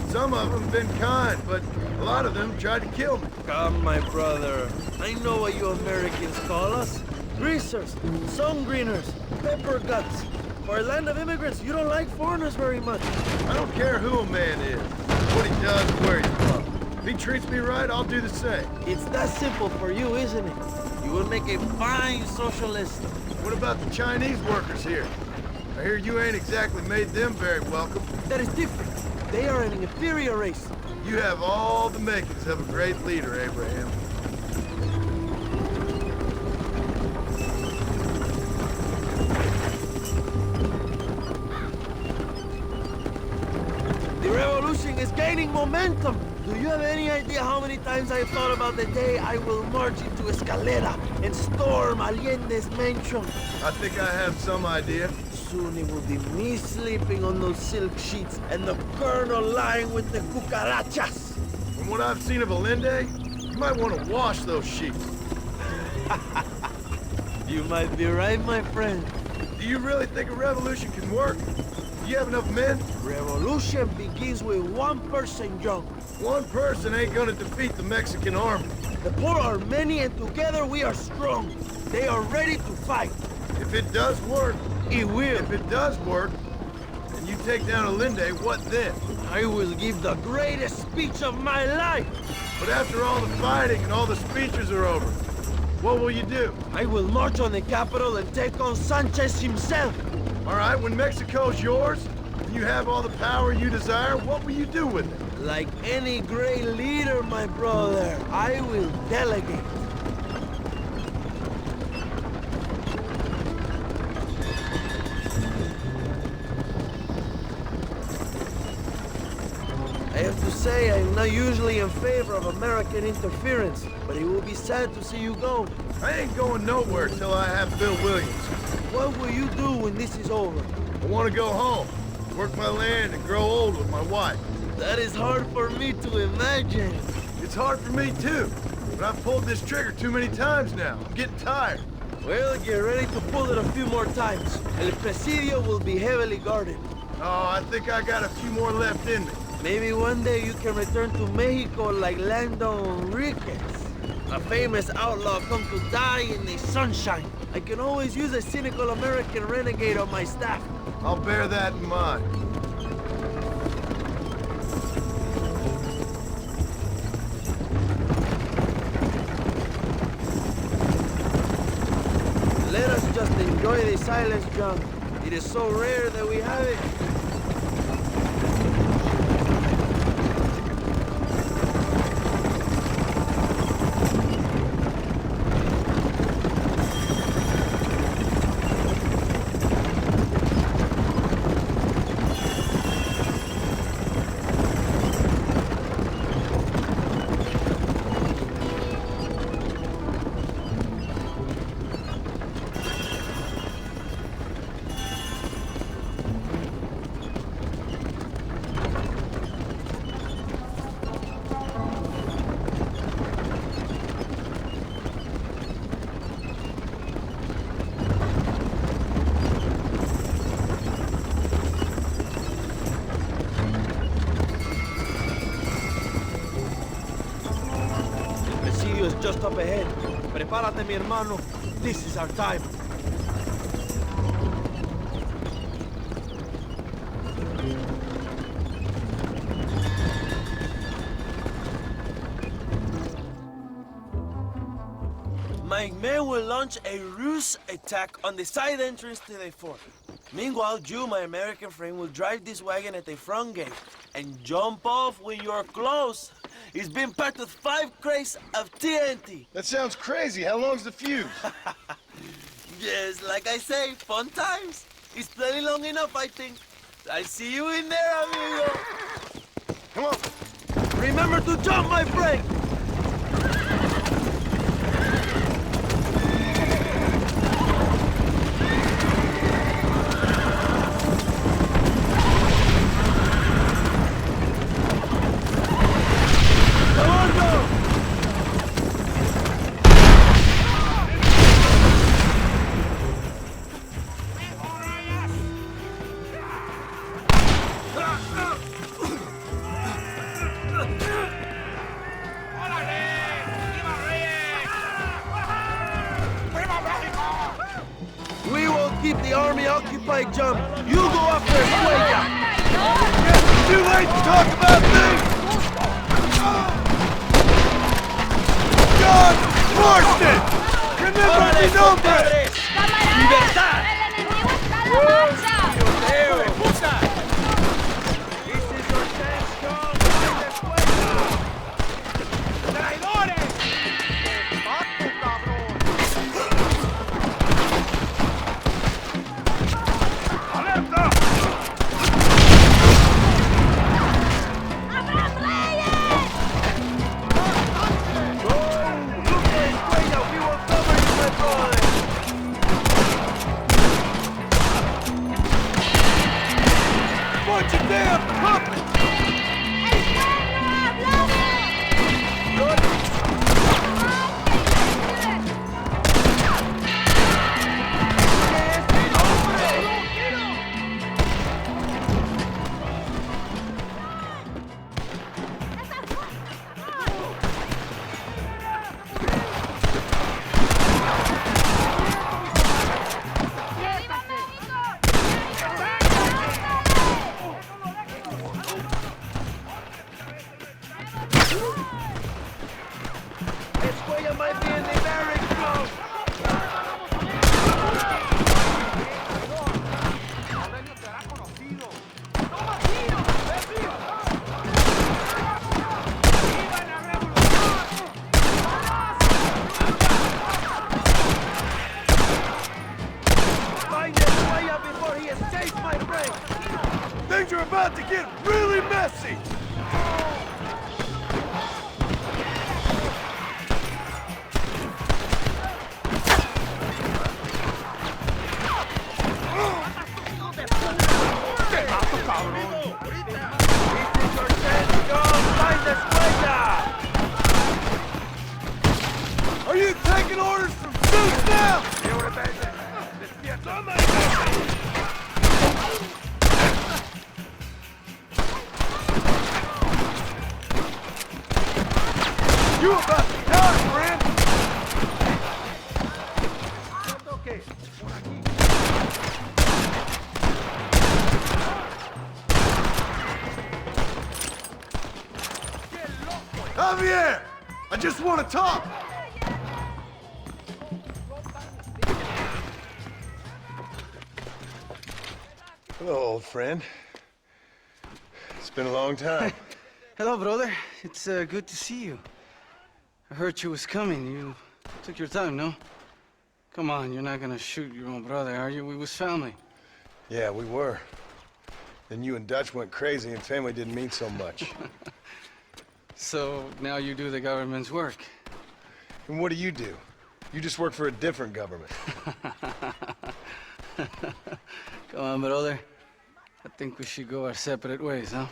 Some of them been kind, but a lot of them tried to kill me. Come, my brother. I know what you Americans call us. Greasers, sun greeners, pepper guts. For a land of immigrants, you don't like foreigners very much. I don't care who a man is, what he does, where he's from. If he treats me right, I'll do the same. It's that simple for you, isn't it? You will make a fine socialist. What about the Chinese workers here? I hear you ain't exactly made them very welcome. That is different. They are an inferior race. You have all the makings of a great leader, Abraham. is gaining momentum. Do you have any idea how many times I've thought about the day I will march into Escalera and storm Allende's mansion? I think I have some idea. Soon it will be me sleeping on those silk sheets and the colonel lying with the cucarachas. From what I've seen of Allende, you might want to wash those sheets. You might be right, my friend. Do you really think a revolution can work? Do you have enough men? Revolution begins with one person, John. One person ain't gonna defeat the Mexican army. The poor are many and together we are strong. They are ready to fight. If it does work, it will. If it does work, and you take down Allende, what then? I will give the greatest speech of my life. But after all the fighting and all the speeches are over, what will you do? I will march on the capital and take on Sanchez himself. All right, when Mexico's yours, and you have all the power you desire, what will you do with it? Like any great leader, my brother, I will delegate. I have to say, I'm not usually in favor of American interference, but it will be sad to see you go. I ain't going nowhere till I have Bill Williams. What will you do when this is over? I want to go home, work my land, and grow old with my wife. That is hard for me to imagine. It's hard for me too, but I've pulled this trigger too many times now. I'm getting tired. Well, get ready to pull it a few more times. El Presidio will be heavily guarded. Oh, I think I got a few more left in me. Maybe one day you can return to Mexico like Landon Ricketts. A famous outlaw come to die in the sunshine. I can always use a cynical American renegade on my staff. I'll bear that in mind. Let us just enjoy the silence, John. It is so rare that we have it. Just up ahead. Prepárate, mi hermano. This is our time. My men will launch a ruse attack on the side entrance to the fort. Meanwhile, you, my American friend, will drive this wagon at the front gate and jump off when you're close. It's been packed with 5 crates of TNT. That sounds crazy. How long's the fuse? Yes, like I say, fun times. It's plenty long enough, I think. I see you in there, amigo. Come on. Remember to jump, my friend. Keep the army occupied, John. You go after Escuella. It's too late to talk about me! John Marston! Remember mi nombre! ¡Libertad! ¡El enemigo está a la marcha! This is your chance, John. Behind Escuella. ¡Traidores! ¡Mato, cabrón! ¡Avanza! bunch of damn puppets! Things are about to get really messy! Are you taking orders from Zeus now? You about to die, friend! Javier! I just want to talk! Hello, old friend. It's been a long time. Hello, brother. It's good to see you. I heard you was coming. You took your time, no? Come on, you're not gonna shoot your own brother, are you? We was family. Yeah, we were. Then you and Dutch went crazy and family didn't mean so much. So now you do the government's work. And what do? You just work for a different government. Come on, brother. I think we should go our separate ways, huh?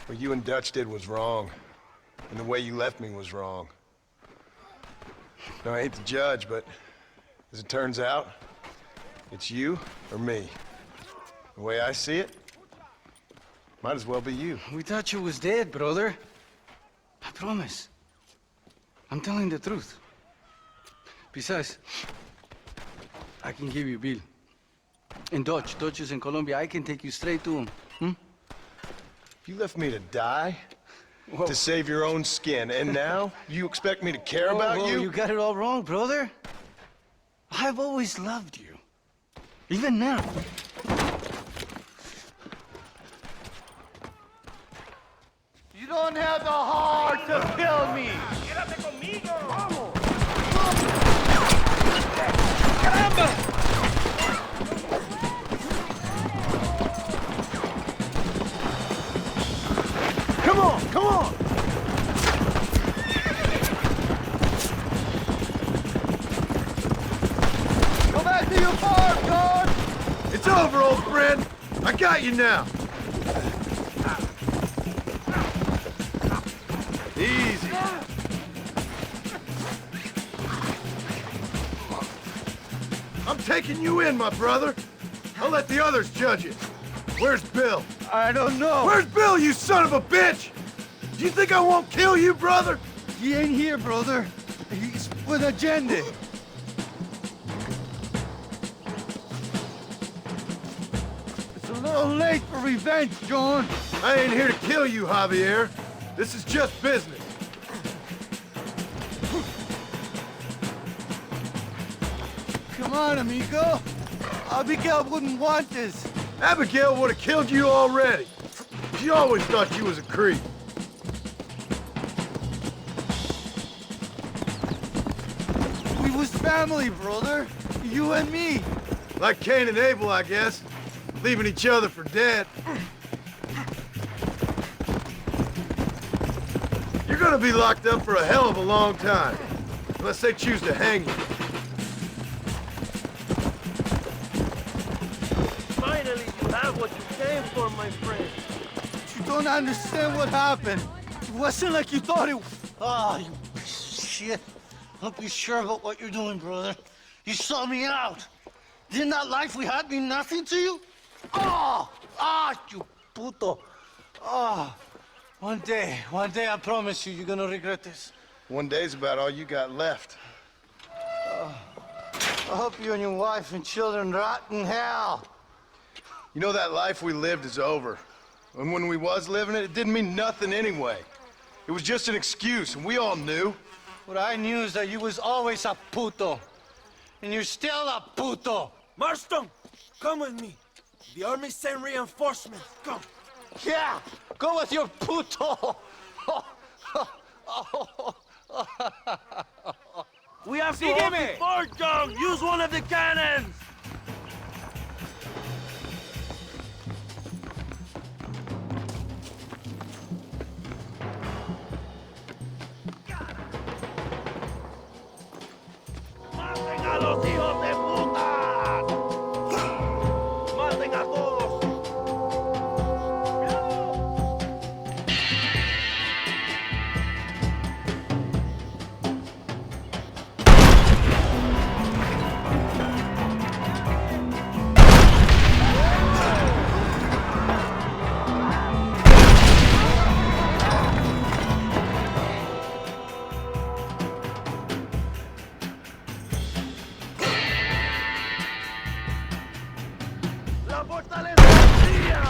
What you and Dutch did was wrong. And the way you left me was wrong. Now, I hate to judge, but as it turns out, it's you or me. The way I see it, might as well be you. We thought you was dead, brother. I promise. I'm telling the truth. Besides, I can give you a bill. In Dutch. Dutch is in Colombia. I can take you straight to him. You left me to die? Whoa. To save your own skin, and now you expect me to care about you? You got it all wrong, brother. I've always loved you. Even now. You don't have the heart to kill me! Come on, come on! Go back to your farm, guard! It's over, old friend! I got you now! Easy. I'm taking you in, my brother. I'll let the others judge it. Where's Bill? I don't know. Where's Bill, you son of a bitch? Do you think I won't kill you, brother? He ain't here, brother. He's with Agenda. It's a little late for revenge, John. I ain't here to kill you, Javier. This is just business. Come on, amigo. Abigail wouldn't want this. Abigail would have killed you already. She always thought you was a creep. We was family, brother. You and me. Like Cain and Abel, I guess. Leaving each other for dead. You're gonna be locked up for a hell of a long time. Unless they choose to hang you. Finally, you have what you came for, my friend. You don't understand what happened. It wasn't like you thought it. Ah, you shit. Hope you're sure about what you're doing, brother. You saw me out. Didn't that life we had mean nothing to you? You puto. One day, I promise you, you're gonna regret this. One day's about all you got left. I hope you and your wife and children rot in hell. You know, that life we lived is over. And when we was living it, it didn't mean nothing anyway. It was just an excuse, and we all knew. What I knew is that you was always a puto. And you're still a puto. Marston, come with me. The army sent reinforcements. Come. Yeah, go with your puto. We have to hold the fort, John. Use one of the cannons. ¡Maten a los hijos de puta! ¡Maten a todos! ¡La fortaleza vacía!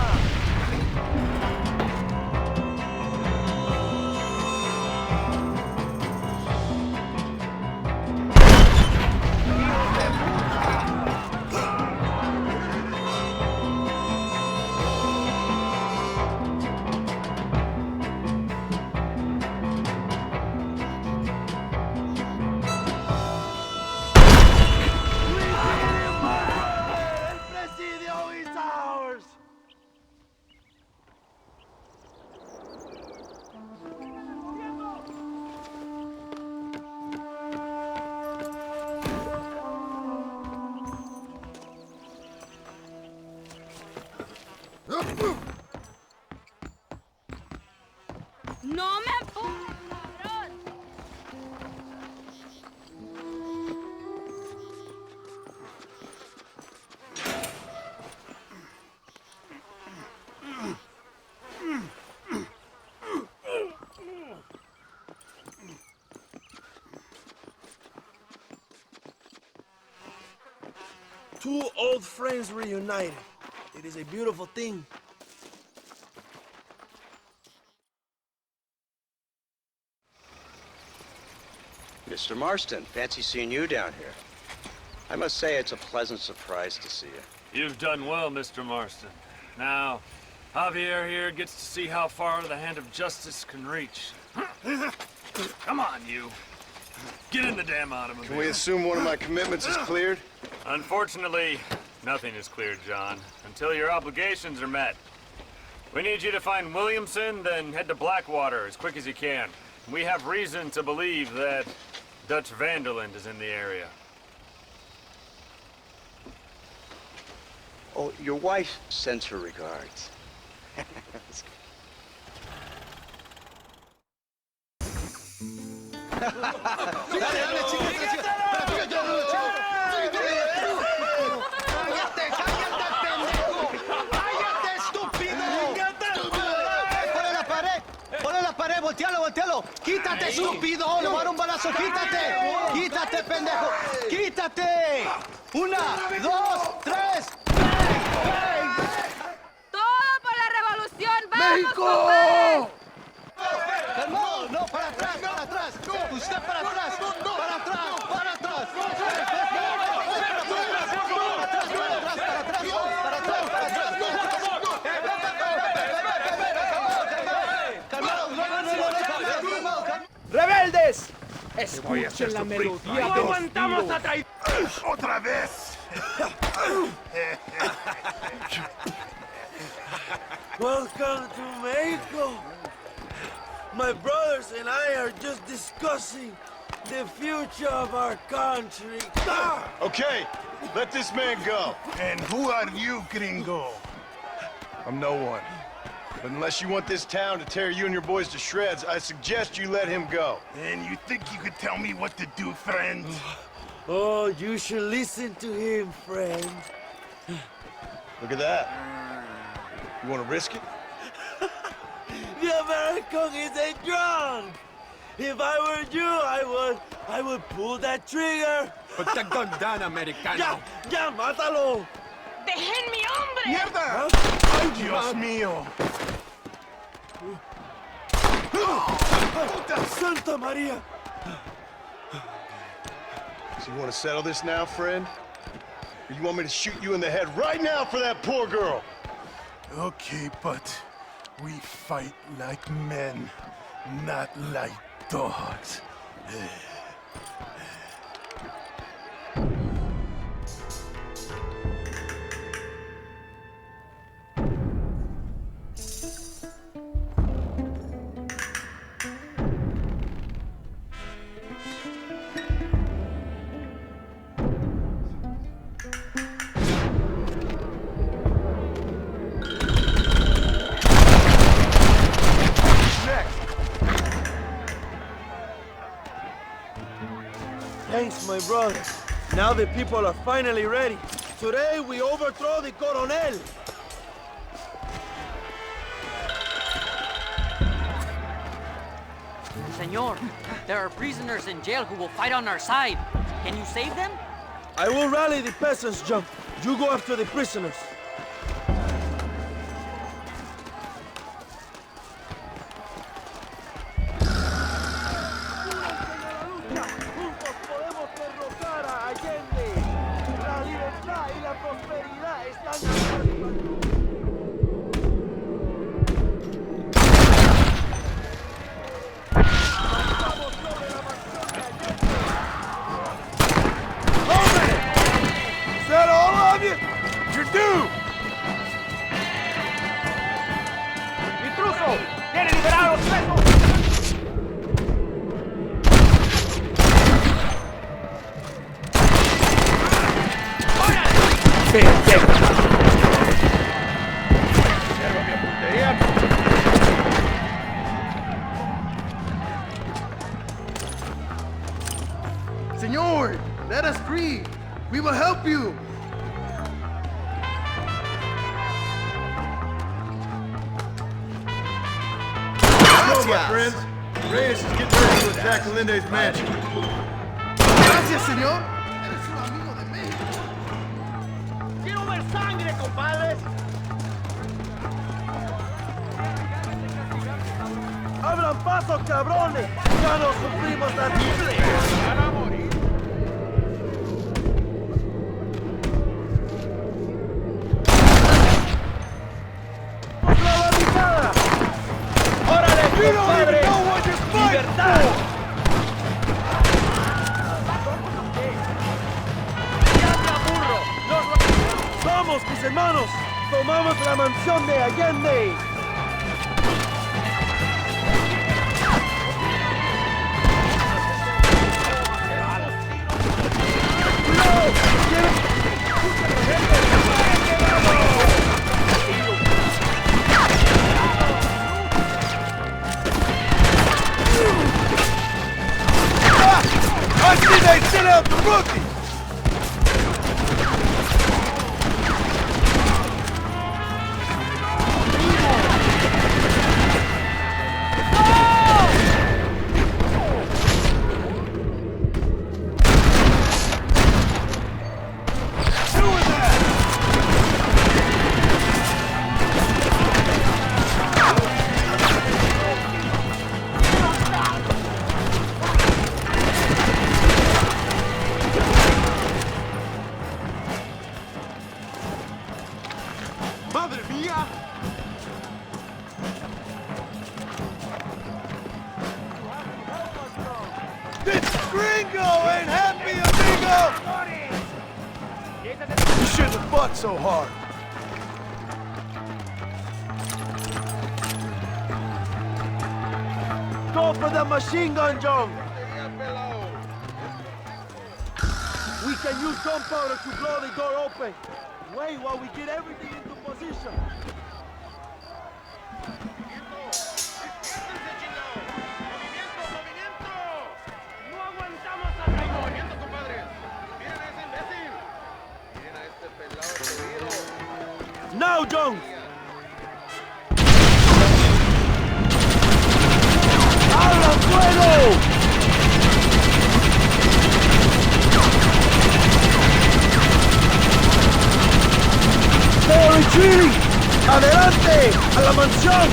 El Presidio is ours! ¡No me empujes, cabrón! Two old friends reunited. It is a beautiful thing. Mr. Marston, fancy seeing you down here. I must say it's a pleasant surprise to see you. You've done well, Mr. Marston. Now, Javier here gets to see how far the hand of justice can reach. Come on, you. Get in the damn automobile. Can we assume one of my commitments is cleared? Unfortunately, nothing is cleared, John, until your obligations are met. We need you to find Williamson, then head to Blackwater as quick as you can. We have reason to believe that Dutch Vanderland is in the area. Oh, your wife sends her regards. ¡Voltealo! ¡Quítate, estúpido! ¡Le voy a dar un balazo! ¡Quítate! ¡Quítate, pendejo! ¡Quítate! ¡Una, dos, tres! ¡Bang! ¡Todo por la revolución! ¡Vamos, ¡México! compadre! ¡Calmado! ¡No, para atrás, para atrás! ¡Usted para atrás! ¡Para atrás, para atrás! ¡Rebeldes! voy a hacer Escuchen la sufrir. melodía. ¡No de los aguantamos tiros. a traidor! ¡Otra vez! Welcome to Mexico. My brothers and I are just discussing the future of our country. Okay, let this man go. And who are you, gringo? I'm no one. But unless you want this town to tear you and your boys to shreds, I suggest you let him go. And you think you could tell me what to do, friend? Oh, you should listen to him, friend. Look at that. You want to risk it? The American is a drunk! If I were you, I would pull that trigger. Put the gun down, Americano. Ya, mátalo. ¡Dejen mi hombre! ¡Mierda! ¡Ay, Dios mío! ¡Puta Santa María! So you want to settle this now, friend? Or you want me to shoot you in the head right now for that poor girl? Okay, but we fight like men, not like dogs. Thanks, my brother. Now the people are finally ready. Today we overthrow the Coronel. Senor, there are prisoners in jail who will fight on our side. Can you save them? I will rally the peasants, John. You go after the prisoners. Senor, let us free. We will help you. My friends, Reyes is getting ready to attack Linde's mansion. Gracias, señor. Eres un amigo de México. Quiero ver sangre, compadres. ¡Abran paso, cabrones! ¡Ya no sufrimos la libre! ¡Van a morir! ¡Por la barricada! ¡Órale, compadre! ¡Libertad! ¡Ya me aburro! ¡Vamos, mis hermanos! ¡Tomamos la mansión de Allende! I see they sent out the rookies! ¡Madre mía! This gringo ain't happy, amigo! You shouldn't have fought so hard. Go for the machine gun, John! We can use gunpowder to blow the door open. Wait while we get everything into position. Now, John! ¡Abra fuego! ¡They're retreating! ¡Adelante! ¡A la mansión!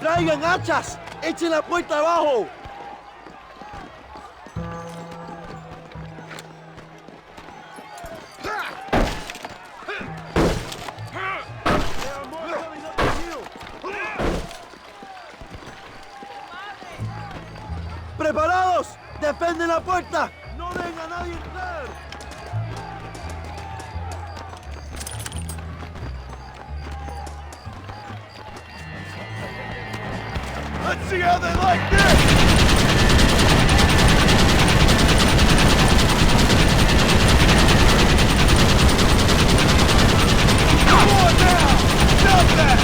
¡Traigan hachas! ¡Echen la puerta abajo! ¡Preparados! ¡Defienden la puerta! ¡No dejen a nadie entrar! Let's see how they like this! Come on now! Stop that!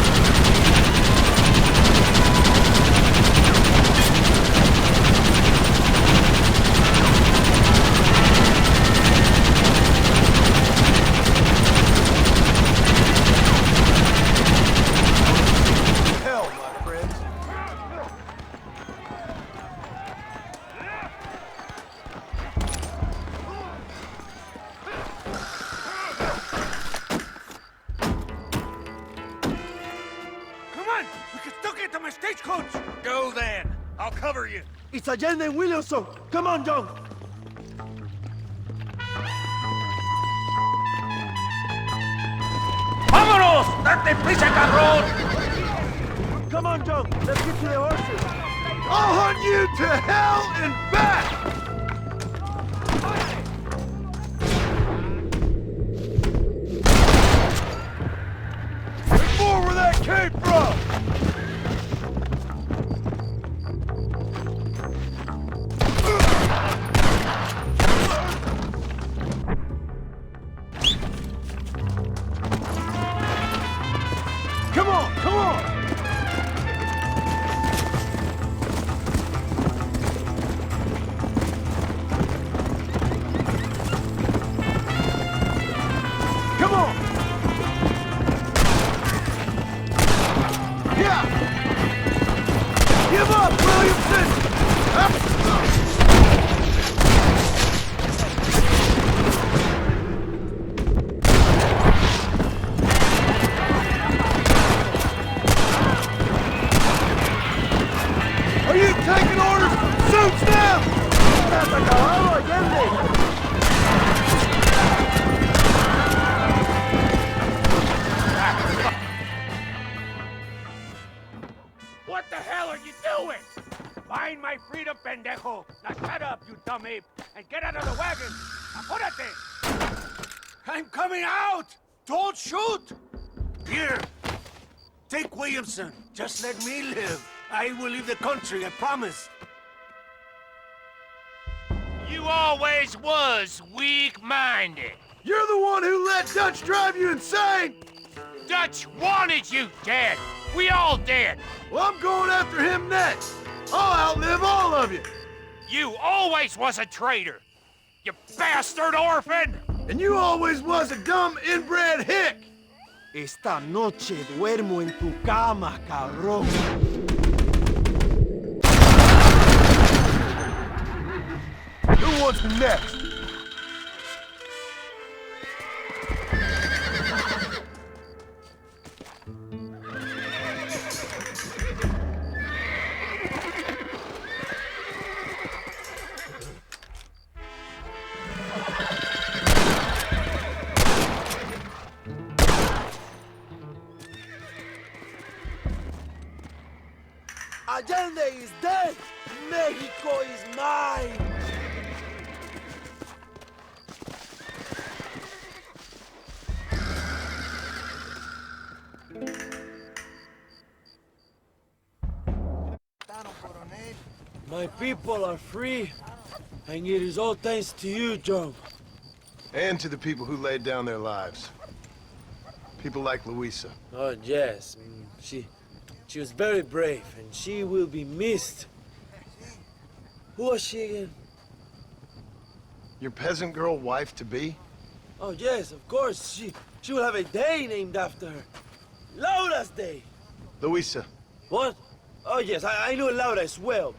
Go then. I'll cover you. It's Allende and Williamson. Come on, John. ¡Vámonos! ¡Date prisa, cabrón! Come on, John. Let's get to the horses. I'll hunt you to hell and back! There's more where that came from! Come on, come on! Come on! Yeah! Give up, Williamson! Are you taking orders? Suits now! ¡Estás acabado, Allende! What the hell are you doing? Find my freedom, pendejo! Now shut up, you dumb ape, and get out of the wagon! Apúrate! I'm coming out! Don't shoot! Here, take Williamson. Just let me live. I will leave the country, I promise. You always was weak-minded. You're the one who let Dutch drive you insane! Dutch wanted you dead. We all did. Well, I'm going after him next. I'll outlive all of you. You always was a traitor. You bastard orphan! And you always was a dumb inbred hick. Esta noche duermo en tu cama, cabrón. Who wants next? Mexico is mine! My people are free, and it is all thanks to you, John. And to the people who laid down their lives. People like Luisa. Oh, yes. She was very brave, and she will be missed. Who was she again? Your peasant girl wife-to-be? Oh, yes, of course. She will have a day named after her. Laura's Day! Luisa. What? Oh, yes, I know Laura as well.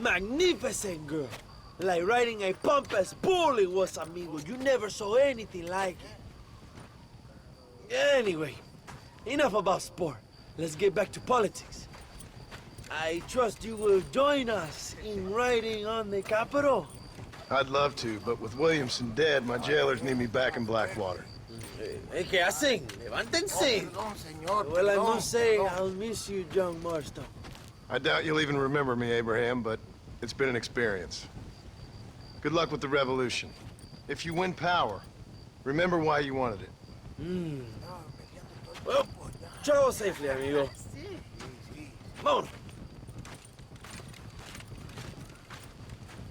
Magnificent girl. Like riding a pompous bull it was, amigo. You never saw anything like it. Anyway, enough about sport. Let's get back to politics. I trust you will join us in riding on the Capitol. I'd love to, but with Williamson dead, my jailers need me back in Blackwater. ¿Qué hacen? Levántense. Well, I must say, I'll miss you, John Marston. I doubt you'll even remember me, Abraham, but it's been an experience. Good luck with the revolution. If you win power, remember why you wanted it. Well, travel safely, amigo. Vámonos.